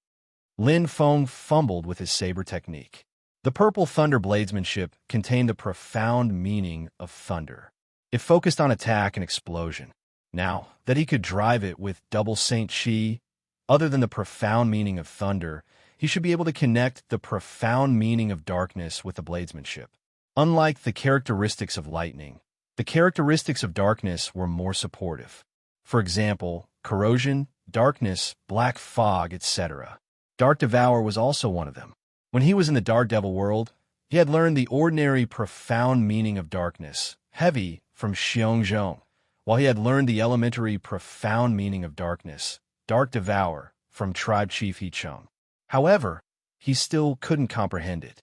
[SPEAKER 1] Lin Feng fumbled with his saber technique. The purple thunder bladesmanship contained the profound meaning of thunder. It focused on attack and explosion. Now that he could drive it with double Saint Chi, other than the profound meaning of thunder, he should be able to connect the profound meaning of darkness with the bladesmanship. Unlike the characteristics of lightning, the characteristics of darkness were more supportive. For example, corrosion, darkness, black fog, etc. Dark Devour was also one of them. When he was in the Dark Devil world, he had learned the ordinary profound meaning of darkness, heavy, from Xiongzhong, while he had learned the elementary profound meaning of darkness, Dark Devour, from Tribe Chief Hicheng. However, he still couldn't comprehend it.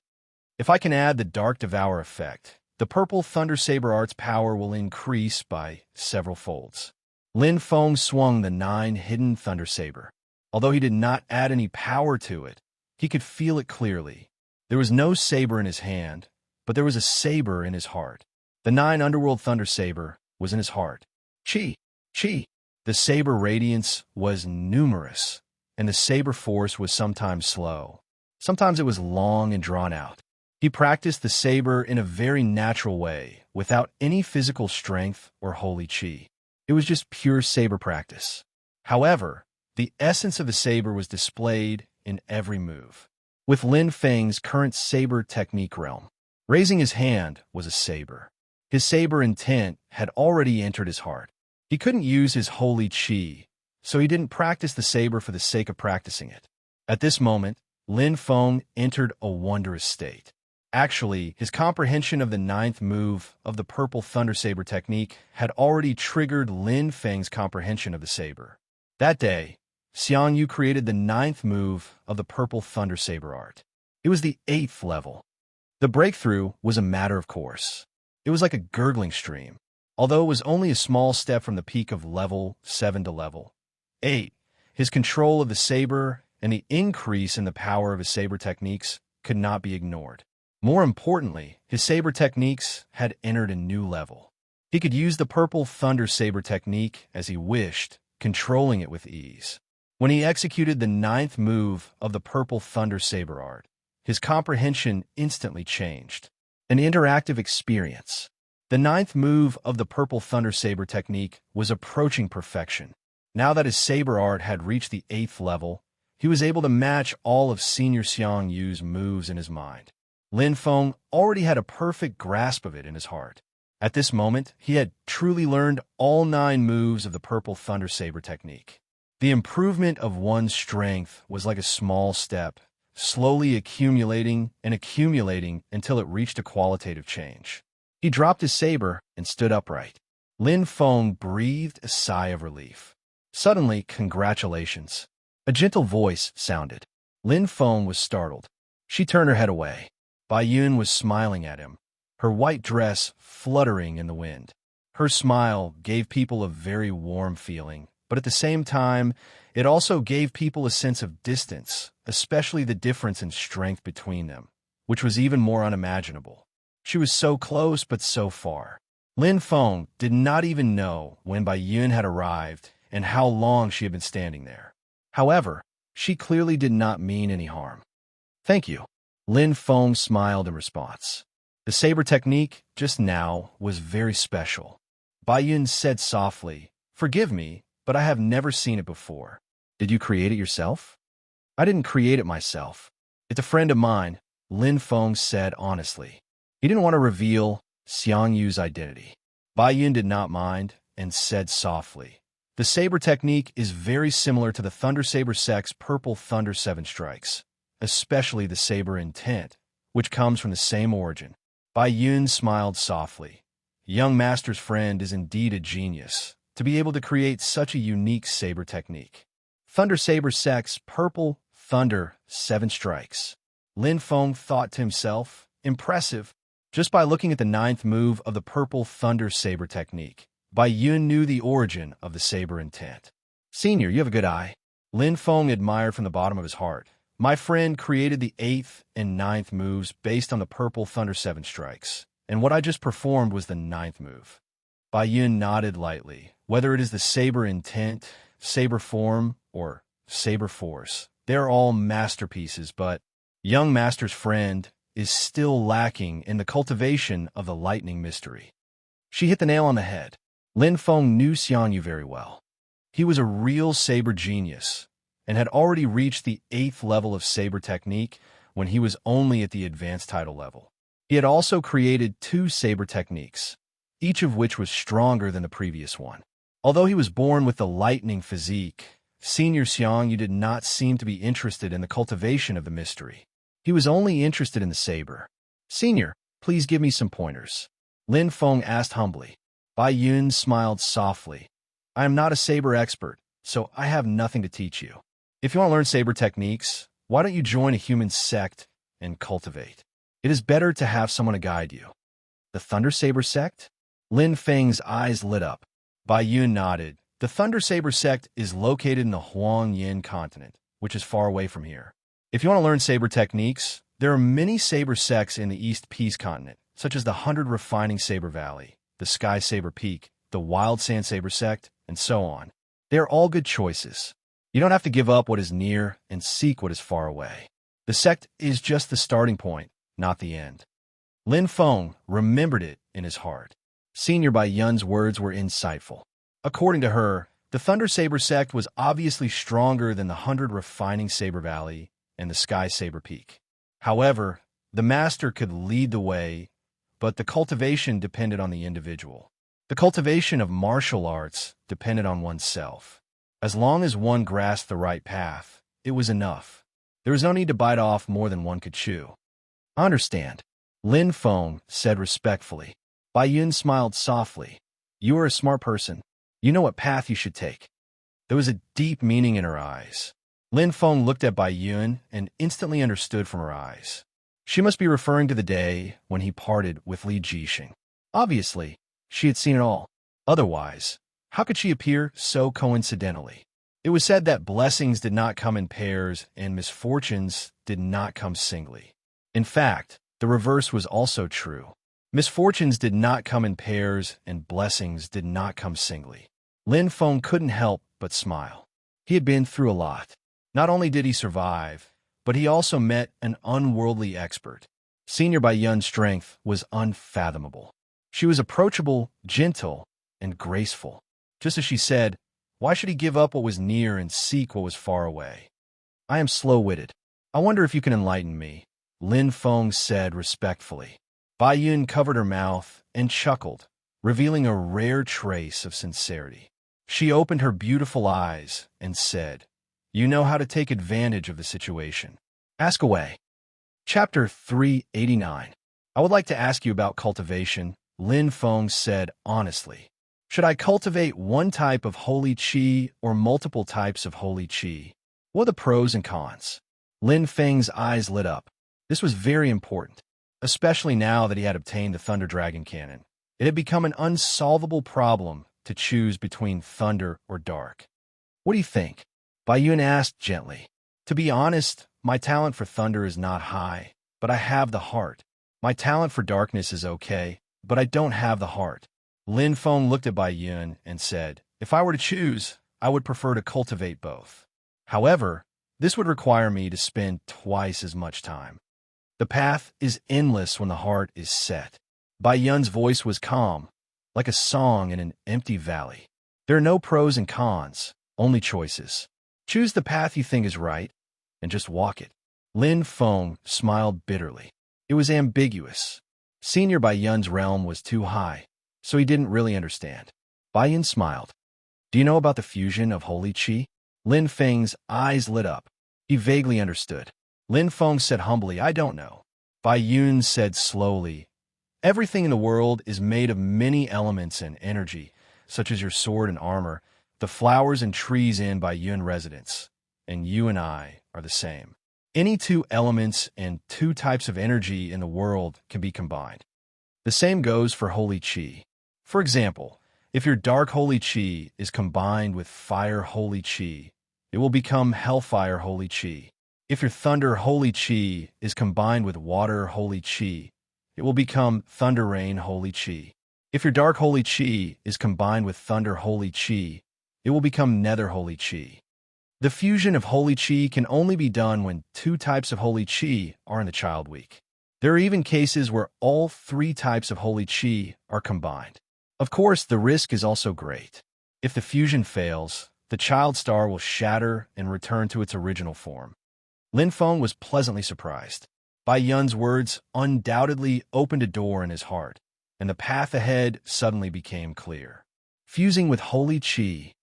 [SPEAKER 1] If I can add the Dark Devour effect, the purple Thunder Saber Art's power will increase by several folds. Lin Feng swung the 9 hidden Thunder Saber. Although he did not add any power to it, he could feel it clearly. There was no saber in his hand, but there was a saber in his heart. The 9 Underworld Thunder Saber was in his heart. Chi! Chi! The saber radiance was numerous, and the saber force was sometimes slow. Sometimes it was long and drawn out. He practiced the saber in a very natural way, without any physical strength or holy chi. It was just pure saber practice. However, the essence of the saber was displayed in every move. With Lin Feng's current saber technique realm, raising his hand was a saber. His saber intent had already entered his heart. He couldn't use his holy chi, so he didn't practice the saber for the sake of practicing it. At this moment, Lin Feng entered a wondrous state. Actually, his comprehension of the 9th move of the Purple Thunder Saber technique had already triggered Lin Feng's comprehension of the saber. That day, Xiang Yu created the 9th move of the Purple Thunder Saber art. It was the 8th level. The breakthrough was a matter of course. It was like a gurgling stream. Although it was only a small step from the peak of level 7 to level 8, his control of the saber and the increase in the power of his saber techniques could not be ignored. More importantly, his saber techniques had entered a new level. He could use the Purple Thunder Saber technique as he wished, controlling it with ease. When he executed the 9th move of the Purple Thunder Saber art, his comprehension instantly changed. An interactive experience. The 9th move of the Purple Thunder Saber technique was approaching perfection. Now that his saber art had reached the 8th level, he was able to match all of Senior Xiang Yu's moves in his mind. Lin Feng already had a perfect grasp of it in his heart. At this moment, he had truly learned all 9 moves of the Purple Thunder Saber technique. The improvement of one's strength was like a small step, slowly accumulating and accumulating until it reached a qualitative change. He dropped his saber and stood upright. Lin Feng breathed a sigh of relief. Suddenly, congratulations. A gentle voice sounded. Lin Feng was startled. She turned her head away. Bai Yun was smiling at him, her white dress fluttering in the wind. Her smile gave people a very warm feeling, but at the same time, it also gave people a sense of distance, especially the difference in strength between them, which was even more unimaginable. She was so close but so far. Lin Feng did not even know when Bai Yun had arrived and how long she had been standing there. However, she clearly did not mean any harm. "Thank you." Lin Feng smiled in response. The saber technique, just now, was very special. Bai Yun said softly, "Forgive me, but I have never seen it before. Did you create it yourself?" "I didn't create it myself. It's a friend of mine," Lin Feng said honestly. He didn't want to reveal Xiang Yu's identity. Bai Yun did not mind and said softly, "The saber technique is very similar to the Thunder Saber Sect's Purple Thunder 7 Strikes, especially the saber intent, which comes from the same origin." Bai Yun smiled softly. Young Master's friend is indeed a genius, to be able to create such a unique saber technique. Thunder Saber Sect's Purple Thunder 7 Strikes. Lin Feng thought to himself. Impressive. Just by looking at the ninth move of the purple thunder saber technique, Bai Yun knew the origin of the saber intent. Senior, you have a good eye. Lin Feng admired from the bottom of his heart. My friend created the 8th and ninth moves based on the purple thunder 7 strikes, and what I just performed was the ninth move. Bai Yun nodded lightly. Whether it is the saber intent, saber form, or saber force, they're all masterpieces, but young master's friend is still lacking in the cultivation of the lightning mystery. She hit the nail on the head. Lin Feng knew Xiang Yu very well. He was a real saber genius and had already reached the 8th level of saber technique when he was only at the advanced title level. He had also created 2 saber techniques, each of which was stronger than the previous one. Although he was born with the lightning physique, Senior Xiang Yu did not seem to be interested in the cultivation of the mystery. He was only interested in the saber. Senior, please give me some pointers. Lin Feng asked humbly. Bai Yun smiled softly. I am not a saber expert, so I have nothing to teach you. If you want to learn saber techniques, why don't you join a human sect and cultivate? It is better to have someone to guide you. The Thunder Saber sect? Lin Feng's eyes lit up. Bai Yun nodded. The Thunder Saber sect is located in the Huang Yin continent, which is far away from here. If you want to learn saber techniques, there are many saber sects in the East Peace continent, such as the 100 Refining Saber Valley, the Sky Saber Peak, the Wild Sand Saber sect, and so on. They are all good choices. You don't have to give up what is near and seek what is far away. The sect is just the starting point, not the end. Lin Feng remembered it in his heart. Senior Bai Yun's words were insightful. According to her, the Thunder Saber sect was obviously stronger than the 100 Refining Saber Valley and the Sky Saber Peak. However, the master could lead the way, but the cultivation depended on the individual. The cultivation of martial arts depended on oneself. As long as one grasped the right path, it was enough. There was no need to bite off more than one could chew. I understand, Lin Feng said respectfully. Bai Yun smiled softly. You are a smart person. You know what path you should take. There was a deep meaning in her eyes. Lin Feng looked at Bai Yun and instantly understood from her eyes. She must be referring to the day when he parted with Li Jixing. Obviously, she had seen it all. Otherwise, how could she appear so coincidentally? It was said that blessings did not come in pairs and misfortunes did not come singly. In fact, the reverse was also true. Misfortunes did not come in pairs and blessings did not come singly. Lin Feng couldn't help but smile. He had been through a lot. Not only did he survive, but he also met an unworldly expert. Senior Bai Yun's strength was unfathomable. She was approachable, gentle, and graceful. Just as she said, why should he give up what was near and seek what was far away? I am slow-witted. I wonder if you can enlighten me, Lin Feng said respectfully. Bai Yun covered her mouth and chuckled, revealing a rare trace of sincerity. She opened her beautiful eyes and said, You know how to take advantage of the situation. Ask away. Chapter 389. I would like to ask you about cultivation, Lin Feng said honestly. Should I cultivate one type of holy qi or multiple types of holy qi? What are the pros and cons? Lin Feng's eyes lit up. This was very important, especially now that he had obtained the Thunder Dragon Cannon. It had become an unsolvable problem to choose between thunder or dark. What do you think? Bai Yun asked gently. To be honest, my talent for thunder is not high, but I have the heart. My talent for darkness is okay, but I don't have the heart. Lin Feng looked at Bai Yun and said, If I were to choose, I would prefer to cultivate both. However, this would require me to spend twice as much time. The path is endless when the heart is set. Bai Yun's voice was calm, like a song in an empty valley. There are no pros and cons, only choices. Choose the path you think is right, and just walk it. Lin Feng smiled bitterly. It was ambiguous. Senior Bai Yun's realm was too high, so he didn't really understand. Bai Yun smiled. Do you know about the fusion of holy qi? Lin Feng's eyes lit up. He vaguely understood. Lin Feng said humbly, I don't know. Bai Yun said slowly, Everything in the world is made of many elements and energy, such as your sword and armor, the flowers and trees in Bai Yun residence, and you and I are the same. Any two elements and two types of energy in the world can be combined. The same goes for holy chi. For example, if your dark holy chi is combined with fire holy chi, it will become hellfire holy chi. If your thunder holy chi is combined with water holy chi, it will become thunder rain holy chi. If your dark holy chi is combined with thunder holy chi, it will become nether holy chi. The fusion of holy chi can only be done when two types of holy chi are in the child week. There are even cases where all three types of holy chi are combined. Of course, the risk is also great. If the fusion fails, the child star will shatter and return to its original form. Lin Feng was pleasantly surprised. Bai Yun's words undoubtedly opened a door in his heart, and the path ahead suddenly became clear. Fusing with holy chi,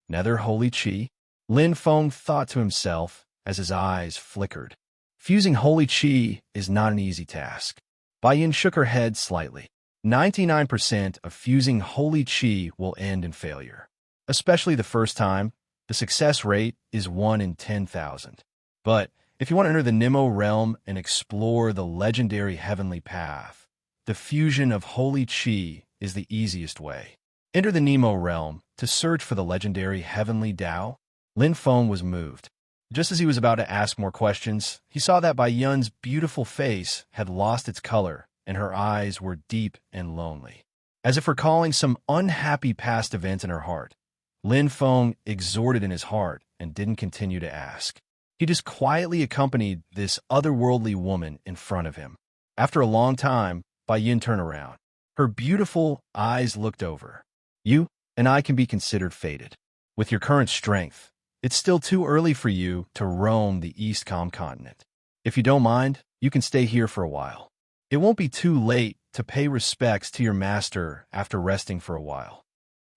[SPEAKER 1] nether holy chi, Lin Feng thought to himself as his eyes flickered. Fusing holy chi is not an easy task. Bai Yun shook her head slightly. 99% of fusing holy chi will end in failure. Especially the first time, the success rate is 1 in 10,000. But if you want to enter the Nemo realm and explore the legendary heavenly path, the fusion of holy chi is the easiest way. Enter the Nemo realm to search for the legendary heavenly Tao. Lin Feng was moved. Just as he was about to ask more questions, he saw that Bai Yun's beautiful face had lost its color and her eyes were deep and lonely. As if recalling some unhappy past event in her heart, Lin Feng exhorted in his heart and didn't continue to ask. He just quietly accompanied this otherworldly woman in front of him. After a long time, Bai Yun turned around. Her beautiful eyes looked over. You and I can be considered fated. With your current strength, it's still too early for you to roam the Eastcom continent. If you don't mind, you can stay here for a while. It won't be too late to pay respects to your master after resting for a while.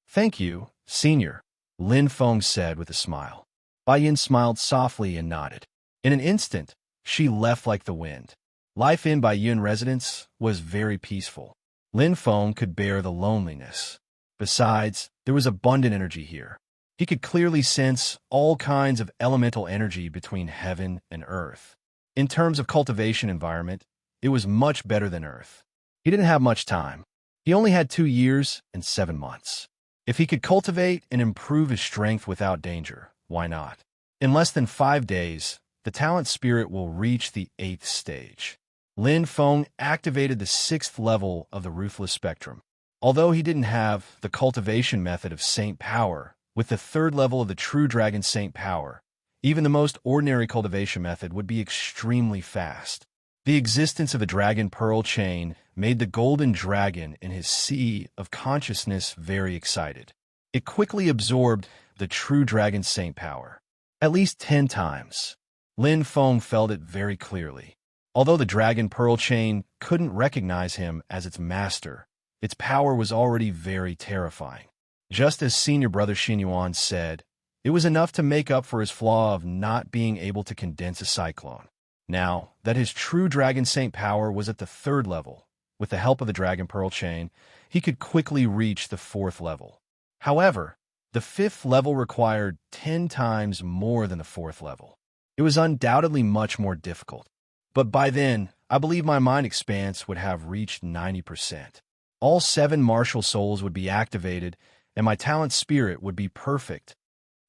[SPEAKER 1] Thank you, Senior, Lin Feng said with a smile. Bai Yun smiled softly and nodded. In an instant, she left like the wind. Life in Bai Yun residence was very peaceful. Lin Feng could bear the loneliness. Besides, there was abundant energy here. He could clearly sense all kinds of elemental energy between heaven and earth. In terms of cultivation environment, it was much better than Earth. He didn't have much time. He only had 2 years and 7 months. If he could cultivate and improve his strength without danger, why not? In less than 5 days, the talent spirit will reach the 8th stage. Lin Feng activated the 6th level of the Ruthless Spectrum. Although he didn't have the cultivation method of Saint Power, with the 3rd level of the True Dragon Saint Power, even the most ordinary cultivation method would be extremely fast. The existence of a dragon pearl chain made the golden dragon in his sea of consciousness very excited. It quickly absorbed the True Dragon Saint Power. At least 10 times. Lin Feng felt it very clearly. Although the dragon pearl chain couldn't recognize him as its master, its power was already very terrifying. Just as senior brother Xinyuan said, it was enough to make up for his flaw of not being able to condense a cyclone. Now that his True Dragon Saint Power was at the 3rd level, with the help of the Dragon Pearl Chain, he could quickly reach the 4th level. However, the 5th level required 10 times more than the 4th level. It was undoubtedly much more difficult. But by then, I believe my mind expanse would have reached 90%. All 7 martial souls would be activated, and my talent spirit would be perfect.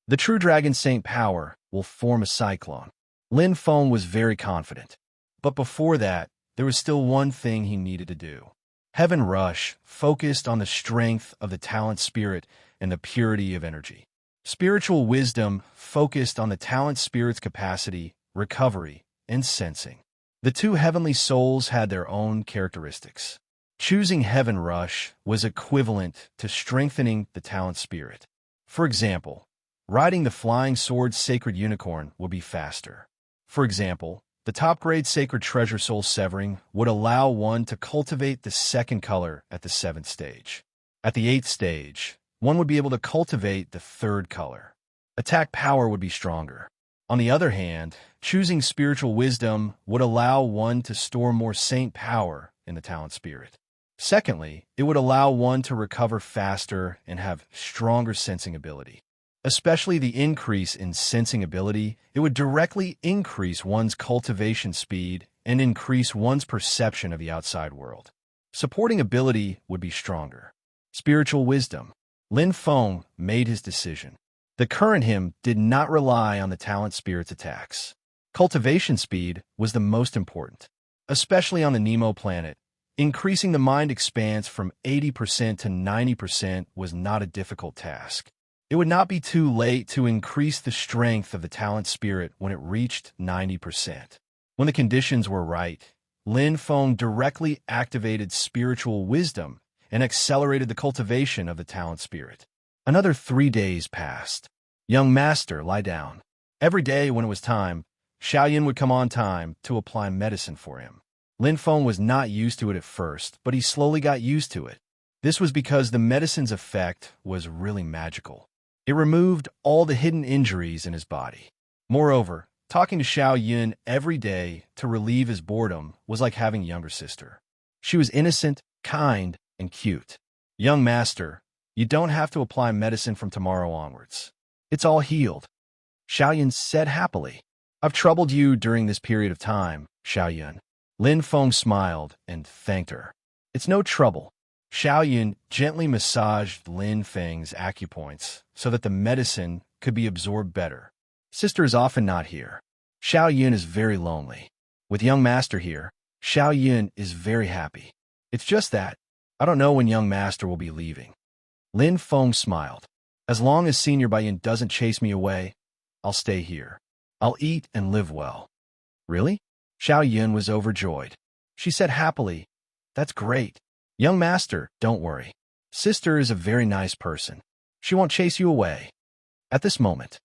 [SPEAKER 1] The True Dragon Saint Power will form a cyclone. Lin Feng was very confident. But before that, there was still one thing he needed to do. Heaven Rush focused on the strength of the talent spirit and the purity of energy. Spiritual Wisdom focused on the talent spirit's capacity, recovery, and sensing. The 2 heavenly souls had their own characteristics. Choosing Heaven Rush was equivalent to strengthening the talent spirit. For example, riding the Flying Sword Sacred Unicorn would be faster. For example, the top-grade Sacred Treasure Soul Severing would allow one to cultivate the 2nd color at the 7th stage. At the 8th stage, one would be able to cultivate the 3rd color. Attack power would be stronger. On the other hand, choosing Spiritual Wisdom would allow one to store more Saint Power in the talent spirit. Secondly, it would allow one to recover faster and have stronger sensing ability. especially the increase in sensing ability. It would directly increase one's cultivation speed and increase one's perception of the outside world. Supporting ability would be stronger. Spiritual wisdom. Lin Feng made his decision. The current him did not rely on the talent spirit's attacks. Cultivation speed was the most important, especially on the Nemo planet. Increasing the mind expanse from 80% to 90% was not a difficult task. It would not be too late to increase the strength of the talent spirit when it reached 90%. When the conditions were right, Lin Feng directly activated spiritual wisdom and accelerated the cultivation of the talent spirit. Another 3 days passed. Young master, lie down. Every day when it was time, Xiaoyan would come on time to apply medicine for him. Lin Feng was not used to it at first, but he slowly got used to it. This was because the medicine's effect was really magical. It removed all the hidden injuries in his body. Moreover, talking to Xiaoyan every day to relieve his boredom was like having a younger sister. She was innocent, kind, and cute. Young master, you don't have to apply medicine from tomorrow onwards. It's all healed, Xiaoyan said happily. I've troubled you during this period of time, Xiaoyan. Lin Feng smiled and thanked her. It's no trouble. Xiaoyan gently massaged Lin Feng's acupoints so that the medicine could be absorbed better. Sister is often not here. Xiaoyan is very lonely. With young master here, Xiaoyan is very happy. It's just that I don't know when young master will be leaving. Lin Feng smiled. As long as Senior Baiyan doesn't chase me away, I'll stay here. I'll eat and live well. Really? Xiaoyan was overjoyed. She said happily, That's great. Young master, don't worry. Sister is a very nice person. She won't chase you away. At this moment,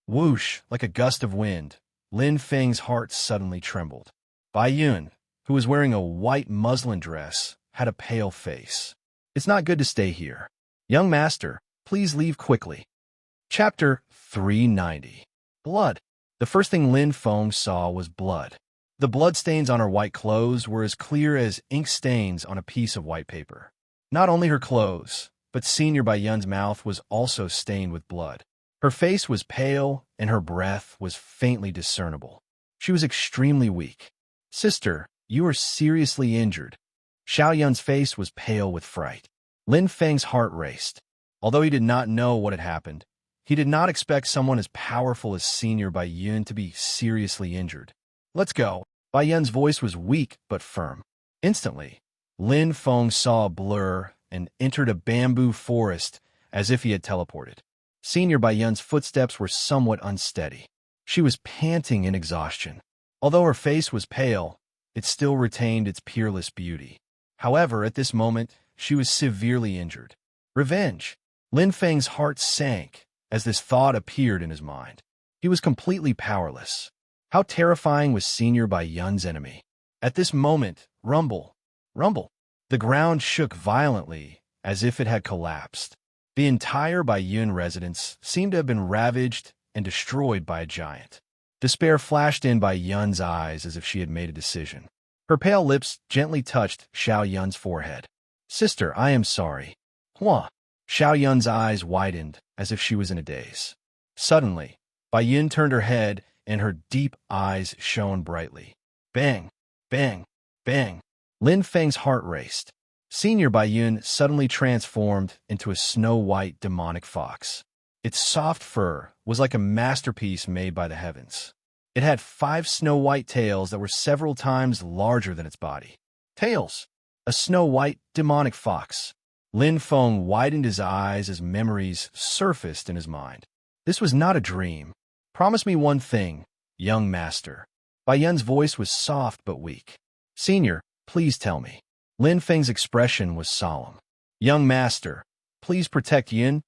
[SPEAKER 1] whoosh, like a gust of wind, Lin Feng's heart suddenly trembled. Bai Yun, who was wearing a white muslin dress, had a pale face. It's not good to stay here. Young master, please leave quickly. Chapter 390. Blood. The first thing Lin Feng saw was blood. The bloodstains on her white clothes were as clear as ink stains on a piece of white paper. Not only her clothes, but Senior Bai Yun's mouth was also stained with blood. Her face was pale, and her breath was faintly discernible. She was extremely weak. Sister, you are seriously injured. Xiaoyan's face was pale with fright. Lin Feng's heart raced. Although he did not know what had happened, he did not expect someone as powerful as Senior Bai Yun to be seriously injured. Let's go. Bai Yun's voice was weak but firm. Instantly, Lin Feng saw a blur and entered a bamboo forest as if he had teleported. Senior Bai Yun's footsteps were somewhat unsteady. She was panting in exhaustion. Although her face was pale, it still retained its peerless beauty. However, at this moment, she was severely injured. Revenge. Lin Feng's heart sank as this thought appeared in his mind. He was completely powerless. How terrifying was Senior Bai Yun's enemy. At this moment, rumble, rumble. The ground shook violently as if it had collapsed. The entire Bai Yun residence seemed to have been ravaged and destroyed by a giant. Despair flashed in Bai Yun's eyes as if she had made a decision. Her pale lips gently touched Xiaoyan's forehead. Sister, I am sorry. Hua. Xiaoyan's eyes widened as if she was in a daze. Suddenly, Bai Yun turned her head and her deep eyes shone brightly. Bang, bang, bang. Lin Feng's heart raced. Senior Bai Yun suddenly transformed into a snow-white demonic fox. Its soft fur was like a masterpiece made by the heavens. It had 5 snow-white tails that were several times larger than its body. Tails! A snow-white demonic fox. Lin Feng widened his eyes as memories surfaced in his mind. This was not a dream. Promise me one thing, young master. Bai Yun's voice was soft but weak. Senior, please tell me. Lin Feng's expression was solemn. Young master, please protect Yun,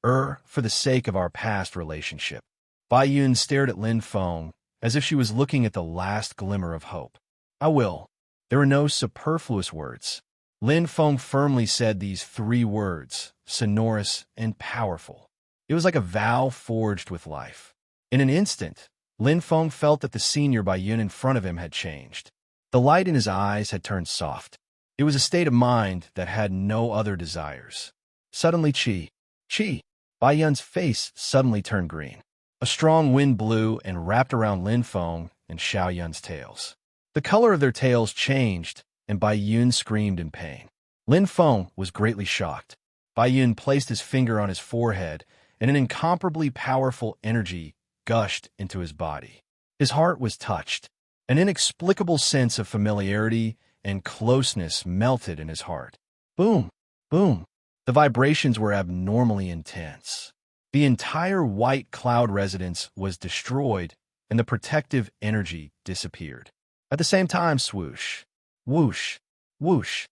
[SPEAKER 1] for the sake of our past relationship. Bai Yun stared at Lin Feng as if she was looking at the last glimmer of hope. I will. There were no superfluous words. Lin Feng firmly said these 3 words, sonorous and powerful. It was like a vow forged with life. In an instant, Lin Feng felt that the Senior Bai Yun in front of him had changed. The light in his eyes had turned soft. It was a state of mind that had no other desires. Suddenly, Chi, Bai Yun's face suddenly turned green. A strong wind blew and wrapped around Lin Feng and Xiao Yun's tails. The color of their tails changed, and Bai Yun screamed in pain. Lin Feng was greatly shocked. Bai Yun placed his finger on his forehead, and an incomparably powerful energy gushed into his body. His heart was touched. An inexplicable sense of familiarity and closeness melted in his heart. Boom! Boom! The vibrations were abnormally intense. The entire white cloud residence was destroyed, and the protective energy disappeared. At the same time, swoosh, whoosh, whoosh,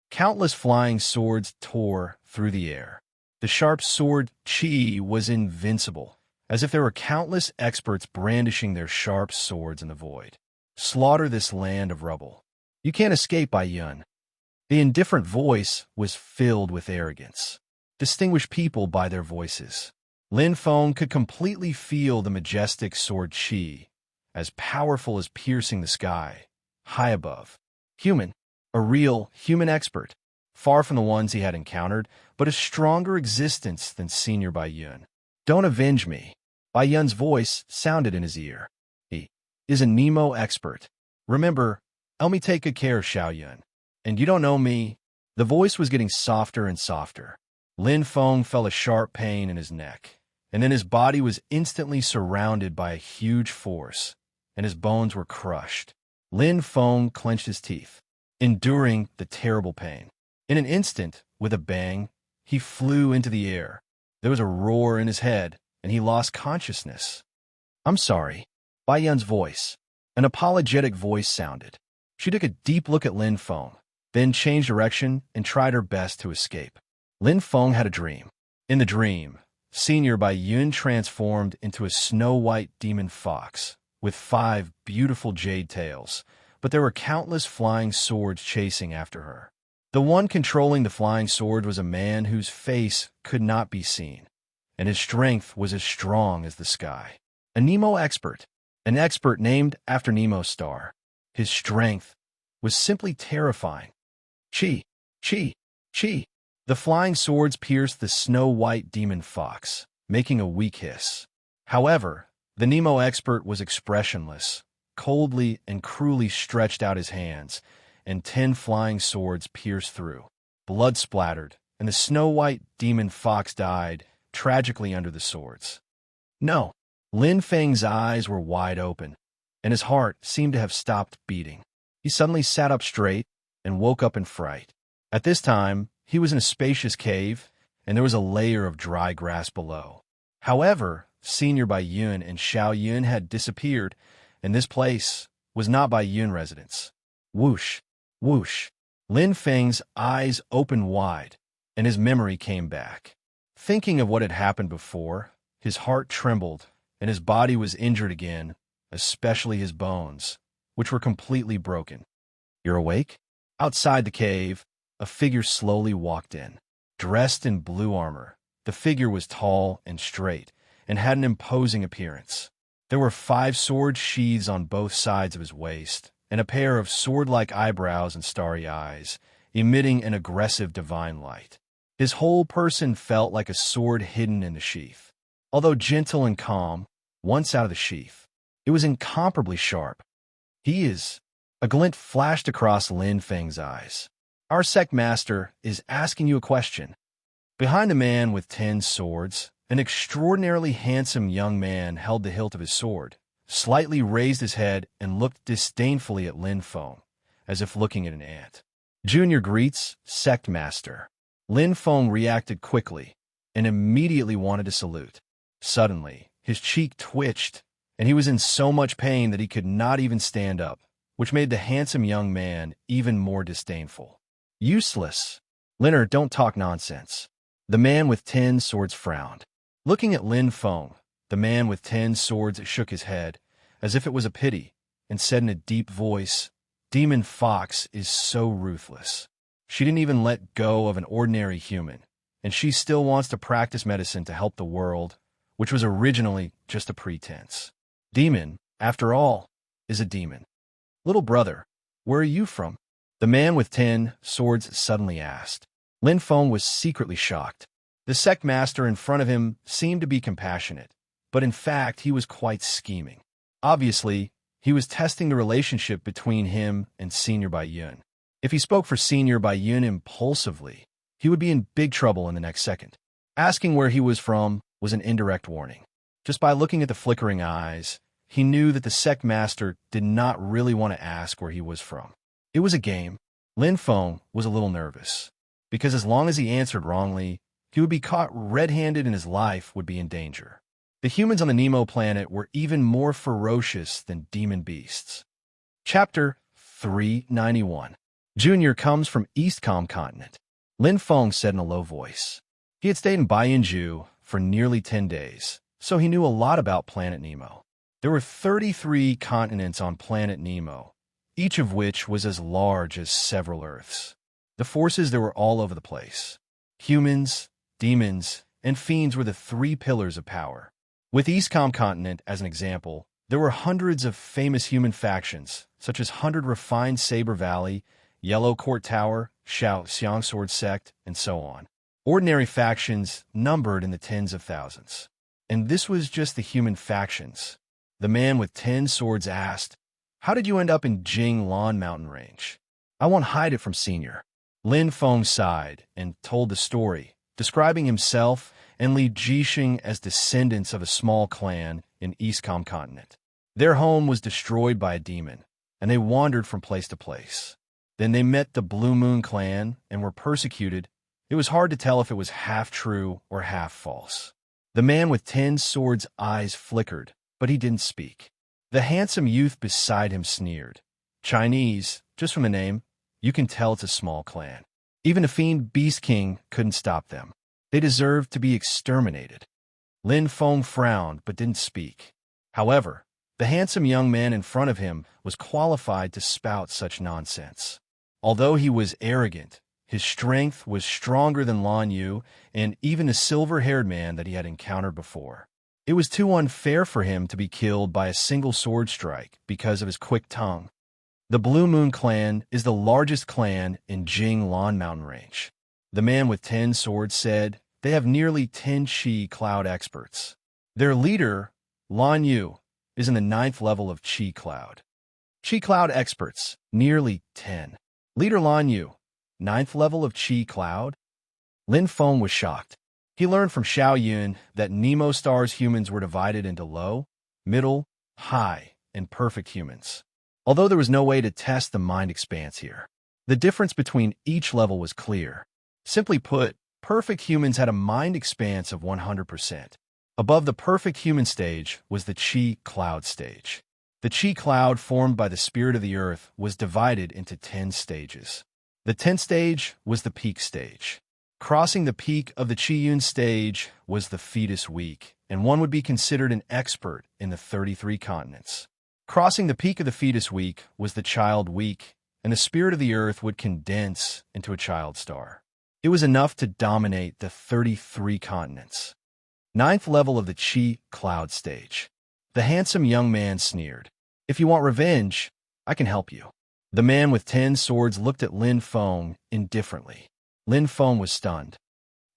[SPEAKER 1] countless flying swords tore through the air. The sharp sword Qi was invincible, as if there were countless experts brandishing their sharp swords in the void. Slaughter this land of rubble. You can't escape, Bai Yun. The indifferent voice was filled with arrogance. Distinguish people by their voices. Lin Feng could completely feel the majestic sword Qi, as powerful as piercing the sky, high above. Human, a real human expert, far from the ones he had encountered, but a stronger existence than Senior Bai Yun. Don't avenge me. Bai Yun's voice sounded in his ear. He is a Nemo expert. Remember, help me take good care of Xiao Yun. And you don't know me. The voice was getting softer and softer. Lin Feng felt a sharp pain in his neck, and then his body was instantly surrounded by a huge force, and his bones were crushed. Lin Feng clenched his teeth, enduring the terrible pain. In an instant, with a bang, he flew into the air. There was a roar in his head, and he lost consciousness. I'm sorry. Bai Yun's voice, an apologetic voice, sounded. She took a deep look at Lin Feng, then changed direction and tried her best to escape. Lin Feng had a dream. In the dream, Senior Bai Yun transformed into a snow-white demon fox with 5 beautiful jade tails, but there were countless flying swords chasing after her. The one controlling the flying sword was a man whose face could not be seen, and his strength was as strong as the sky. A Nemo expert, an expert named after Nemo's star. His strength was simply terrifying. Chi, chi, chi. The flying swords pierced the snow-white demon fox, making a weak hiss. However, the Nemo expert was expressionless, coldly and cruelly stretched out his hands, and 10 flying swords pierced through. Blood splattered, and the snow-white demon fox died tragically under the swords. No. Lin Feng's eyes were wide open, and his heart seemed to have stopped beating. He suddenly sat up straight and woke up in fright. At this time, he was in a spacious cave, and there was a layer of dry grass below. However, Senior Bai Yun and Xiao Yun had disappeared, and this place was not Bai Yun residence. Whoosh, whoosh. Lin Feng's eyes opened wide, and his memory came back. Thinking of what had happened before, his heart trembled, and his body was injured again, especially his bones, which were completely broken. You're awake? Outside the cave, a figure slowly walked in. Dressed in blue armor, the figure was tall and straight, and had an imposing appearance. There were 5 sword sheaths on both sides of his waist, and a pair of sword-like eyebrows and starry eyes, emitting an aggressive divine light. His whole person felt like a sword hidden in the sheath. Although gentle and calm, once out of the sheath, it was incomparably sharp. He is... A glint flashed across Lin Feng's eyes. Our sect master is asking you a question. Behind the man with 10 swords, an extraordinarily handsome young man held the hilt of his sword, slightly raised his head and looked disdainfully at Lin Feng, as if looking at an ant. Junior greets, sect master. Lin Feng reacted quickly and immediately wanted to salute. Suddenly, his cheek twitched, and he was in so much pain that he could not even stand up, which made the handsome young man even more disdainful. Useless. Linner, don't talk nonsense. The man with 10 swords frowned. Looking at Lin Feng, the man with 10 swords shook his head, as if it was a pity, and said in a deep voice, Demon Fox is so ruthless. She didn't even let go of an ordinary human, and she still wants to practice medicine to help the world, which was originally just a pretense. Demon, after all, is a demon. Little brother, where are you from? The man with 10 swords suddenly asked. Lin Feng was secretly shocked. The sect master in front of him seemed to be compassionate, but in fact he was quite scheming. Obviously, he was testing the relationship between him and Senior Baiyun. If he spoke for Senior Baiyun impulsively, he would be in big trouble in the next second. Asking where he was from was an indirect warning. Just by looking at the flickering eyes, he knew that the sect master did not really want to ask where he was from. It was a game. Lin Feng was a little nervous, because as long as he answered wrongly, he would be caught red-handed and his life would be in danger. The humans on the Nemo planet were even more ferocious than demon beasts. Chapter 391. Junior comes from Eastcom continent. Lin Feng said in a low voice. He had stayed in Baiyunju for nearly 10 days, so he knew a lot about Planet Nemo. There were 33 continents on Planet Nemo, each of which was as large as several Earths. The forces there were all over the place. Humans, demons, and fiends were the three pillars of power. With Eastcom continent as an example, there were hundreds of famous human factions, such as 100 Refined Saber Valley, Yellow Court Tower, Xiao Xiang Sword Sect, and so on. Ordinary factions numbered in the tens of thousands. And this was just the human factions. The man with 10 swords asked, "How did you end up in Jinglan mountain range?" "I won't hide it from Senior." Lin Feng sighed and told the story, describing himself and Li Jixing as descendants of a small clan in Eastcom continent. Their home was destroyed by a demon, and they wandered from place to place. Then they met the Blue Moon clan and were persecuted. It was hard to tell if it was half true or half false. The man with 10 swords' eyes flickered, but he didn't speak. The handsome youth beside him sneered. "Chinese, just from the name, you can tell it's a small clan. Even a fiend Beast King couldn't stop them. They deserved to be exterminated." Lin Feng frowned but didn't speak. However, the handsome young man in front of him was qualified to spout such nonsense. Although he was arrogant, his strength was stronger than Lan Yu and even the silver-haired man that he had encountered before. It was too unfair for him to be killed by a single sword strike because of his quick tongue. The Blue Moon clan is the largest clan in Jinglan mountain range. The man with 10 swords said they have nearly 10 Qi cloud experts. Their leader, Lan Yu, is in the 9th level of Qi cloud. Qi cloud experts, nearly 10. Leader Lan Yu, 9th level of Qi cloud? Lin Feng was shocked. He learned from Xiao Yun that Nemo Star's humans were divided into low, middle, high, and perfect humans. Although there was no way to test the mind expanse here, the difference between each level was clear. Simply put, perfect humans had a mind expanse of 100%. Above the perfect human stage was the Qi cloud stage. The Qi cloud formed by the spirit of the earth was divided into 10 stages. The 10th stage was the peak stage. Crossing the peak of the Qi-Yun stage was the fetus weak, and one would be considered an expert in the 33 continents. Crossing the peak of the fetus week was the child week, and the spirit of the earth would condense into a child star. It was enough to dominate the 33 continents. 9th level of the Qi cloud stage. The handsome young man sneered. "If you want revenge, I can help you." The man with 10 swords looked at Lin Feng indifferently. Lin Feng was stunned.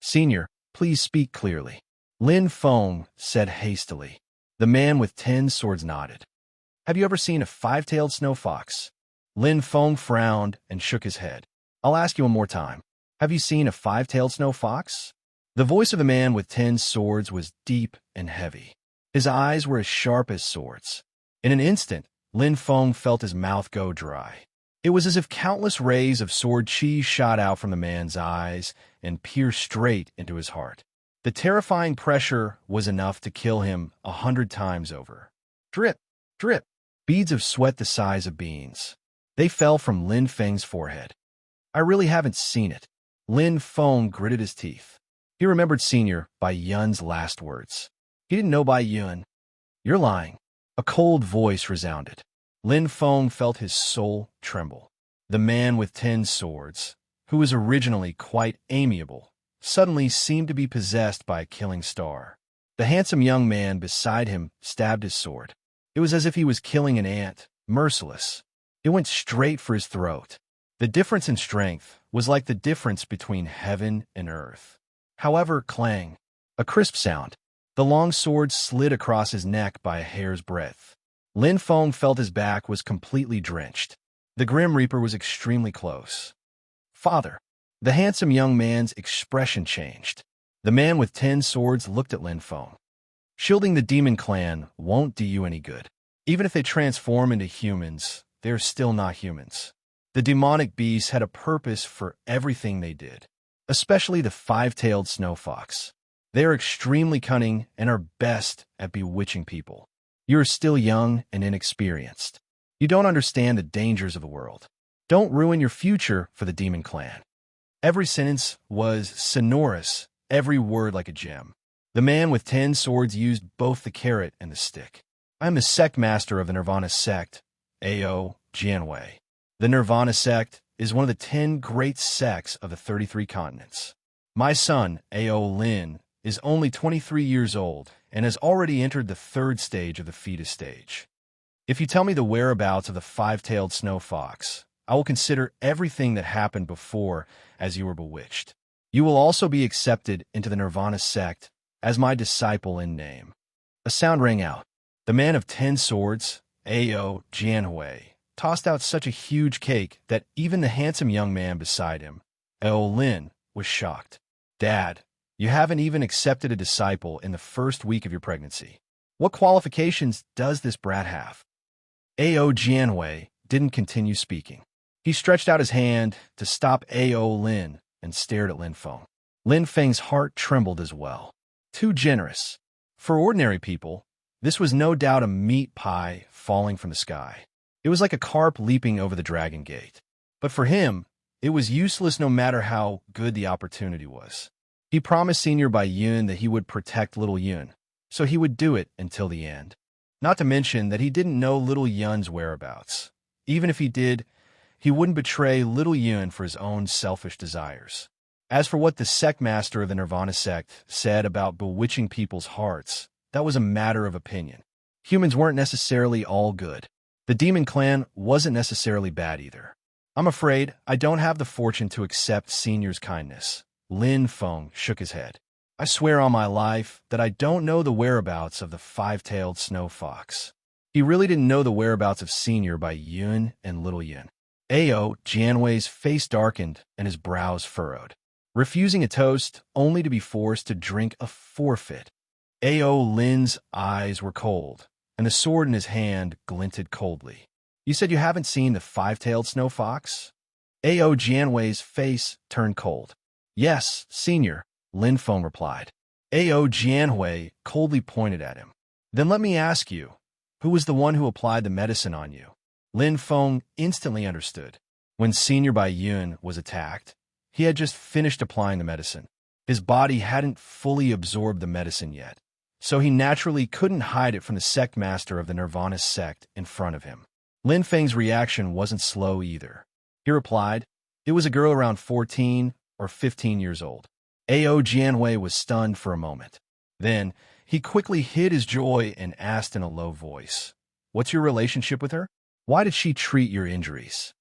[SPEAKER 1] "Senior, please speak clearly." Lin Feng said hastily. The man with 10 swords nodded. "Have you ever seen a 5-tailed snow fox?" Lin Feng frowned and shook his head. "I'll ask you one more time. Have you seen a 5-tailed snow fox?" The voice of the man with 10 swords was deep and heavy. His eyes were as sharp as swords. In an instant, Lin Feng felt his mouth go dry. It was as if countless rays of sword chi shot out from the man's eyes and pierced straight into his heart. The terrifying pressure was enough to kill him 100 times over. Drip, drip, beads of sweat the size of beans. They fell from Lin Feng's forehead. "I really haven't seen it." Lin Feng gritted his teeth. He remembered Senior Bai Yun's last words. He didn't know Bai Yun. "You're lying." A cold voice resounded. Lin Feng felt his soul tremble. The man with 10 swords, who was originally quite amiable, suddenly seemed to be possessed by a killing star. The handsome young man beside him stabbed his sword. It was as if he was killing an ant, merciless. It went straight for his throat. The difference in strength was like the difference between heaven and earth. However, clang. A crisp sound. The long sword slid across his neck by a hair's breadth. Lin Feng felt his back was completely drenched. The Grim Reaper was extremely close. Father. The handsome young man's expression changed. The man with 10 swords looked at Lin Feng. Shielding the demon clan won't do you any good. Even if they transform into humans, they're still not humans. The demonic beasts had a purpose for everything they did, especially the five-tailed snow fox. They are extremely cunning and are best at bewitching people. You are still young and inexperienced. You don't understand the dangers of the world. Don't ruin your future for the demon clan. Every sentence was sonorous, every word like a gem. The man with 10 swords used both the carrot and the stick. I am the sect master of the Nirvana sect, Ao Jianwei. The Nirvana sect is one of the 10 great sects of the 33 continents. My son, Ao Lin, is only 23 years old and has already entered the 3rd stage of the fetus stage. If you tell me the whereabouts of the five-tailed snow fox, I will consider everything that happened before as you were bewitched. You will also be accepted into the Nirvana sect as my disciple in name. A sound rang out. The man of 10 swords, Ao Jianhui, tossed out such a huge cake that even the handsome young man beside him, Ao Lin, was shocked. Dad, you haven't even accepted a disciple in the 1st week of your pregnancy. What qualifications does this brat have? Ao Jianhui didn't continue speaking. He stretched out his hand to stop Ao Lin and stared at Lin Feng. Lin Feng's heart trembled as well. Too generous. For ordinary people, this was no doubt a meat pie falling from the sky. It was like a carp leaping over the dragon gate. But for him, it was useless no matter how good the opportunity was. He promised Senior Bai Yun that he would protect little Yun, so he would do it until the end. Not to mention that he didn't know little Yun's whereabouts. Even if he did, he wouldn't betray little Yun for his own selfish desires. As for what the sect master of the Nirvana sect said about bewitching people's hearts, that was a matter of opinion. Humans weren't necessarily all good. The demon clan wasn't necessarily bad either. I'm afraid I don't have the fortune to accept Senior's kindness. Lin Feng shook his head. I swear on my life that I don't know the whereabouts of the five-tailed snow fox. He really didn't know the whereabouts of Senior Bai Yun and little Yun. Ao Jianwei's face darkened and his brows furrowed. Refusing a toast only to be forced to drink a forfeit. Ao Lin's eyes were cold, and the sword in his hand glinted coldly. You said you haven't seen the five-tailed snow fox? Ao Jianwei's face turned cold. Yes, Senior, Lin Feng replied. Ao Jianhui coldly pointed at him. Then let me ask you, who was the one who applied the medicine on you? Lin Feng instantly understood. When Senior Bai Yun was attacked, he had just finished applying the medicine. His body hadn't fully absorbed the medicine yet, so he naturally couldn't hide it from the sect master of the Nirvana sect in front of him. Lin Feng's reaction wasn't slow either. He replied, it was a girl around 14 or 15 years old. Ao Jianhui was stunned for a moment. Then, he quickly hid his joy and asked in a low voice, what's your relationship with her? Why did she treat your injuries?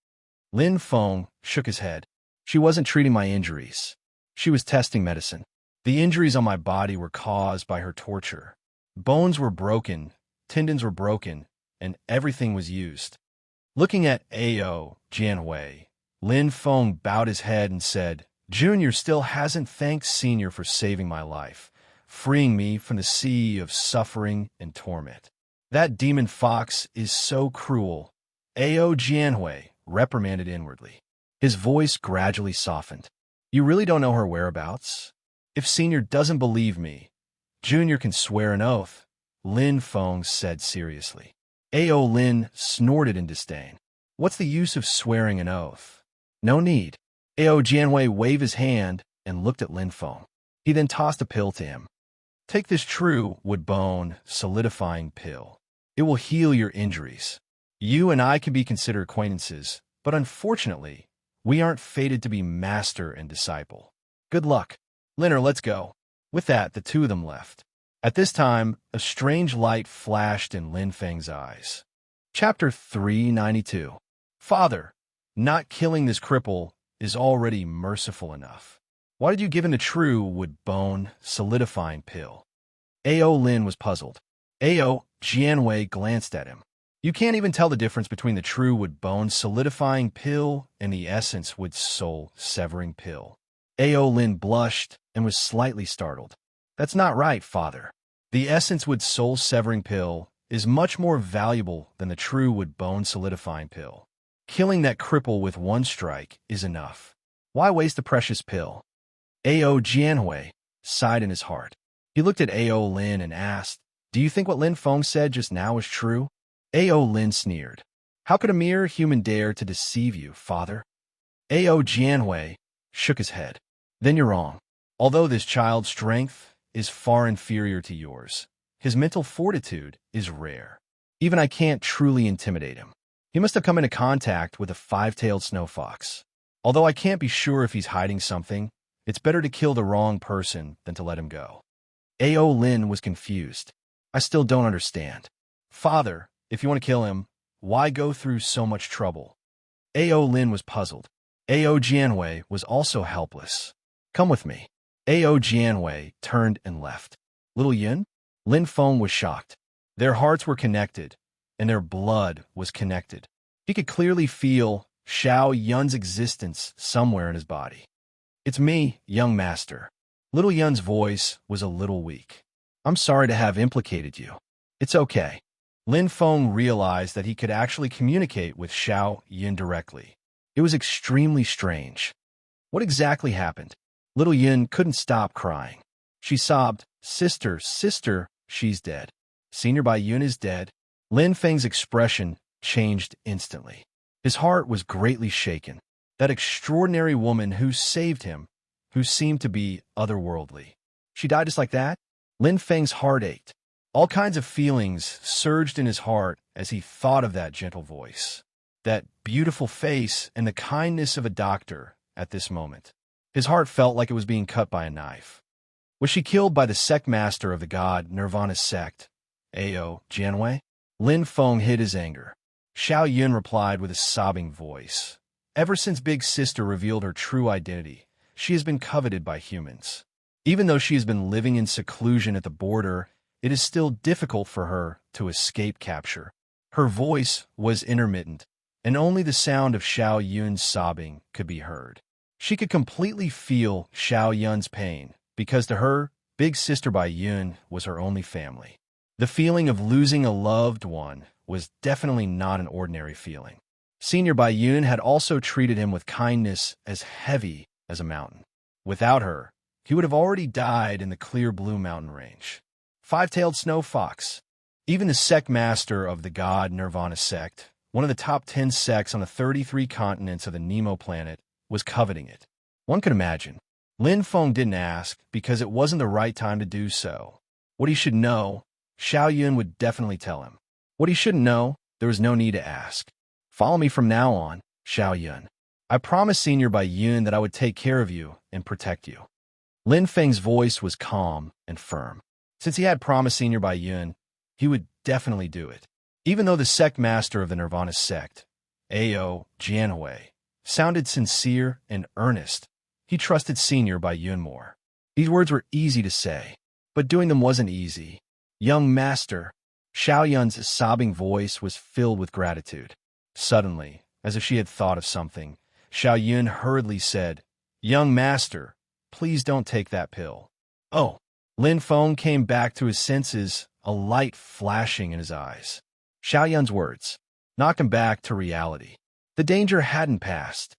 [SPEAKER 1] Lin Feng shook his head. She wasn't treating my injuries. She was testing medicine. The injuries on my body were caused by her torture. Bones were broken, tendons were broken, and everything was used. Looking at Ao Jianhui, Lin Feng bowed his head and said, Junior still hasn't thanked Senior for saving my life, freeing me from the sea of suffering and torment. That demon fox is so cruel. Ao Jianhui reprimanded inwardly. His voice gradually softened. You really don't know her whereabouts? If Senior doesn't believe me, Junior can swear an oath, Lin Feng said seriously. Ao Lin snorted in disdain. What's the use of swearing an oath? No need. Ao Jianhui waved his hand and looked at Lin Feng. He then tossed a pill to him. Take this true wood bone solidifying pill. It will heal your injuries. You and I can be considered acquaintances, but unfortunately, we aren't fated to be master and disciple. Good luck. Linner, let's go. With that, the two of them left. At this time, a strange light flashed in Lin Feng's eyes. Chapter 392. Father, not killing this cripple is already merciful enough. Why did you give him the true wood bone solidifying pill? A.O. Lin was puzzled. A.O. Jianwei glanced at him. You can't even tell the difference between the true wood bone solidifying pill and the essence wood soul severing pill. A.O. Lin blushed and was slightly startled. That's not right, father. The essence wood soul severing pill is much more valuable than the true wood bone solidifying pill. Killing that cripple with one strike is enough. Why waste the precious pill? A.O. Jianhui sighed in his heart. He looked at A.O. Lin and asked, Do you think what Lin Feng said just now is true? A.O. Lin sneered. How could a mere human dare to deceive you, father? A.O. Jianhui shook his head. Then you're wrong. Although this child's strength is far inferior to yours, his mental fortitude is rare. Even I can't truly intimidate him. He must have come into contact with a five-tailed snow fox. Although I can't be sure if he's hiding something, it's better to kill the wrong person than to let him go. A.O. Lin was confused. I still don't understand. Father, if you want to kill him, why go through so much trouble? A.O. Lin was puzzled. A.O. Jianwei was also helpless. Come with me. A.O. Jianwei turned and left. Little Yun? Lin Feng was shocked. Their hearts were connected, and their blood was connected. He could clearly feel Xiao Yun's existence somewhere in his body. It's me, young master. Little Yun's voice was a little weak. I'm sorry to have implicated you. It's okay. Lin Feng realized that he could actually communicate with Xiao Yun directly. It was extremely strange. What exactly happened? Little Yun couldn't stop crying. She sobbed, Sister, sister, she's dead. Senior Bai Yun is dead. Lin Feng's expression changed instantly. His heart was greatly shaken. That extraordinary woman who saved him, who seemed to be otherworldly. She died just like that? Lin Feng's heart ached. All kinds of feelings surged in his heart as he thought of that gentle voice, that beautiful face, and the kindness of a doctor at this moment. His heart felt like it was being cut by a knife. Was she killed by the sect master of the god Nirvana sect, A.O. Jianwei? Lin Feng hid his anger. Xiao Yun replied with a sobbing voice. Ever since Big Sister revealed her true identity, she has been coveted by humans. Even though she has been living in seclusion at the border, it is still difficult for her to escape capture. Her voice was intermittent, and only the sound of Xiao Yun's sobbing could be heard. She could completely feel Xiao Yun's pain, because to her, Big Sister Bai Yun was her only family. The feeling of losing a loved one was definitely not an ordinary feeling. Senior Bai Yun had also treated him with kindness as heavy as a mountain. Without her, he would have already died in the clear blue mountain range. Five-tailed snow fox. Even the sect master of the god Nirvana sect, one of the top 10 sects on the 33 continents of the Nemo planet, was coveting it. One could imagine. Lin Feng didn't ask because it wasn't the right time to do so. What he should know, Xiao Yun would definitely tell him. What he shouldn't know, there was no need to ask. Follow me from now on, Xiao Yun. I promised Senior Bai Yun that I would take care of you and protect you. Lin Feng's voice was calm and firm. Since he had promised Senior Bai Yun, he would definitely do it. Even though the sect master of the Nirvana sect, A.O. Jianhui, sounded sincere and earnest, he trusted Senior Bai Yun more. These words were easy to say, but doing them wasn't easy. Young master, Xiao Yun's sobbing voice was filled with gratitude. Suddenly, as if she had thought of something, Xiao Yun hurriedly said, Young master, please don't take that pill. Oh, Lin Feng came back to his senses, a light flashing in his eyes. Xiao Yun's words knocked him back to reality. The danger hadn't passed.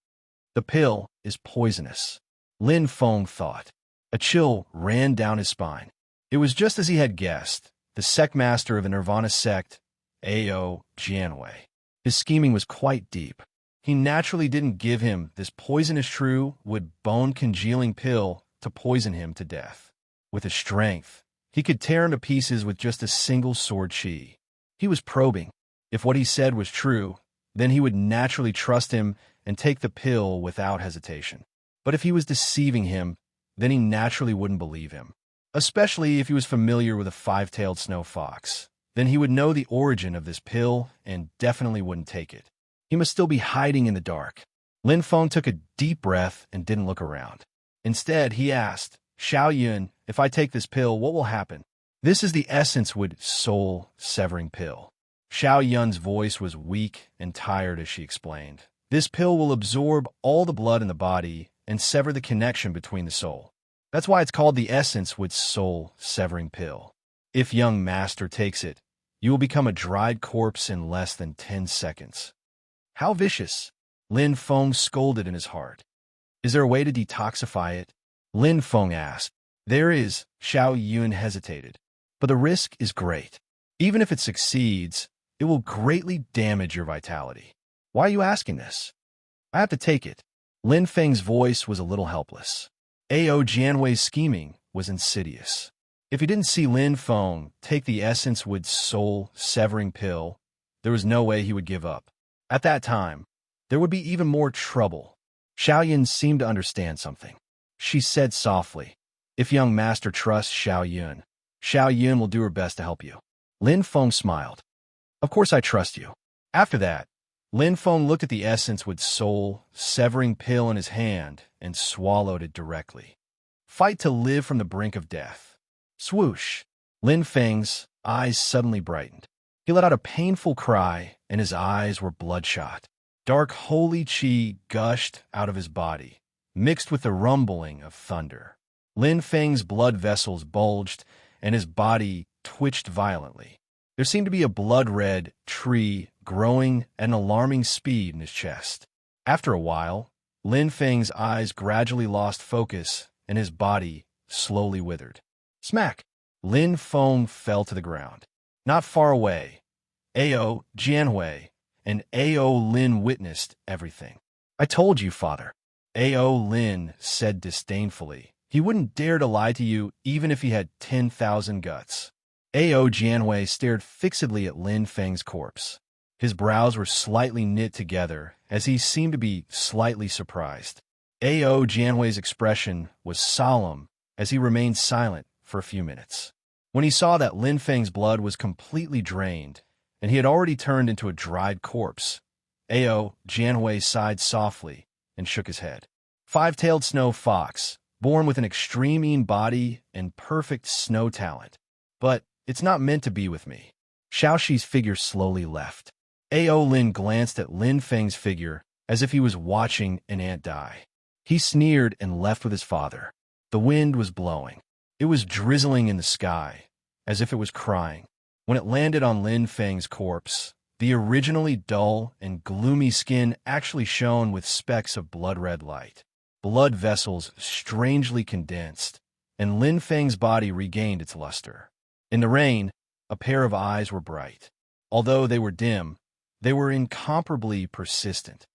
[SPEAKER 1] The pill is poisonous, Lin Feng thought. A chill ran down his spine. It was just as he had guessed. The sect master of the Nirvana sect, A.O. Jianwei. His scheming was quite deep. He naturally didn't give him this poisonous true wood bone congealing pill to poison him to death. With his strength, he could tear him to pieces with just a single sword chi. He was probing. If what he said was true, then he would naturally trust him and take the pill without hesitation. But if he was deceiving him, then he naturally wouldn't believe him. Especially if he was familiar with a five-tailed snow fox. Then he would know the origin of this pill and definitely wouldn't take it. He must still be hiding in the dark. Lin Feng took a deep breath and didn't look around. Instead, he asked, Xiao Yun, if I take this pill, what will happen? This is the essence wood soul-severing pill. Xiao Yun's voice was weak and tired as she explained. This pill will absorb all the blood in the body and sever the connection between the soul. That's why it's called the essence wood soul-severing pill. If young master takes it, you will become a dried corpse in less than 10 seconds. How vicious! Lin Feng scolded in his heart. Is there a way to detoxify it? Lin Feng asked. There is, Xiao Yun hesitated. But the risk is great. Even if it succeeds, it will greatly damage your vitality. Why are you asking this? I have to take it. Lin Feng's voice was a little helpless. Ao Jianwei's scheming was insidious. If he didn't see Lin Feng take the essence wood soul-severing pill, there was no way he would give up. At that time, there would be even more trouble. Xiao Yun seemed to understand something. She said softly, If young master trusts Xiao Yun will do her best to help you. Lin Feng smiled. Of course I trust you. After that, Lin Feng looked at the essence wood soul-severing pill in his hand and swallowed it directly. Fight to live from the brink of death. Swoosh! Lin Feng's eyes suddenly brightened. He let out a painful cry, and his eyes were bloodshot. Dark holy qi gushed out of his body, mixed with the rumbling of thunder. Lin Feng's blood vessels bulged, and his body twitched violently. There seemed to be a blood-red tree growing at an alarming speed in his chest. After a while, Lin Feng's eyes gradually lost focus, and his body slowly withered. Smack! Lin Feng fell to the ground. Not far away, Ao Jianwei and Ao Lin witnessed everything. I told you, father. Ao Lin said disdainfully. He wouldn't dare to lie to you even if he had 10,000 guts. Ao Jianwei stared fixedly at Lin Feng's corpse. His brows were slightly knit together as he seemed to be slightly surprised. Ao Jianwei's expression was solemn as he remained silent for a few minutes. When he saw that Lin Feng's blood was completely drained and he had already turned into a dried corpse, Ao Jianwei sighed softly and shook his head. Five-tailed snow fox, born with an extreme body and perfect snow talent. But it's not meant to be with me. Xiaoxi's figure slowly left. Ao Lin glanced at Lin Feng's figure as if he was watching an ant die. He sneered and left with his father. The wind was blowing. It was drizzling in the sky, as if it was crying. When it landed on Lin Feng's corpse, the originally dull and gloomy skin actually shone with specks of blood-red light. Blood vessels strangely condensed, and Lin Feng's body regained its luster. In the rain, a pair of eyes were bright. Although they were dim, they were incomparably persistent.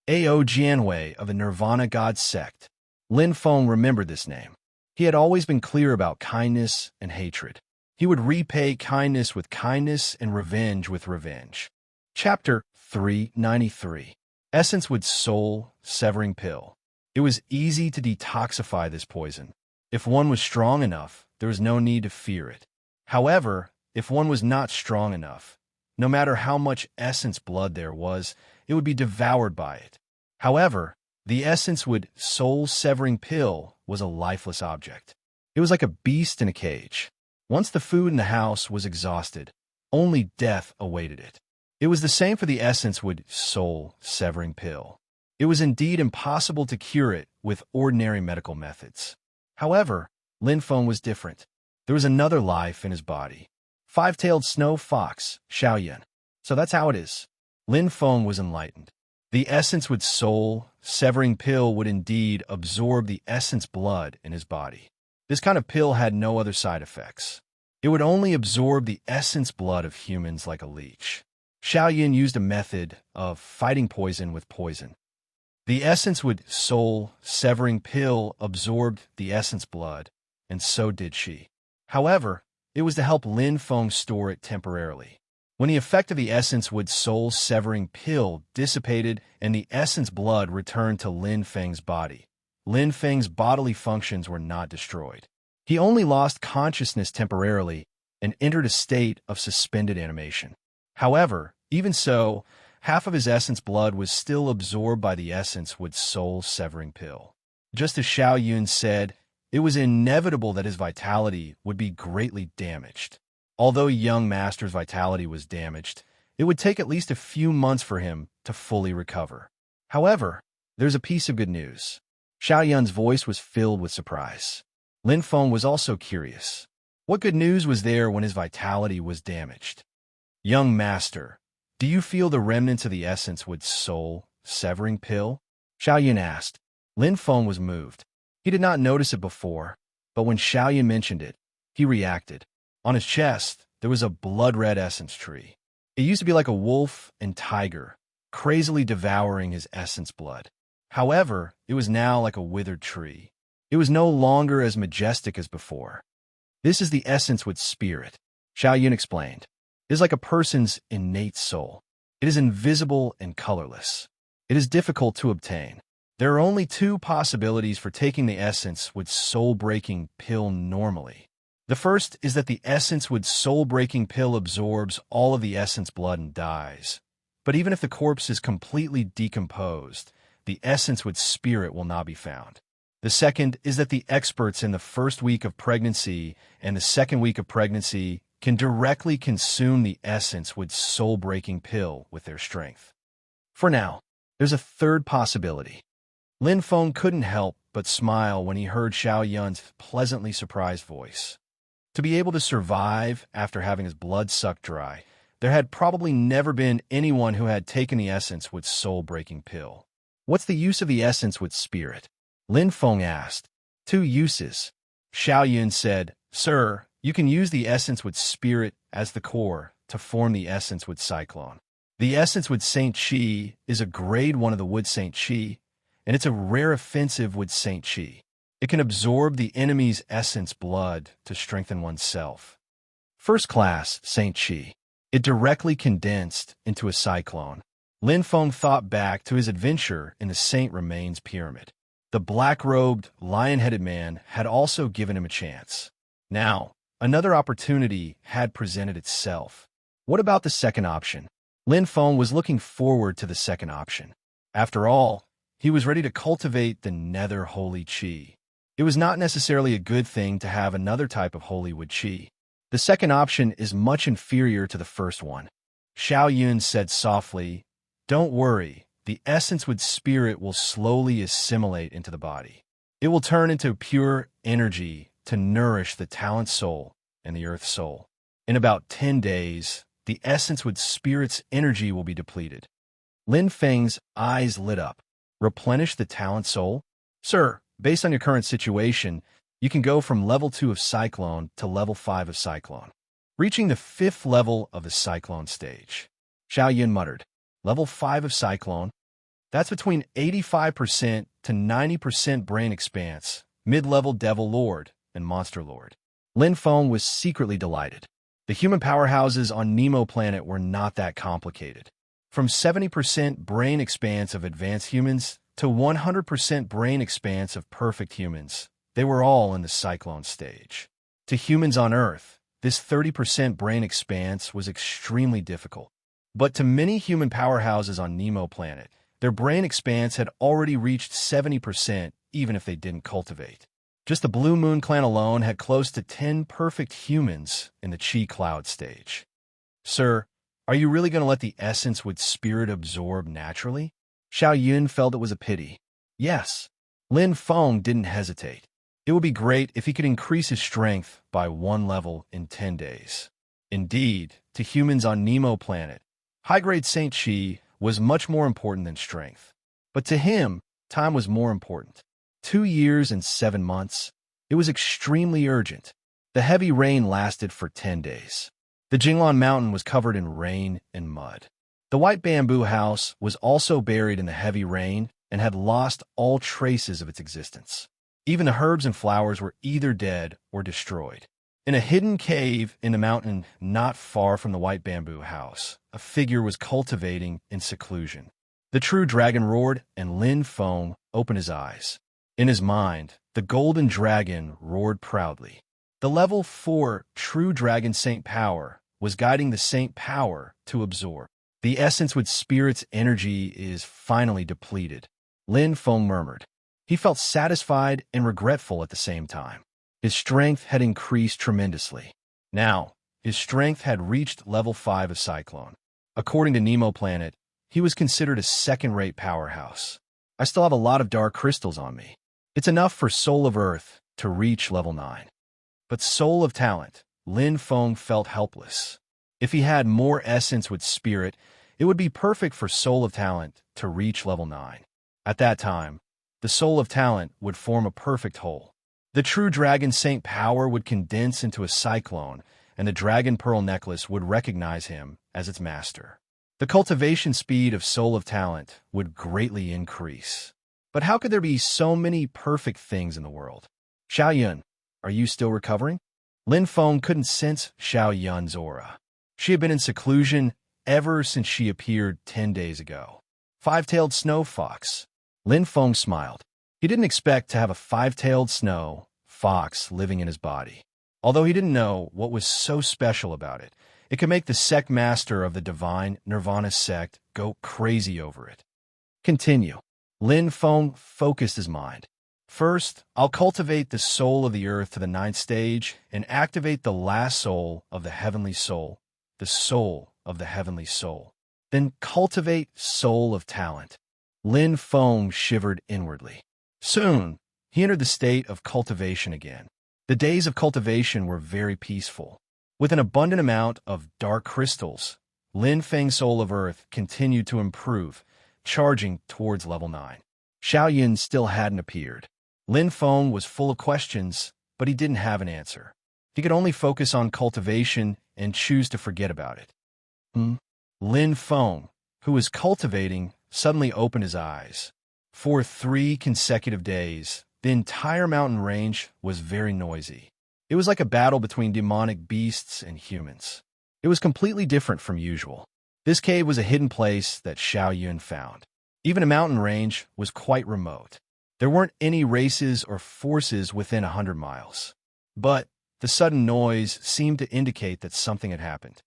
[SPEAKER 1] Ao Jianwei of the Nirvana God sect. Lin Feng remembered this name. He had always been clear about kindness and hatred. He would repay kindness with kindness and revenge with revenge. Chapter 393. Essence wood soul-severing pill. It was easy to detoxify this poison. If one was strong enough, there was no need to fear it. However, if one was not strong enough, no matter how much essence blood there was, it would be devoured by it. However, the essence wood soul-severing pill was a lifeless object. It was like a beast in a cage. Once the food in the house was exhausted, only death awaited it. It was the same for the essence wood soul-severing pill. It was indeed impossible to cure it with ordinary medical methods. However, Lin Feng was different. There was another life in his body. Five-tailed snow fox, Xiao Yun. So that's how it is. Lin Feng was enlightened. The essence wood soul-severing pill would indeed absorb the essence blood in his body. This kind of pill had no other side effects. It would only absorb the essence blood of humans like a leech. Xiao Yun used a method of fighting poison with poison. The essence wood soul-severing pill absorbed the essence blood, and so did she. However, it was to help Lin Feng store it temporarily. When the effect of the essence wood soul-severing pill dissipated and the essence blood returned to Lin Feng's body, Lin Feng's bodily functions were not destroyed. He only lost consciousness temporarily and entered a state of suspended animation. However, even so, half of his essence blood was still absorbed by the essence wood soul-severing pill. Just as Xiao Yun said, it was inevitable that his vitality would be greatly damaged. Although young master's vitality was damaged, it would take at least a few months for him to fully recover. However, there's a piece of good news. Xiao Yun's voice was filled with surprise. Lin Feng was also curious. What good news was there when his vitality was damaged? Young master, do you feel the remnants of the essence with soul-severing pill? Xiao Yun asked. Lin Feng was moved. He did not notice it before, but when Xiao Yun mentioned it, he reacted. On his chest, there was a blood-red essence tree. It used to be like a wolf and tiger, crazily devouring his essence blood. However, it was now like a withered tree. It was no longer as majestic as before. This is the essence with spirit, Xiao Yun explained. It is like a person's innate soul. It is invisible and colorless. It is difficult to obtain. There are only two possibilities for taking the essence with soul-breaking pill normally. The first is that the essence with soul-breaking pill absorbs all of the essence blood and dies. But even if the corpse is completely decomposed, the essence with spirit will not be found. The second is that the experts in the first week of pregnancy and the second week of pregnancy can directly consume the essence with soul-breaking pill with their strength. For now, there's a third possibility. Lin Feng couldn't help but smile when he heard Xiao Yun's pleasantly surprised voice. To be able to survive after having his blood sucked dry, there had probably never been anyone who had taken the essence with soul-breaking pill. What's the use of the essence with spirit? Lin Feng asked. 2 uses. Xiao Yun said, Sir, you can use the essence with spirit as the core to form the essence with cyclone. The essence with Saint Chi is a grade 1 of the wood Saint Chi, and it's a rare offensive with Saint Chi. It can absorb the enemy's essence blood to strengthen oneself. First class Saint Chi. It directly condensed into a cyclone. Lin Feng thought back to his adventure in the Saint Remains Pyramid. The black-robed, lion-headed man had also given him a chance. Now, another opportunity had presented itself. What about the second option? Lin Feng was looking forward to the second option. After all, he was ready to cultivate the nether holy Qi. It was not necessarily a good thing to have another type of holy wood Qi. The second option is much inferior to the first one. Xiao Yun said softly, Don't worry, the essence with spirit will slowly assimilate into the body. It will turn into pure energy to nourish the talent soul and the earth soul. In about 10 days, the essence with spirit's energy will be depleted. Lin Feng's eyes lit up. Replenish the talent soul? Sir, based on your current situation, you can go from level 2 of Cyclone to level 5 of Cyclone, reaching the 5th level of the Cyclone stage. Xiao Yun muttered, Level 5 of Cyclone? That's between 85% to 90% brain expanse, mid-level Devil Lord, and Monster Lord. Lin Feng was secretly delighted. The human powerhouses on Nemo planet were not that complicated. From 70% brain expanse of advanced humans to 100% brain expanse of perfect humans, they were all in the Cyclone stage. To humans on Earth, this 30% brain expanse was extremely difficult. But to many human powerhouses on Nemo planet, their brain expanse had already reached 70% even if they didn't cultivate. Just the Blue Moon clan alone had close to 10 perfect humans in the Chi Cloud stage. Sir, are you really going to let the essence with spirit absorb naturally? Xiao Yun felt it was a pity. Yes. Lin Feng didn't hesitate. It would be great if he could increase his strength by 1 level in 10 days. Indeed, to humans on Nemo planet, high-grade Saint Chi was much more important than strength. But to him, time was more important. 2 years and 7 months. It was extremely urgent. The heavy rain lasted for 10 days. The Jinglan Mountain was covered in rain and mud. The white bamboo house was also buried in the heavy rain and had lost all traces of its existence. Even the herbs and flowers were either dead or destroyed. In a hidden cave in the mountain not far from the white bamboo house, a figure was cultivating in seclusion. The true dragon roared, and Lin Feng opened his eyes. In his mind, the golden dragon roared proudly. The level 4 true dragon saint power was guiding the saint power to absorb. The essence with spirit's energy is finally depleted. Lin Feng murmured. He felt satisfied and regretful at the same time. His strength had increased tremendously. Now, his strength had reached level 5 of Cyclone. According to Nemo Planet, he was considered a second-rate powerhouse. I still have a lot of dark crystals on me. It's enough for Soul of Earth to reach level 9. But Soul of Talent, Lin Feng felt helpless. If he had more essence with Spirit, it would be perfect for Soul of Talent to reach level 9. At that time, the Soul of Talent would form a perfect whole. The true Dragon Saint power would condense into a cyclone, and the Dragon Pearl Necklace would recognize him as its master. The cultivation speed of Soul of Talent would greatly increase. But how could there be so many perfect things in the world? Xiao Yun, are you still recovering? Lin Feng couldn't sense Xiao Yun's aura. She had been in seclusion ever since she appeared 10 days ago. Five-tailed snow fox. Lin Feng smiled. He didn't expect to have a five-tailed snow fox living in his body. Although he didn't know what was so special about it, it could make the sect master of the divine Nirvana sect go crazy over it. Continue. Lin Feng focused his mind. First, I'll cultivate the soul of the earth to the 9th stage and activate the last soul of the heavenly soul, the soul of the heavenly soul. Then cultivate Soul of Talent. Lin Feng shivered inwardly. Soon, he entered the state of cultivation again. The days of cultivation were very peaceful. With an abundant amount of dark crystals, Lin Feng's Soul of Earth continued to improve, charging towards level 9. Xiao Yun still hadn't appeared. Lin Feng was full of questions, but he didn't have an answer. He could only focus on cultivation and choose to forget about it. Lin Feng, who was cultivating, suddenly opened his eyes. For 3 consecutive days, the entire mountain range was very noisy. It was like a battle between demonic beasts and humans. It was completely different from usual. This cave was a hidden place that Xiao Yun found. Even a mountain range was quite remote. There weren't any races or forces within 100 miles. But the sudden noise seemed to indicate that something had happened.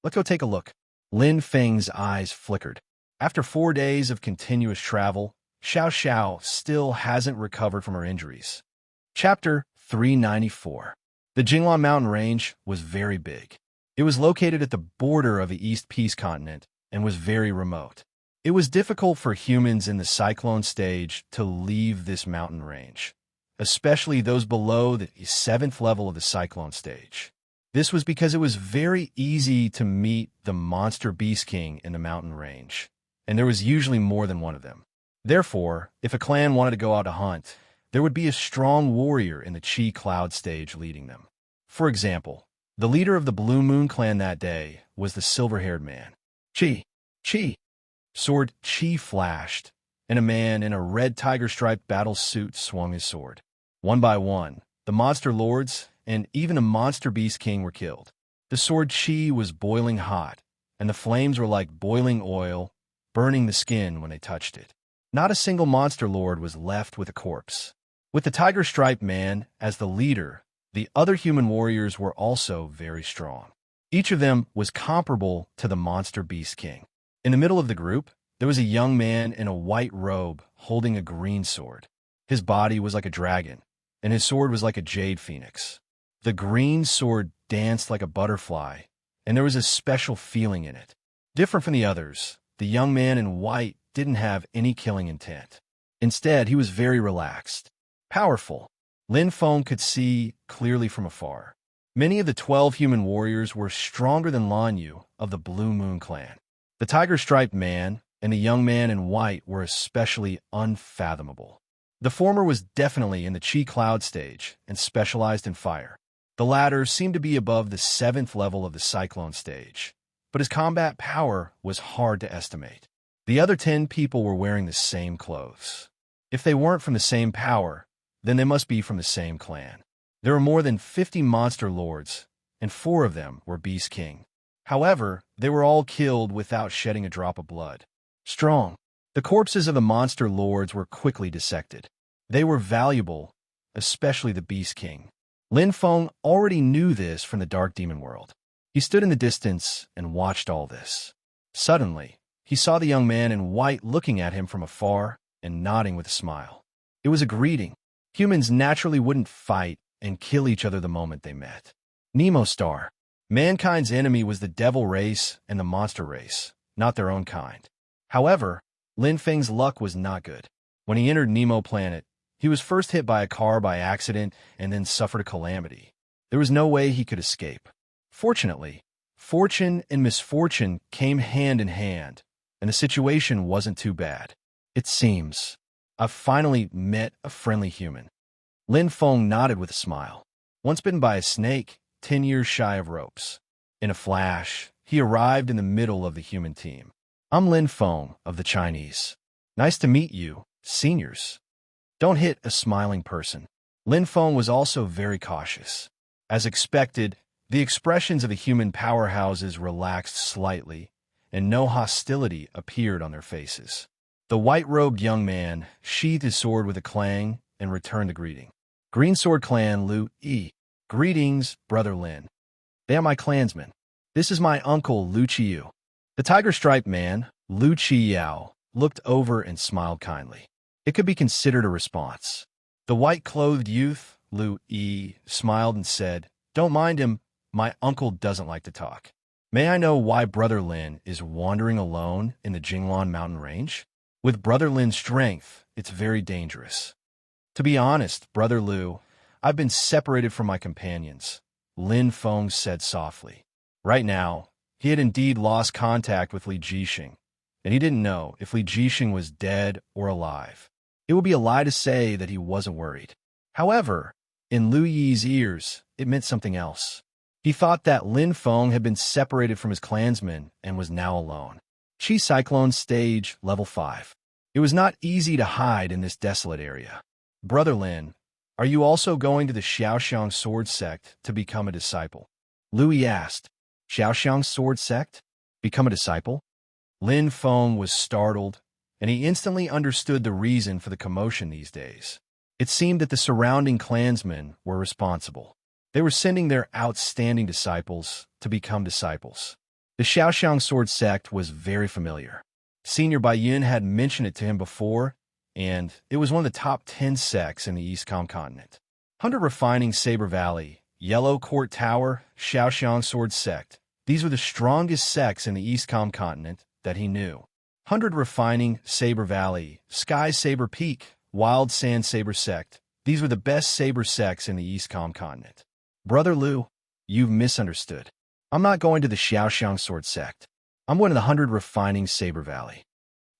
[SPEAKER 1] Let's go take a look. Lin Feng's eyes flickered. After 4 days of continuous travel, Xiao Xiao still hasn't recovered from her injuries. Chapter 394. The Jinglan Mountain Range was very big. It was located at the border of the East Peace Continent and was very remote. It was difficult for humans in the cyclone stage to leave this mountain range, especially those below the 7th level of the cyclone stage. This was because it was very easy to meet the monster beast king in the mountain range, and there was usually more than one of them. Therefore, if a clan wanted to go out to hunt, there would be a strong warrior in the Chi Cloud stage leading them. For example, the leader of the Blue Moon clan that day was the silver-haired man. Chi! Chi! Sword Chi flashed, and a man in a red tiger-striped battle suit swung his sword. One by one, the monster lords and even a monster beast king were killed. The sword Chi was boiling hot, and the flames were like boiling oil, burning the skin when they touched it. Not a single monster lord was left with a corpse. With the tiger-striped man as the leader, the other human warriors were also very strong. Each of them was comparable to the monster beast king. In the middle of the group, there was a young man in a white robe holding a green sword. His body was like a dragon, and his sword was like a jade phoenix. The green sword danced like a butterfly, and there was a special feeling in it. Different from the others, the young man in white didn't have any killing intent. Instead, he was very relaxed. Powerful. Lin Feng could see clearly from afar. Many of the 12 human warriors were stronger than Lan Yu of the Blue Moon clan. The tiger-striped man and the young man in white were especially unfathomable. The former was definitely in the Chi Cloud stage and specialized in fire. The latter seemed to be above the 7th level of the Cyclone stage, but his combat power was hard to estimate. The other 10 people were wearing the same clothes. If they weren't from the same power, then they must be from the same clan. There were more than 50 monster lords, and 4 of them were Beast King. However, they were all killed without shedding a drop of blood. Strong. The corpses of the monster lords were quickly dissected. They were valuable, especially the Beast King. Lin Feng already knew this from the Dark Demon world. He stood in the distance and watched all this. Suddenly, he saw the young man in white looking at him from afar and nodding with a smile. It It was a greeting. Humans naturally wouldn't fight and kill each other the moment they met. Nemo Star. Mankind's enemy was the devil race and the monster race, not their own kind. However, Lin Feng's luck was not good. When he entered Nemo Planet, he was first hit by a car by accident and then suffered a calamity. There was no way he could escape. Fortunately, fortune and misfortune came hand in hand, and the situation wasn't too bad. It seems I've finally met a friendly human. Lin Feng nodded with a smile. Once bitten by a snake, 10 years shy of ropes. In a flash, he arrived in the middle of the human team. I'm Lin Feng of the Chinese. Nice to meet you, seniors. Don't hit a smiling person. Lin Feng was also very cautious. As expected, the expressions of the human powerhouses relaxed slightly, and no hostility appeared on their faces. The white-robed young man sheathed his sword with a clang and returned the greeting. Green Sword Clan Lu Yi. Greetings, Brother Lin. They are my clansmen. This is my uncle Lu Qiyu. The tiger-striped man, Lu Qiyao, looked over and smiled kindly. It could be considered a response. The white-clothed youth, Lu Yi, smiled and said, Don't mind him, my uncle doesn't like to talk. May I know why Brother Lin is wandering alone in the Jinglan mountain range? With Brother Lin's strength, it's very dangerous. To be honest, Brother Lu, I've been separated from my companions, Lin Feng said softly. Right now, he had indeed lost contact with Li Jixing, and he didn't know if Li Jixing was dead or alive. It would be a lie to say that he wasn't worried. However, in Lu Yi's ears, it meant something else. He thought that Lin Feng had been separated from his clansmen and was now alone. Chi Cyclone Stage, Level 5. It was not easy to hide in this desolate area. Brother Lin, are you also going to the Xiaoxiang Sword Sect to become a disciple? Lu Yi asked. Xiaoxiang Sword Sect? Become a disciple? Lin Feng was startled, and he instantly understood the reason for the commotion these days. It seemed that the surrounding clansmen were responsible. They were sending their outstanding disciples to become disciples. The Xiaoxiang Sword Sect was very familiar. Senior Bai Yun had mentioned it to him before, and it was one of the top 10 sects in the East continent. 100 Refining Saber Valley, Yellow Court Tower, Xiaoxiang Sword Sect. These were the strongest sects in the East continent that he knew. 100 Refining Saber Valley, Sky Saber Peak, Wild Sand Saber Sect. These were the best saber sects in the East continent. Brother Lu, you've misunderstood. I'm not going to the Xiaoxiang Sword Sect. I'm going to the 100 Refining Saber Valley.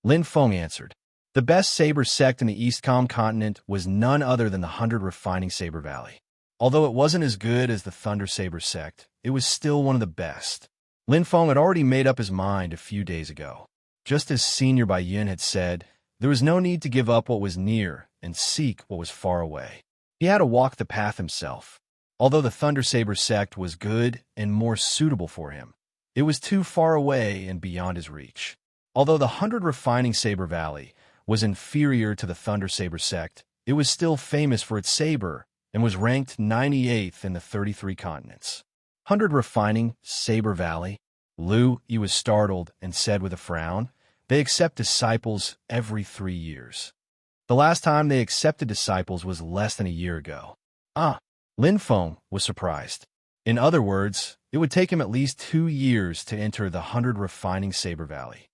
[SPEAKER 1] Lin Feng answered. The best saber sect in the East continent was none other than the 100 Refining Saber Valley. Although it wasn't as good as the Thunder Saber sect, it was still one of the best. Lin Feng had already made up his mind a few days ago. Just as Senior Bai Yun had said, there was no need to give up what was near and seek what was far away. He had to walk the path himself. Although the Thunder Saber sect was good and more suitable for him, it was too far away and beyond his reach. Although the 100 Refining Saber Valley was inferior to the Thunder Saber sect, it was still famous for its saber and was ranked 98th in the 33 continents. 100 Refining Saber Valley? Lu Yi was startled and said with a frown, They accept disciples every 3 years. The last time they accepted disciples was less than a year ago. Lin Feng was surprised. In other words, it would take him at least 2 years to enter the 100 Refining Saber Valley.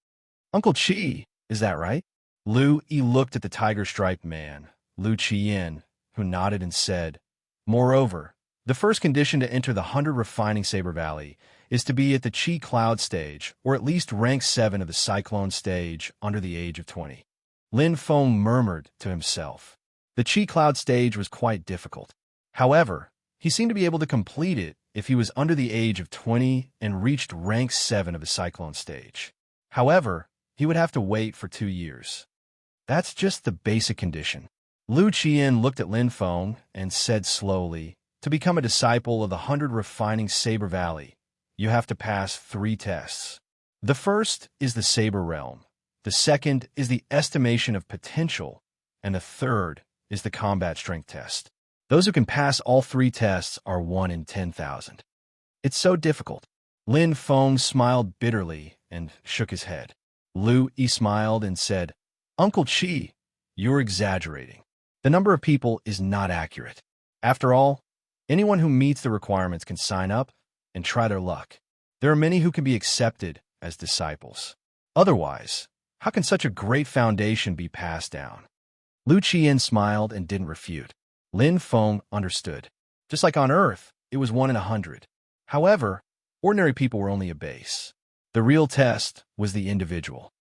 [SPEAKER 1] Uncle Qi, is that right? Lu Yi looked at the tiger-striped man, Lu Qiyin, who nodded and said, Moreover, the first condition to enter the 100 Refining Saber Valley is to be at the Qi Cloud stage, or at least rank 7 of the Cyclone stage under the age of 20. Lin Feng murmured to himself. The Qi Cloud stage was quite difficult. However, he seemed to be able to complete it if he was under the age of 20 and reached rank 7 of the Cyclone stage. However, he would have to wait for 2 years. That's just the basic condition. Lu Qiyin looked at Lin Feng and said slowly, To become a disciple of the 100 Refining Saber Valley, you have to pass 3 tests. The first is the Saber Realm, the second is the Estimation of Potential, and the third is the Combat Strength test. Those who can pass all 3 tests are 1 in 10,000. It's so difficult. Lin Feng smiled bitterly and shook his head. Lu Yi smiled and said, Uncle Qi, you're exaggerating. The number of people is not accurate. After all, anyone who meets the requirements can sign up and try their luck. There are many who can be accepted as disciples. Otherwise, how can such a great foundation be passed down? Lu Qian smiled and didn't refute. Lin Feng understood. Just like on Earth, it was 1 in 100. However, ordinary people were only a base. The real test was the individual.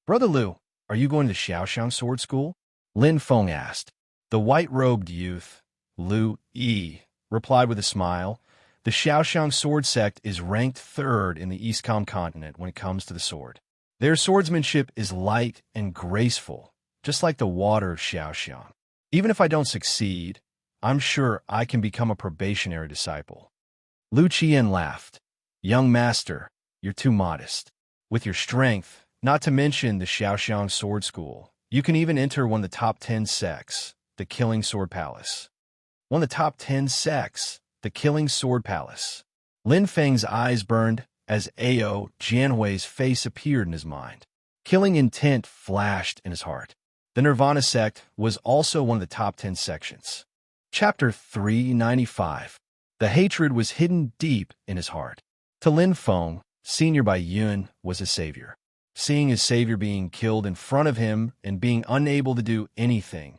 [SPEAKER 1] Brother Lu, are you going to the Xiaoxiang sword school? Lin Feng asked. The white-robed youth, Lu Yi, replied with a smile. The Xiaoxiang sword sect is ranked 3rd in the Eastcom continent when it comes to the sword. Their swordsmanship is light and graceful, just like the water of Xiaoxiang. Even if I don't succeed, I'm sure I can become a probationary disciple. Lu Qian laughed. Young master, you're too modest. With your strength, not to mention the Xiaoxiang sword school, you can even enter one of the top 10 sects, the Killing Sword Palace. One of the top 10 sects, the Killing Sword Palace. Lin Feng's eyes burned as Ao Jianhui's face appeared in his mind. Killing intent flashed in his heart. The Nirvana sect was also one of the top 10 sections. Chapter 395. The hatred was hidden deep in his heart. To Lin Feng, Senior Bai Yun was his savior. Seeing his savior being killed in front of him and being unable to do anything,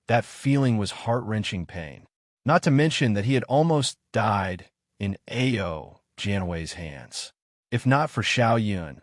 [SPEAKER 1] that feeling was heart-wrenching pain. Not to mention that he had almost died in Ao Jianhui's hands. If not for Xiao Yun,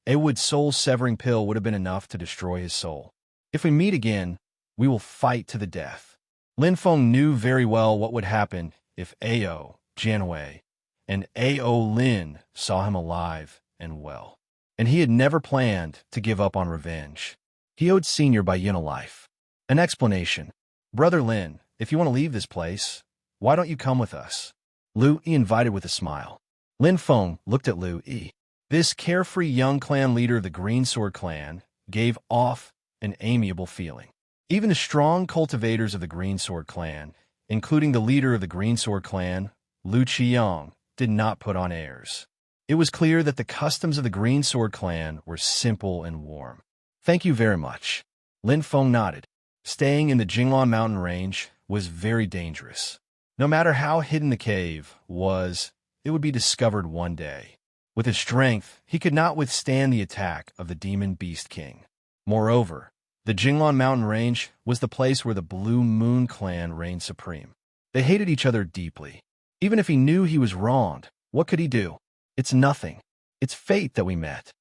[SPEAKER 1] a wood soul-severing pill would have been enough to destroy his soul. If we meet again, we will fight to the death. Lin Feng knew very well what would happen if Ao Jianhui and Ao Lin saw him alive and well. And he had never planned to give up on revenge. He owed Senior Bai Yun a life. An explanation. Brother Lin, if you want to leave this place, why don't you come with us? Lu Yi invited with a smile. Lin Feng looked at Lu Yi. This carefree young clan leader of the Green Sword clan gave off an amiable feeling. Even the strong cultivators of the Green Sword clan, including the leader of the Green Sword clan, Lu Qiang, did not put on airs. It was clear that the customs of the Green Sword clan were simple and warm. Thank you very much. Lin Feng nodded. Staying in the Jinglan mountain range was very dangerous. No matter how hidden the cave was, it would be discovered one day. With his strength, he could not withstand the attack of the Demon Beast King. Moreover, the Jinglan mountain range was the place where the Blue Moon clan reigned supreme. They hated each other deeply. Even if he knew he was wronged, what could he do? It's nothing. It's fate that we met.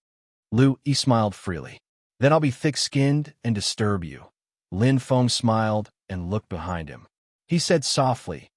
[SPEAKER 1] Lu Yi smiled freely. Then I'll be thick-skinned and disturb you. Lin Feng smiled and looked behind him. He said softly,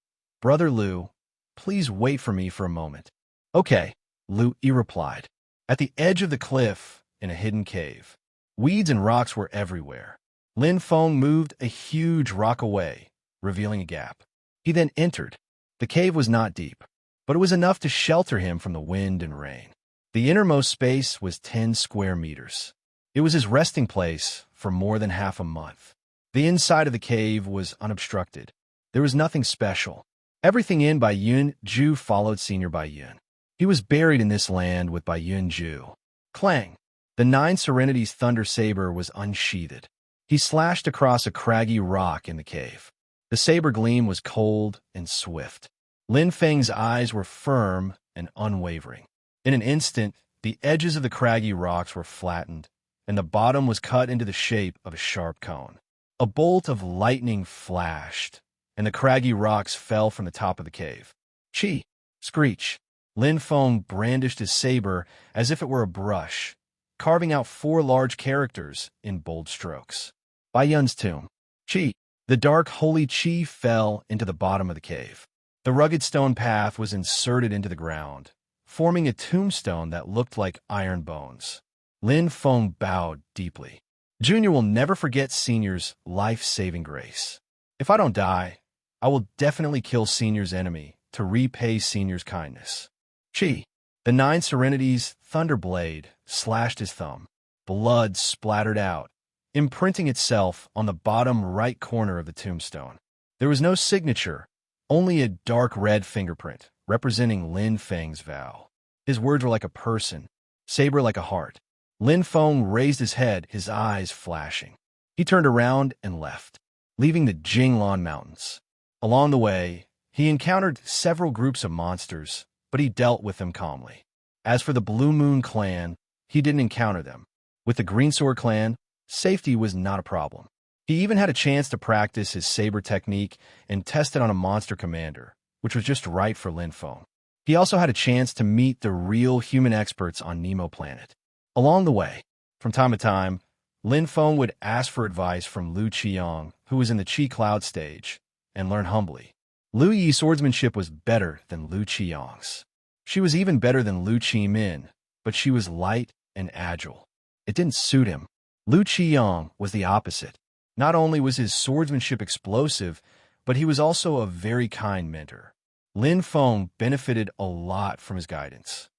[SPEAKER 1] Brother Lu, please wait for me for a moment. Okay, Lu Yi replied. At the edge of the cliff, in a hidden cave, weeds and rocks were everywhere. Lin Feng moved a huge rock away, revealing a gap. He then entered. The cave was not deep, but it was enough to shelter him from the wind and rain. The innermost space was 10 square meters. It was his resting place for more than half a month. The inside of the cave was unobstructed. There was nothing special. Everything in Bai Yun Ju followed Senior Bai Yun. He was buried in this land with Bai Yun Ju. Clang! The 9 Serenity's thunder saber was unsheathed. He slashed across a craggy rock in the cave. The saber gleam was cold and swift. Lin Feng's eyes were firm and unwavering. In an instant, the edges of the craggy rocks were flattened, and the bottom was cut into the shape of a sharp cone. A bolt of lightning flashed, and the craggy rocks fell from the top of the cave. Chi! Screech! Lin Feng brandished his saber as if it were a brush, carving out 4 large characters in bold strokes. Bai Yun's tomb. Chi! The dark holy Chi fell into the bottom of the cave. The rugged stone path was inserted into the ground, forming a tombstone that looked like iron bones. Lin Feng bowed deeply. Junior will never forget Senior's life-saving grace. If I don't die, I will definitely kill Senior's enemy to repay Senior's kindness. Chi! The 9 Serenity's thunderblade slashed his thumb. Blood splattered out, imprinting itself on the bottom right corner of the tombstone. There was no signature, only a dark red fingerprint representing Lin Feng's vow. His words were like a person, saber like a heart. Lin Feng raised his head, his eyes flashing. He turned around and left. leaving the Jinglan Mountains. Along the way, he encountered several groups of monsters, but he dealt with them calmly. As for the Blue Moon clan, he didn't encounter them. With the Greensword clan, safety was not a problem. He even had a chance to practice his saber technique and test it on a monster commander, which was just right for Lin Feng. He also had a chance to meet the real human experts on Nemo Planet. Along the way, from time to time, Lin Feng would ask for advice from Lu Qiang, who was in the Qi Cloud stage, and learn humbly. Lu Yi's swordsmanship was better than Lu Qiang's. She was even better than Lu Qimin, but she was light and agile. It didn't suit him. Lu Qiang was the opposite. Not only was his swordsmanship explosive, but he was also a very kind mentor. Lin Feng benefited a lot from his guidance.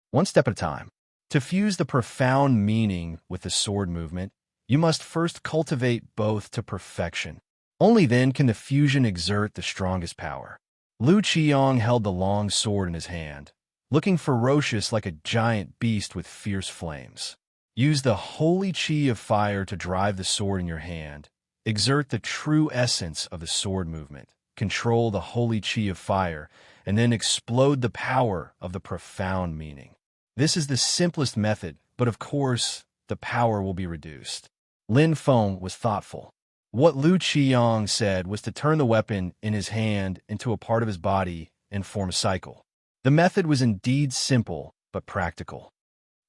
[SPEAKER 1] One step at a time. To fuse the profound meaning with the sword movement, you must first cultivate both to perfection. Only then can the fusion exert the strongest power. Lu Qiang held the long sword in his hand, looking ferocious like a giant beast with fierce flames. Use the holy qi of fire to drive the sword in your hand. Exert the true essence of the sword movement. Control the holy qi of fire, and then explode the power of the profound meaning. This is the simplest method, but of course, the power will be reduced. Lin Feng was thoughtful. What Lu Qiang said was to turn the weapon in his hand into a part of his body and form a cycle. The method was indeed simple, but practical.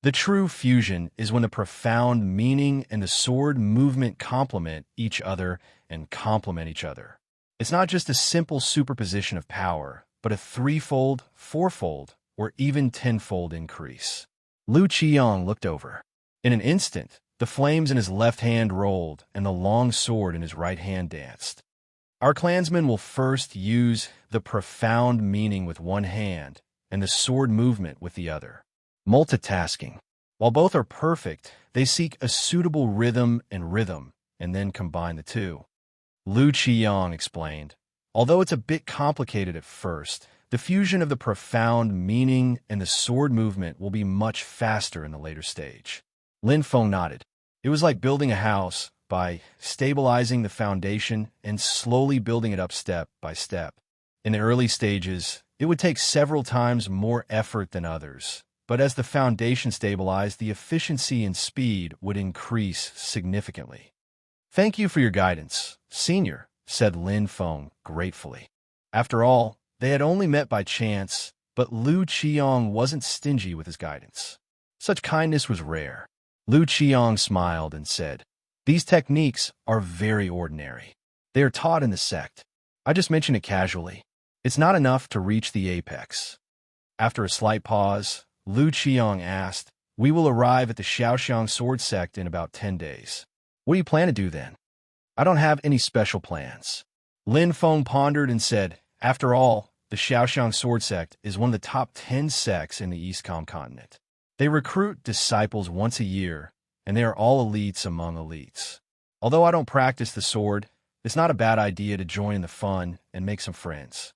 [SPEAKER 1] The true fusion is when the profound meaning and the sword movement complement each other and complement each other. It's not just a simple superposition of power, but a threefold, fourfold, or even tenfold increase. Lu Qiang looked over. In an instant, the flames in his left hand rolled and the long sword in his right hand danced. Our clansmen will first use the profound meaning with one hand and the sword movement with the other. Multitasking. While both are perfect, they seek a suitable rhythm and then combine the two. Lu Qiang explained, although it's a bit complicated at first, the fusion of the profound meaning and the sword movement will be much faster in the later stage. Lin Feng nodded. It was like building a house by stabilizing the foundation and slowly building it up step by step. In the early stages, it would take several times more effort than others, but as the foundation stabilized, the efficiency and speed would increase significantly. Thank you for your guidance, Senior, said Lin Feng gratefully. After all, they had only met by chance, but Lu Qiang wasn't stingy with his guidance. Such kindness was rare. Lu Qiang smiled and said, "These techniques are very ordinary. They are taught in the sect. I just mentioned it casually. It's not enough to reach the apex." After a slight pause, Lu Qiang asked, "We will arrive at the Shaoxiang sword sect in about 10 days. What do you plan to do then?" "I don't have any special plans." Lin Feng pondered and said, "After all, the Shaoxiang sword sect is one of the top 10 sects in the Eastcom continent. They recruit disciples once a year, and they are all elites among elites. Although I don't practice the sword, it's not a bad idea to join in the fun and make some friends."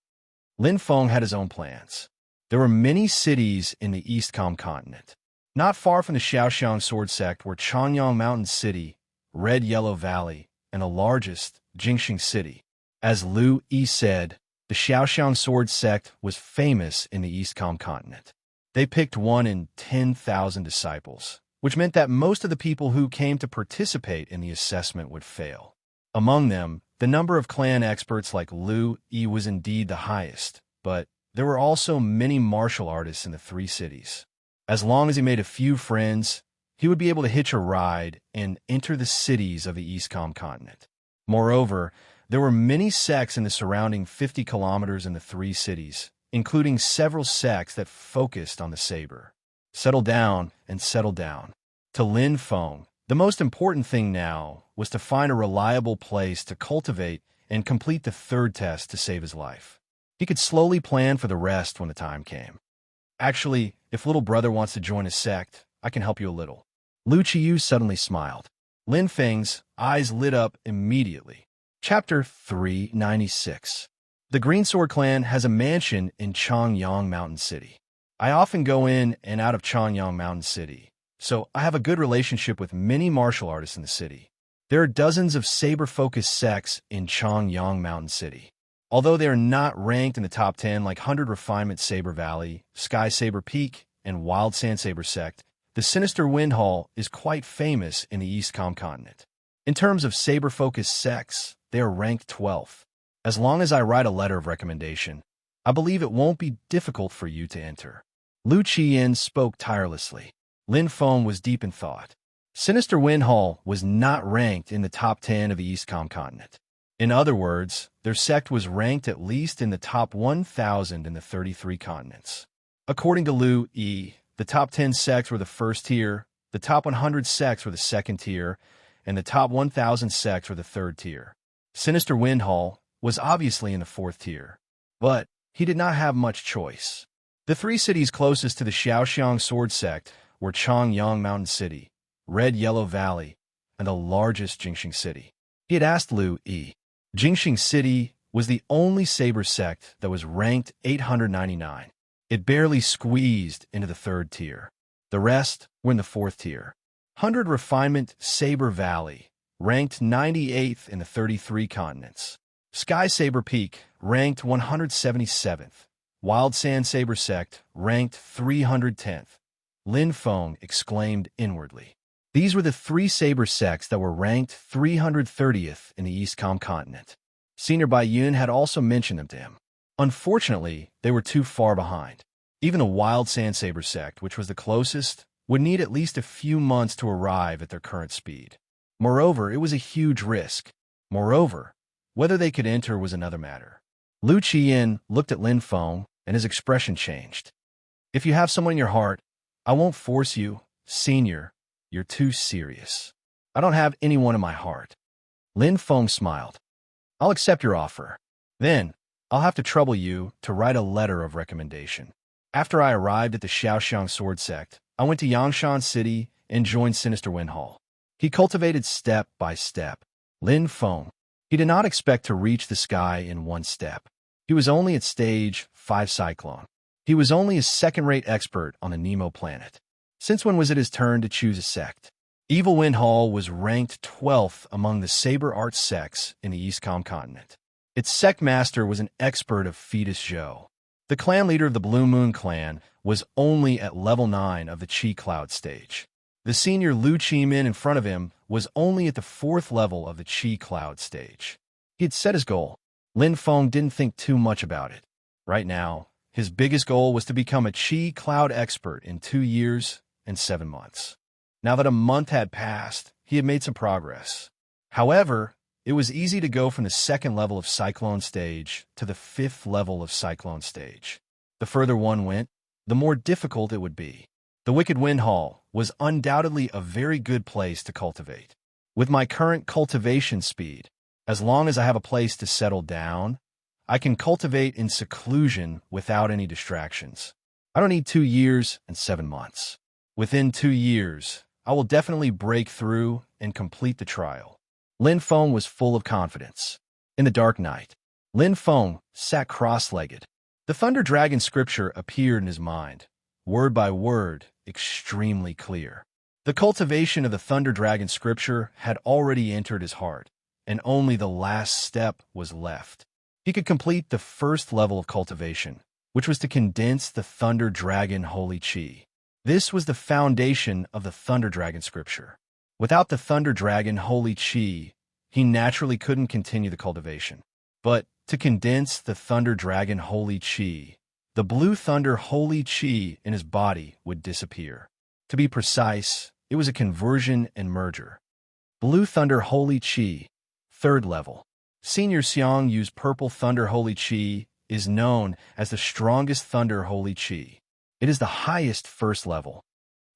[SPEAKER 1] Lin Feng had his own plans. There were many cities in the Eastcom continent. Not far from the Shaoxiang sword sect were Changyang Mountain City, Red Yellow Valley, and the largest, Jingxing City. As Lu Yi said, the Shaoxiang sword sect was famous in the Eastcom continent. They picked 1 in 10,000 disciples, which meant that most of the people who came to participate in the assessment would fail. Among them, the number of clan experts like Lu Yi was indeed the highest, but there were also many martial artists in the 3 cities. As long as he made a few friends, he would be able to hitch a ride and enter the cities of the Eastcom continent. Moreover, there were many sects in the surrounding 50 kilometers in the 3 cities, including several sects that focused on the saber. Settle down and settle down. To Lin Feng, the most important thing now was to find a reliable place to cultivate and complete the 3rd test to save his life. He could slowly plan for the rest when the time came. "Actually, if little brother wants to join a sect, I can help you a little." Lu Qiyu suddenly smiled. Lin Feng's eyes lit up immediately. Chapter 396. The Greensword clan has a mansion in Changyang Mountain City. I often go in and out of Changyang Mountain City, so I have a good relationship with many martial artists in the city. There are dozens of saber-focused sects in Chongyang Mountain City. Although they are not ranked in the top 10 like 100 Refinement Saber Valley, Sky Saber Peak, and Wild Sand Saber Sect, the Sinister Wind Hall is quite famous in the East continent. In terms of saber-focused sects, they are ranked 12th. As long as I write a letter of recommendation, I believe it won't be difficult for you to enter. Lu Qiyin spoke tirelessly. Lin Feng was deep in thought. Sinister Wind Hall was not ranked in the top 10 of the East continent. In other words, their sect was ranked at least in the top 1,000 in the 33 continents. According to Lu Yi, the top 10 sects were the first tier, the top 100 sects were the second tier, and the top 1,000 sects were the third tier. Sinister Wind Hall was obviously in the fourth tier, but he did not have much choice. The three cities closest to the Xiaoxiang Sword Sect were Chongyang Mountain City, Red Yellow Valley, and the largest Jingxing City. He had asked Lu Yi. Jingxing City was the only saber sect that was ranked 899. It barely squeezed into the third tier. The rest were in the fourth tier. 100 Refinement Saber Valley, ranked 98th in the 33 continents. Sky Saber Peak, ranked 177th. Wild Sand Saber Sect, ranked 310th. Lin Feng exclaimed inwardly. These were the three saber sects that were ranked 330th in the East continent. Senior Bai Yun had also mentioned them to him. Unfortunately, they were too far behind. Even the Wild Sand Saber sect, which was the closest, would need at least a few months to arrive at their current speed. Moreover, it was a huge risk. Moreover, whether they could enter was another matter. Lu Qiyin looked at Lin Feng, and his expression changed. If you have someone in your heart, I won't force you, Senior. You're too serious. I don't have anyone in my heart. Lin Feng smiled. I'll accept your offer. Then, I'll have to trouble you to write a letter of recommendation. After I arrived at the Xiaoxiang Sword Sect, I went to Yangshan City and joined Sinister Wind Hall. He cultivated step by step. Lin Feng. He did not expect to reach the sky in one step. He was only at stage 5 Cyclone. He was only a second-rate expert on the Nemo planet. Since when was it his turn to choose a sect? Evil Wind Hall was ranked 12th among the saber art sects in the East continent. Its sect master was an expert of Fetus Zhou. The clan leader of the Blue Moon clan was only at level 9 of the Chi Cloud stage. The senior Lu Qimin in front of him was only at the 4th level of the Chi Cloud stage. He had set his goal. Lin Feng didn't think too much about it. Right now, his biggest goal was to become a Chi Cloud expert in 2 years and 7 months. Now that a month had passed, he had made some progress. However, it was easy to go from the 2nd level of Cyclone Stage to the 5th level of Cyclone Stage. The further one went, the more difficult it would be. The Wicked Wind Hall was undoubtedly a very good place to cultivate. With my current cultivation speed, as long as I have a place to settle down, I can cultivate in seclusion without any distractions. I don't need 2 years and 7 months. Within 2 years, I will definitely break through and complete the trial. Lin Feng was full of confidence. In the dark night, Lin Feng sat cross-legged. The Thunder Dragon scripture appeared in his mind, word by word, extremely clear. The cultivation of the Thunder Dragon scripture had already entered his heart, and only the last step was left. He could complete the 1st level of cultivation, which was to condense the Thunder Dragon Holy Chi. This was the foundation of the Thunder Dragon scripture. Without the Thunder Dragon Holy Chi, he naturally couldn't continue the cultivation. But to condense the Thunder Dragon Holy Chi, the Blue Thunder Holy Chi in his body would disappear. To be precise, it was a conversion and merger. Blue Thunder Holy Chi, 3rd level. Senior Xiang Yu's Purple Thunder Holy Chi is known as the strongest Thunder Holy Chi. It is the highest 1st level.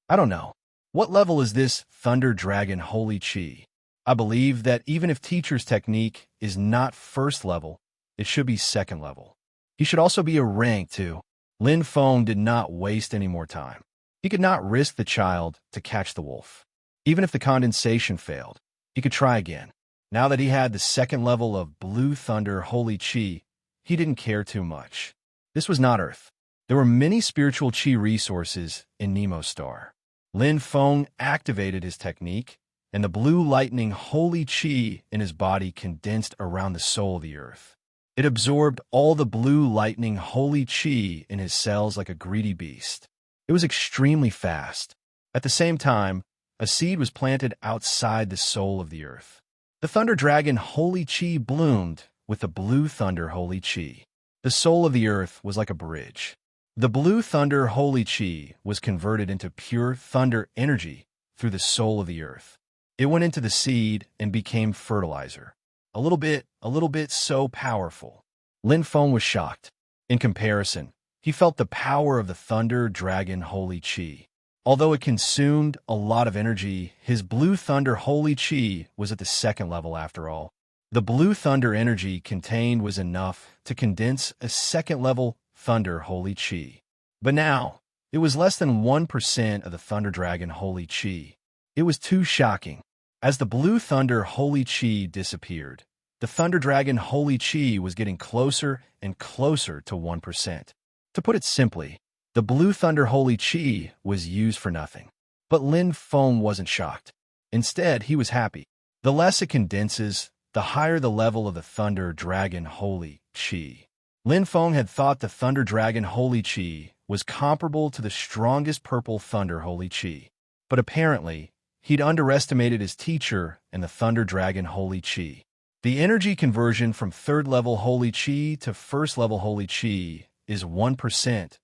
[SPEAKER 1] I don't know. What level is this Thunder Dragon Holy Chi? I believe that even if Teacher's technique is not 1st level, it should be 2nd level. He should also be a rank too. Lin Feng did not waste any more time. He could not risk the child to catch the wolf. Even if the condensation failed, he could try again. Now that he had the 2nd level of Blue Thunder Holy Chi, he didn't care too much. This was not Earth. There were many spiritual Chi resources in Nemo Star. Lin Feng activated his technique, and the blue lightning holy chi in his body condensed around the soul of the earth. It absorbed all the blue lightning holy chi in his cells like a greedy beast. It was extremely fast. At the same time, a seed was planted outside the soul of the earth. The thunder dragon holy chi bloomed with the blue thunder holy chi. The soul of the earth was like a bridge. The blue thunder holy chi was converted into pure thunder energy through the soul of the earth. It went into the seed and became fertilizer. A little bit so powerful. Lin Feng was shocked. In comparison, he felt the power of the thunder dragon holy chi. Although it consumed a lot of energy, his blue thunder holy chi was at the second level after all. The blue thunder energy contained was enough to condense a second level thunder holy chi. But now, it was less than 1% of the thunder dragon holy chi. It was too shocking. As the blue thunder holy chi disappeared, the thunder dragon holy chi was getting closer and closer to 1%. To put it simply, the blue thunder holy chi was used for nothing. But Lin Feng wasn't shocked. Instead, he was happy. The less it condenses, the higher the level of the thunder dragon holy chi. Lin Feng had thought the thunder dragon holy chi was comparable to the strongest purple thunder holy chi. But apparently, he'd underestimated his teacher and the thunder dragon holy chi. The energy conversion from third level holy chi to first level holy chi is 1%,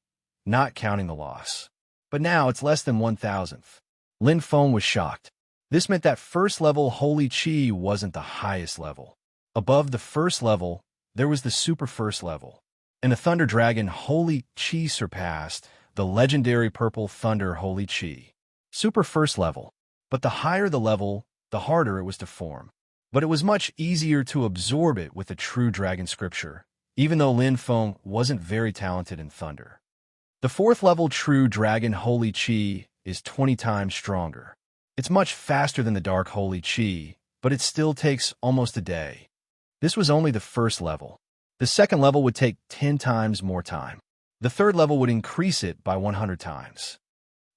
[SPEAKER 1] not counting the loss. But now it's less than 1,000th. Lin Feng was shocked. This meant that first level holy chi wasn't the highest level. Above the first level, there was the super first level, and the thunder dragon holy chi surpassed the legendary purple thunder holy chi. Super first level. But the higher the level, the harder it was to form. But it was much easier to absorb it with the true dragon scripture, even though Lin Feng wasn't very talented in thunder. The fourth level true dragon holy chi is 20 times stronger. It's much faster than the dark holy chi, but it still takes almost a day. This was only the first level. The second level would take 10 times more time. The third level would increase it by 100 times.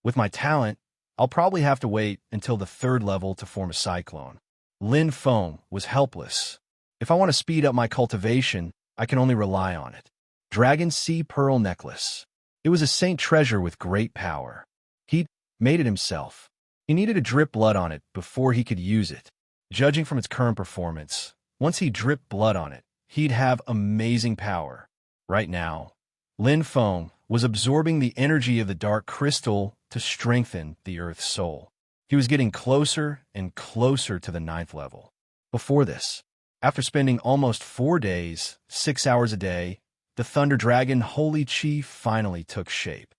[SPEAKER 1] With my talent, I'll probably have to wait until the third level to form a cyclone. Lin Feng was helpless. If I want to speed up my cultivation, I can only rely on it. Dragon Sea Pearl Necklace. It was a saint treasure with great power. He'd made it himself. He needed to drip blood on it before he could use it. Judging from its current performance, once he dripped blood on it, he'd have amazing power. Right now, Lin Feng was absorbing the energy of the dark crystal to strengthen the Earth's soul. He was getting closer and closer to the 9th level. Before this, after spending almost 4 days, 6 hours a day, the Thunder Dragon Holy Chi finally took shape.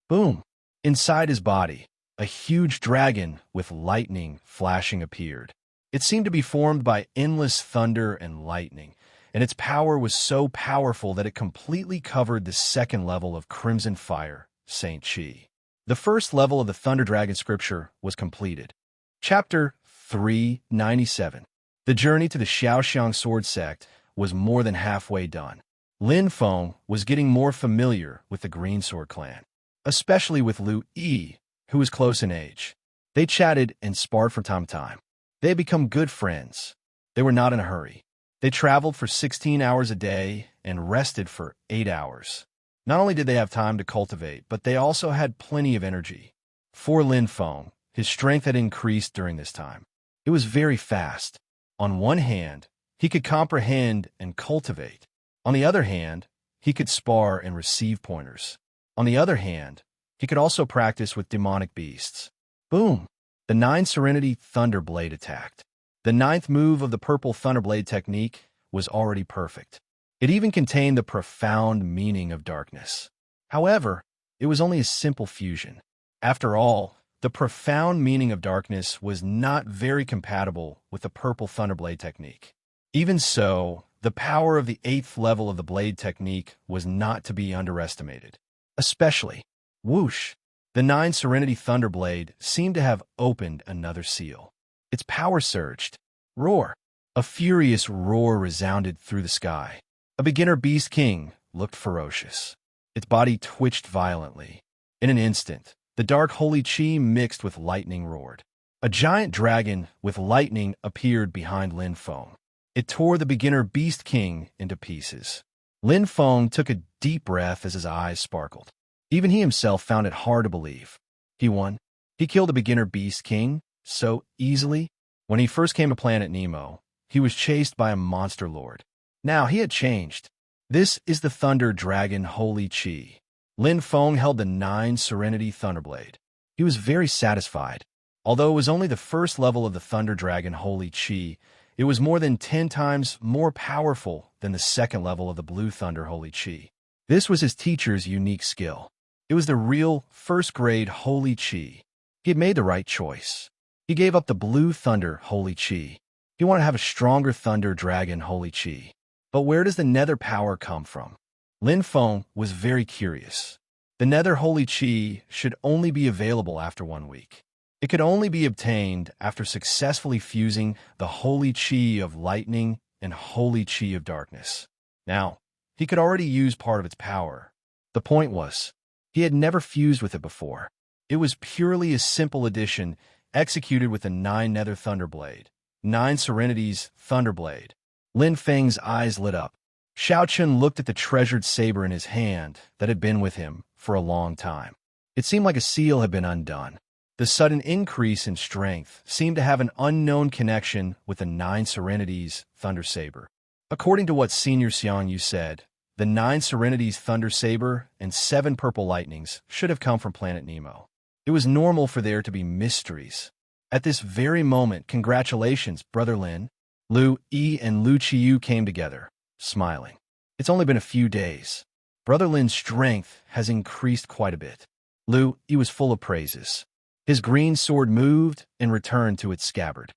[SPEAKER 1] Boom! Inside his body, a huge dragon with lightning flashing appeared. It seemed to be formed by endless thunder and lightning, and its power was so powerful that it completely covered the second level of Crimson Fire, Saint Chi. The first level of the Thunder Dragon scripture was completed. Chapter 397. The journey to the Xiaoxiang sword sect was more than halfway done. Lin Feng was getting more familiar with the Green Sword clan, especially with Lu Yi, who was close in age. They chatted and sparred from time to time. They had become good friends. They were not in a hurry. They traveled for 16 hours a day and rested for 8 hours. Not only did they have time to cultivate, but they also had plenty of energy. For Lin Feng, his strength had increased during this time. It was very fast. On one hand, he could comprehend and cultivate. On the other hand, he could spar and receive pointers. On the other hand, he could also practice with demonic beasts. Boom! The 9 Serenity Thunderblade attacked. The 9th move of the Purple Thunderblade technique was already perfect. It even contained the profound meaning of darkness. However, it was only a simple fusion. After all, the profound meaning of darkness was not very compatible with the Purple Thunderblade technique. Even so, the power of the 8th level of the blade technique was not to be underestimated. Especially, whoosh! The 9 Serenity Thunderblade seemed to have opened another seal. Its power surged. Roar! A furious roar resounded through the sky. A beginner Beast King looked ferocious. Its body twitched violently. In an instant, the dark holy chi mixed with lightning roared. A giant dragon with lightning appeared behind Lin Feng. It tore the beginner Beast King into pieces. Lin Feng took a deep breath as his eyes sparkled. Even he himself found it hard to believe. He won. He killed a beginner Beast King so easily. When he first came to Planet Nemo, he was chased by a monster lord. Now he had changed. This is the Thunder Dragon Holy Chi. Lin Feng held the 9 Serenity Thunderblade. He was very satisfied. Although it was only the first level of the Thunder Dragon Holy Chi, it was more than 10 times more powerful than the second level of the Blue Thunder Holy Chi. This was his teacher's unique skill. It was the real first-grade Holy Chi. He had made the right choice. He gave up the Blue Thunder Holy Chi. He wanted to have a stronger Thunder Dragon Holy Chi. But where does the Nether power come from? Lin Feng was very curious. The Nether Holy Chi should only be available after 1 week. It could only be obtained after successfully fusing the Holy Chi of Lightning and Holy Chi of Darkness. Now, he could already use part of its power. The point was, he had never fused with it before. It was purely a simple addition executed with the 9 Nether Thunderblade, 9 Serenity's Thunderblade. Lin Feng's eyes lit up. Xiao Chun looked at the treasured saber in his hand that had been with him for a long time. It seemed like a seal had been undone. The sudden increase in strength seemed to have an unknown connection with the 9 Serenity's Thunder Saber. According to what Senior Xiang Yu said, the 9 Serenity's Thunder Saber and 7 Purple Lightnings should have come from Planet Nemo. It was normal for there to be mysteries. At this very moment, congratulations, Brother Lin. Lu Yi and Lu Qiyu came together, smiling. It's only been a few days. Brother Lin's strength has increased quite a bit. Lu Yi was full of praises. His green sword moved and returned to its scabbard.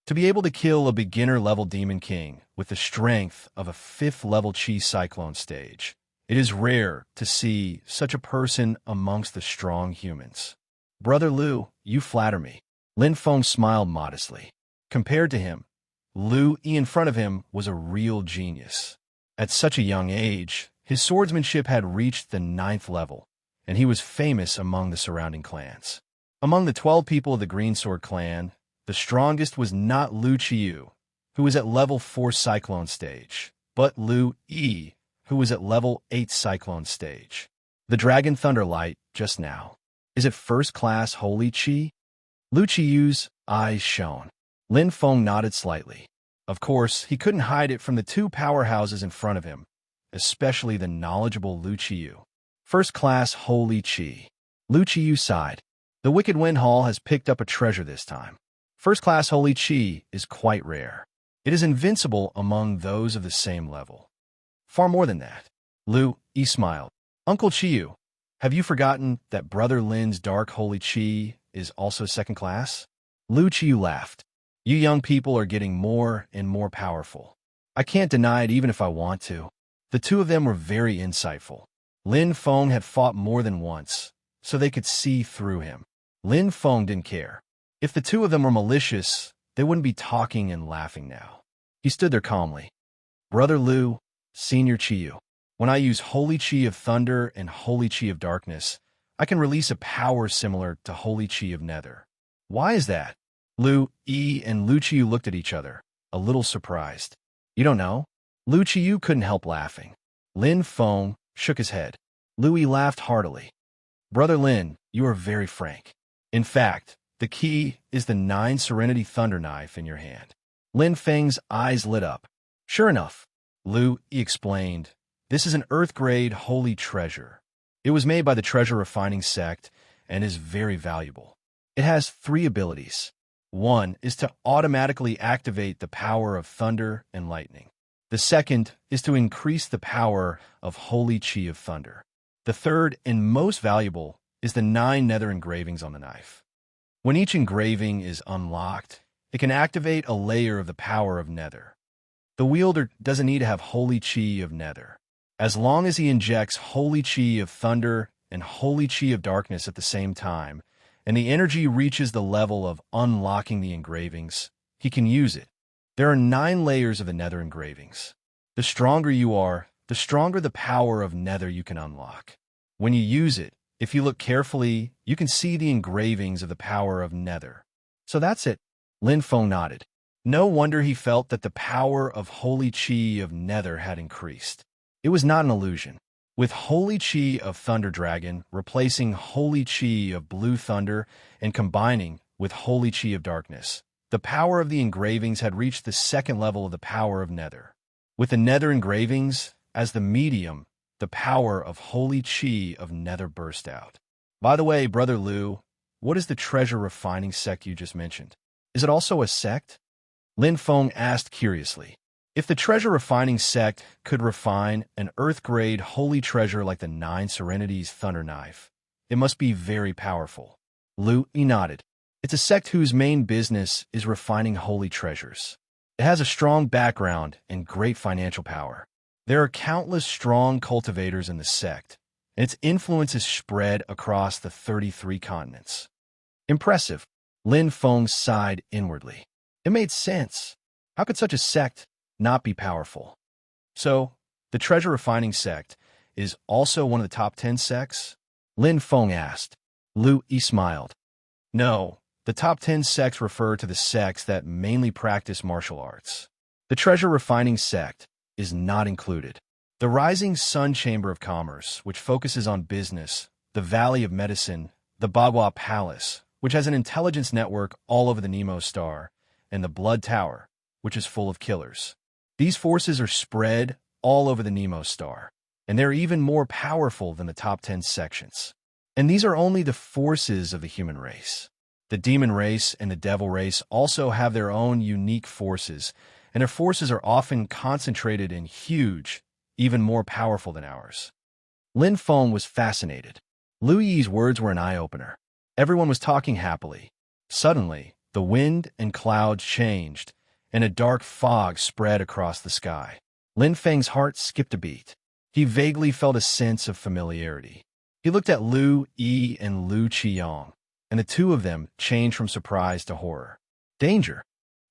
[SPEAKER 1] To be able to kill a beginner-level Demon King with the strength of a 5th-level Chi Cyclone stage, it is rare to see such a person amongst the strong humans. Brother Lu, you flatter me. Lin Feng smiled modestly. Compared to him, Lu Yi in front of him was a real genius. At such a young age, his swordsmanship had reached the 9th level, and he was famous among the surrounding clans. Among the 12 people of the Green Sword clan, the strongest was not Lu Qiyu, who was at level 4 Cyclone stage, but Lu Yi, who was at level 8 Cyclone stage. The Dragon Thunderlight, just now. Is it first-class Holy Chi? Lu Qiyu's eyes shone. Lin Feng nodded slightly. Of course, he couldn't hide it from the 2 powerhouses in front of him, especially the knowledgeable Lu Qiyu. First-class Holy Chi. Lu Qiyu sighed. The Wicked Wind Hall has picked up a treasure this time. First-class Holy Chi is quite rare. It is invincible among those of the same level. Far more than that. Lu Yi smiled. Uncle Qiyu, have you forgotten that Brother Lin's Dark Holy Chi is also second class? Lu Qiyu laughed. You young people are getting more and more powerful. I can't deny it even if I want to. The 2 of them were very insightful. Lin Feng had fought more than once, so they could see through him. Lin Feng didn't care. If the 2 of them were malicious, they wouldn't be talking and laughing now. He stood there calmly. Brother Lu, Senior Qiyu, when I use Holy Chi of Thunder and Holy Chi of Darkness, I can release a power similar to Holy Chi of Nether. Why is that? Lu Yi and Lu Qiyu looked at each other, a little surprised. You don't know? Lu Qiyu couldn't help laughing. Lin Feng shook his head. Lu Yi laughed heartily. Brother Lin, you are very frank. In fact, the key is the 9 Serenity Thunder Knife in your hand. Lin Feng's eyes lit up. Sure enough, Lu Yi explained, this is an Earth-grade holy treasure. It was made by the Treasure Refining Sect and is very valuable. It has 3 abilities. 1 is to automatically activate the power of thunder and lightning. The second is to increase the power of Holy Chi of Thunder. The third and most valuable is the 9 nether engravings on the knife. When each engraving is unlocked, it can activate a layer of the power of nether. The wielder doesn't need to have Holy Chi of Nether. As long as he injects Holy Chi of Thunder and Holy Chi of Darkness at the same time, and the energy reaches the level of unlocking the engravings, he can use it. There are 9 layers of the nether engravings. The stronger you are, the stronger the power of nether you can unlock. When you use it, if you look carefully, you can see the engravings of the power of nether. So that's it. Lin Feng nodded. No wonder he felt that the power of holy chi of Nether had increased. It was not an illusion. With holy chi of Thunder Dragon replacing holy chi of Blue Thunder and combining with holy chi of Darkness, the power of the engravings had reached the second level of the power of Nether. With the Nether engravings as the medium, the power of holy chi of Nether burst out. By the way, Brother Liu, what is the treasure refining sect you just mentioned? Is it also a sect? Lin Feng asked curiously. If the treasure refining sect could refine an earth-grade holy treasure like the Nine Serenities Thunder Knife, it must be very powerful. Liu nodded. It's a sect whose main business is refining holy treasures. It has a strong background and great financial power. There are countless strong cultivators in the sect, and its influence is spread across the 33 continents. Impressive. Lin Feng sighed inwardly. It made sense. How could such a sect not be powerful? So, the treasure refining sect is also one of the top 10 sects? Lin Feng asked. Liu smiled. No, the top 10 sects refer to the sects that mainly practice martial arts. The treasure refining sect is not included. The Rising Sun Chamber of Commerce, which focuses on business, the Valley of Medicine, the Bagua Palace, which has an intelligence network all over the Nemo Star, and the Blood Tower, which is full of killers. These forces are spread all over the Nemo Star, and they're even more powerful than the top 10 sections. And these are only the forces of the human race. The demon race and the devil race also have their own unique forces, and their forces are often concentrated in huge, even more powerful than ours. Lin Feng was fascinated. Liu Yi's words were an eye-opener. Everyone was talking happily. Suddenly, the wind and clouds changed, and a dark fog spread across the sky. Lin Feng's heart skipped a beat. He vaguely felt a sense of familiarity. He looked at Liu Yi and Liu Qiyang, and the two of them changed from surprise to horror. Danger.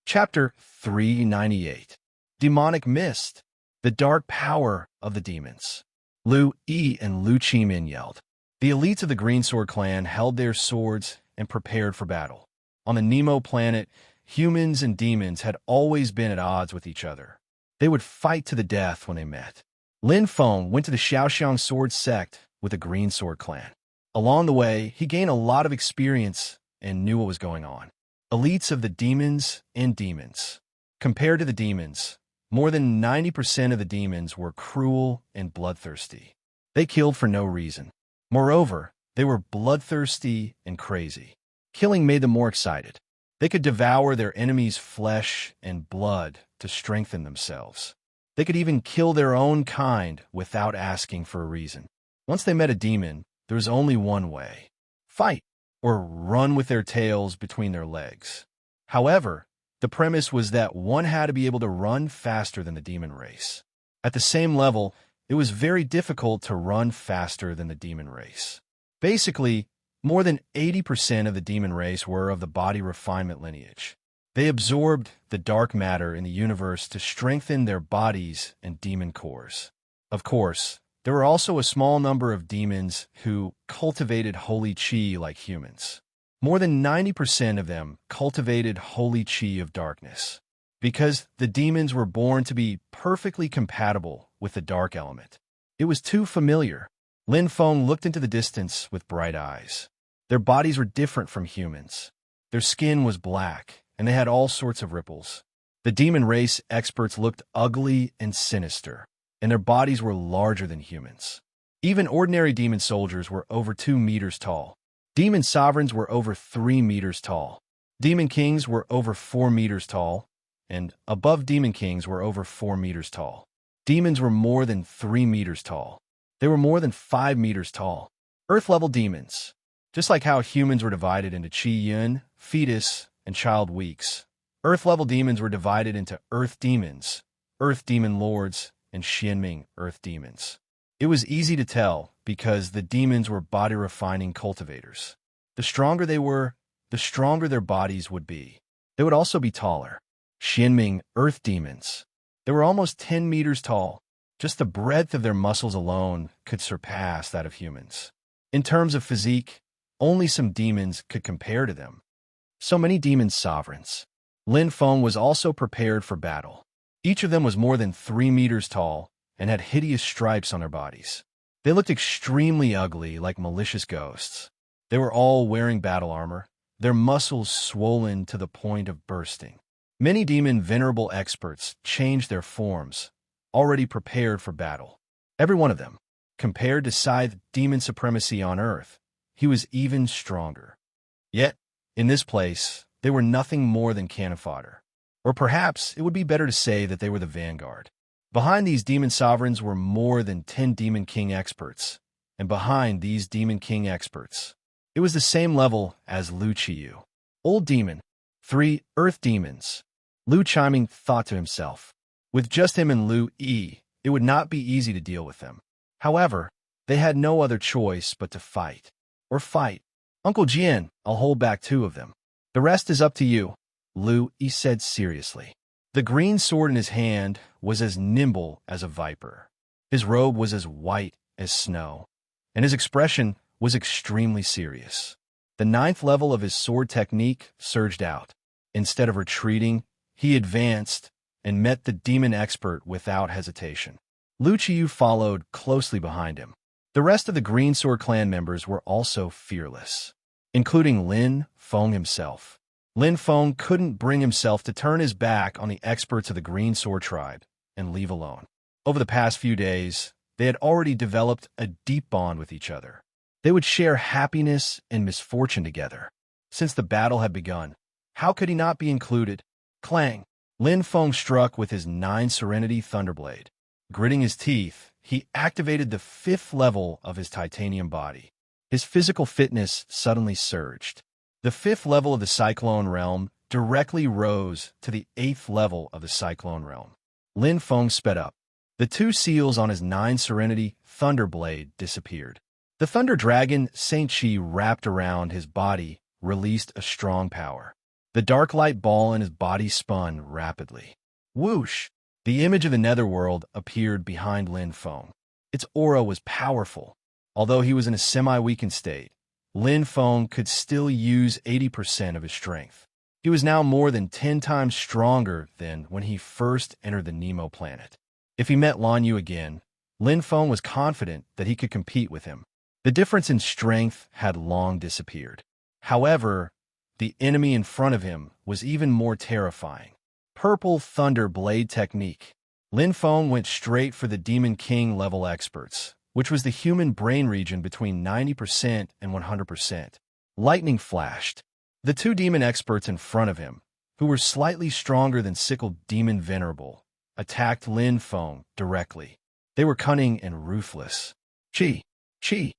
[SPEAKER 1] Chapter 398. Demonic Mist. The dark power of the demons. Liu Yi and Liu Qimin yelled. The elites of the Green Sword clan held their swords and prepared for battle. On the Nemo planet, humans and demons had always been at odds with each other. They would fight to the death when they met. Lin Feng went to the Xiaoxiang sword sect with the Green Sword clan. Along the way, he gained a lot of experience and knew what was going on. Elites of the demons and demons. Compared to the demons, more than 90% of the demons were cruel and bloodthirsty. They killed for no reason. Moreover, they were bloodthirsty and crazy. Killing made them more excited. They could devour their enemies' flesh and blood to strengthen themselves. They could even kill their own kind without asking for a reason. Once they met a demon, there was only one way: fight, or run with their tails between their legs. However, the premise was that one had to be able to run faster than the demon race. At the same level, it was very difficult to run faster than the demon race. Basically, more than 80% of the demon race were of the body refinement lineage. They absorbed the dark matter in the universe to strengthen their bodies and demon cores. Of course, there were also a small number of demons who cultivated holy chi like humans. More than 90% of them cultivated holy chi of darkness, because the demons were born to be perfectly compatible with the dark element. It was too familiar. Lin Feng looked into the distance with bright eyes. Their bodies were different from humans. Their skin was black, and they had all sorts of ripples. The demon race experts looked ugly and sinister, and their bodies were larger than humans. Even ordinary demon soldiers were over 2 meters tall. Demon sovereigns were over 3 meters tall. Demon kings were over 4 meters tall, and above demon kings were over 4 meters tall. Demons were more than 3 meters tall. They were more than 5 meters tall. Earth-level demons. Just like how humans were divided into Qi-Yun, fetus, and child weeks, Earth-level demons were divided into Earth demons, Earth demon lords, and Xianming Earth demons. It was easy to tell because the demons were body-refining cultivators. The stronger they were, the stronger their bodies would be. They would also be taller. Xianming Earth demons. They were almost 10 meters tall. Just the breadth of their muscles alone could surpass that of humans. In terms of physique, only some demons could compare to them. So many demon sovereigns. Lin Feng was also prepared for battle. Each of them was more than 3 meters tall and had hideous stripes on their bodies. They looked extremely ugly, like malicious ghosts. They were all wearing battle armor, their muscles swollen to the point of bursting. Many demon venerable experts changed their forms, already prepared for battle. Every one of them, compared to Scythe demon supremacy on Earth, he was even stronger. Yet, in this place, they were nothing more than cannon fodder. Or perhaps it would be better to say that they were the vanguard. Behind these demon sovereigns were more than 10 demon king experts, and behind these demon king experts, it was the same level as Lu Qiyu. Old demon, 3 earth demons. Lu Chiming thought to himself. With just him and Lu Yi, it would not be easy to deal with them. However, they had no other choice but to fight. Or fight. Uncle Jian, I'll hold back 2 of them. The rest is up to you, Lu Yi said seriously. The green sword in his hand was as nimble as a viper. His robe was as white as snow, and his expression was extremely serious. The 9th level of his sword technique surged out. Instead of retreating, he advanced and met the demon expert without hesitation. Lu Qiyu followed closely behind him. The rest of the Green Sword clan members were also fearless, including Lin Feng himself. Lin Feng couldn't bring himself to turn his back on the experts of the Green Sword tribe and leave alone. Over the past few days, they had already developed a deep bond with each other. They would share happiness and misfortune together. Since the battle had begun, how could he not be included? Clang! Lin Feng struck with his 9 Serenity Thunderblade. Gritting his teeth, he activated the 5th level of his titanium body. His physical fitness suddenly surged. The 5th level of the Cyclone Realm directly rose to the 8th level of the Cyclone Realm. Lin Feng sped up. The 2 seals on his 9 Serenity Thunderblade disappeared. The Thunder Dragon Saint Chi wrapped around his body, released a strong power. The dark light ball in his body spun rapidly. Whoosh! The image of the Netherworld appeared behind Lin Feng. Its aura was powerful. Although he was in a semi-weakened state, Lin Feng could still use 80% of his strength. He was now more than 10 times stronger than when he first entered the Nemo planet. If he met Lan Yu again, Lin Feng was confident that he could compete with him. The difference in strength had long disappeared. However, the enemy in front of him was even more terrifying. Purple Thunder Blade Technique. Lin Feng went straight for the Demon King level experts, which was the human brain region between 90% and 100%. Lightning flashed. The 2 demon experts in front of him, who were slightly stronger than Sickle Demon Venerable, attacked Lin Feng directly. They were cunning and ruthless. Chi! Chi!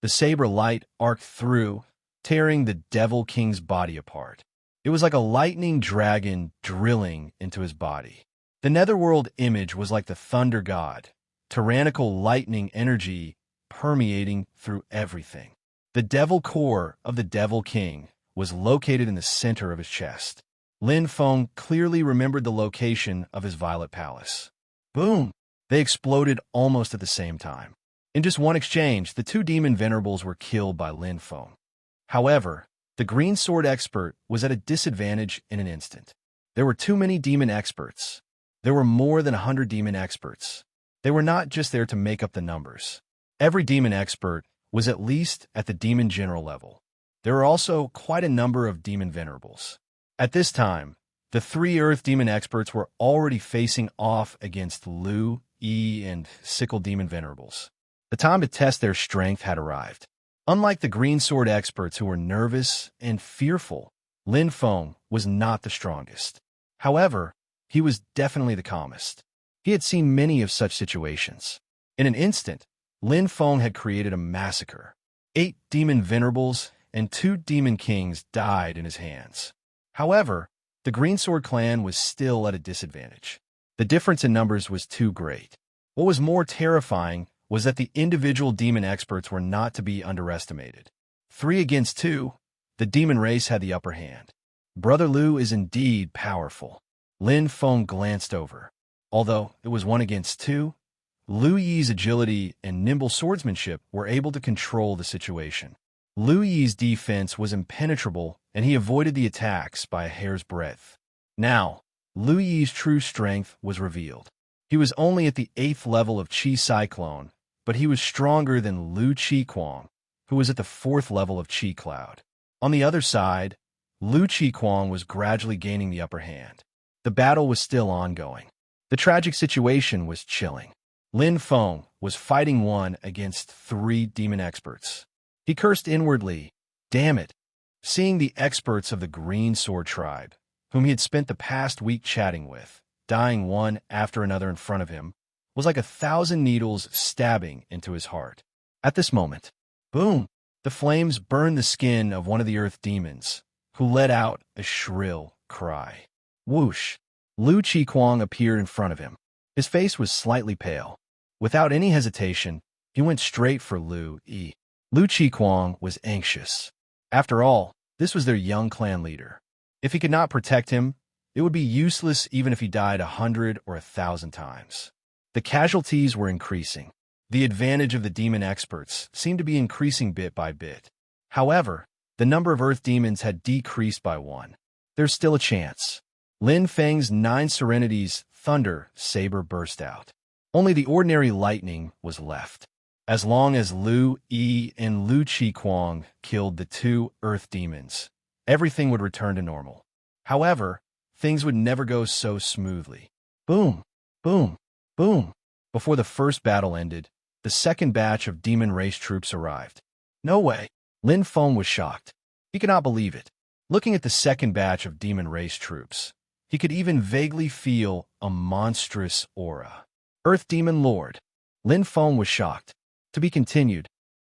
[SPEAKER 1] The saber light arced through, tearing the Devil King's body apart. It was like a lightning dragon drilling into his body. The Netherworld image was like the thunder god, tyrannical lightning energy permeating through everything. The devil core of the Devil King was located in the center of his chest. Lin Feng clearly remembered the location of his Violet Palace. Boom! They exploded almost at the same time. In just one exchange, the 2 demon venerables were killed by Lin Feng. However, the Green Sword expert was at a disadvantage in an instant. There were too many demon experts. There were more than 100 demon experts. They were not just there to make up the numbers. Every demon expert was at least at the demon general level. There were also quite a number of demon venerables. At this time, the 3 earth demon experts were already facing off against Lu Yi and Sickle demon venerables. The time to test their strength had arrived. Unlike the Green Sword experts who were nervous and fearful, Lin Feng was not the strongest. However, he was definitely the calmest. He had seen many of such situations. In an instant, Lin Feng had created a massacre. 8 demon venerables and 2 demon kings died in his hands. However, the Green Sword clan was still at a disadvantage. The difference in numbers was too great. What was more terrifying was that the individual demon experts were not to be underestimated. 3 against 2, the demon race had the upper hand. Brother Lu is indeed powerful. Lin Feng glanced over. Although it was 1 against 2, Lu Yi's agility and nimble swordsmanship were able to control the situation. Lu Yi's defense was impenetrable, and he avoided the attacks by a hair's breadth. Now, Lu Yi's true strength was revealed. He was only at the 8th level of Qi Cyclone, but he was stronger than Lu Qi-Kuang, who was at the 4th level of Qi Cloud. On the other side, Lu Qi-Kuang was gradually gaining the upper hand. The battle was still ongoing. The tragic situation was chilling. Lin Feng was fighting 1 against 3 demon experts. He cursed inwardly, damn it, seeing the experts of the Green Sword tribe, whom he had spent the past week chatting with, dying one after another in front of him, was like 1,000 needles stabbing into his heart. At this moment, boom, the flames burned the skin of one of the earth demons, who let out a shrill cry. Whoosh! Lu Qi-Kuang appeared in front of him. His face was slightly pale. Without any hesitation, he went straight for Lu Yi. Lu Qi-Kuang was anxious. After all, this was their young clan leader. If he could not protect him, it would be useless even if he died 100 or 1,000 times. The casualties were increasing. The advantage of the demon experts seemed to be increasing bit by bit. However, the number of earth demons had decreased by 1. There's still a chance. Lin Feng's 9 Serenity's thunder saber burst out. Only the ordinary lightning was left. As long as Lu Yi and Lu Qi-Kuang killed the 2 earth demons, everything would return to normal. However, things would never go so smoothly. Boom, boom, boom. Before the first battle ended, the second batch of demon race troops arrived. No way. Lin Feng was shocked. He could not believe it. Looking at the second batch of demon race troops, he could even vaguely feel a monstrous aura. Earth Demon Lord. Lin Feng was shocked. To be continued.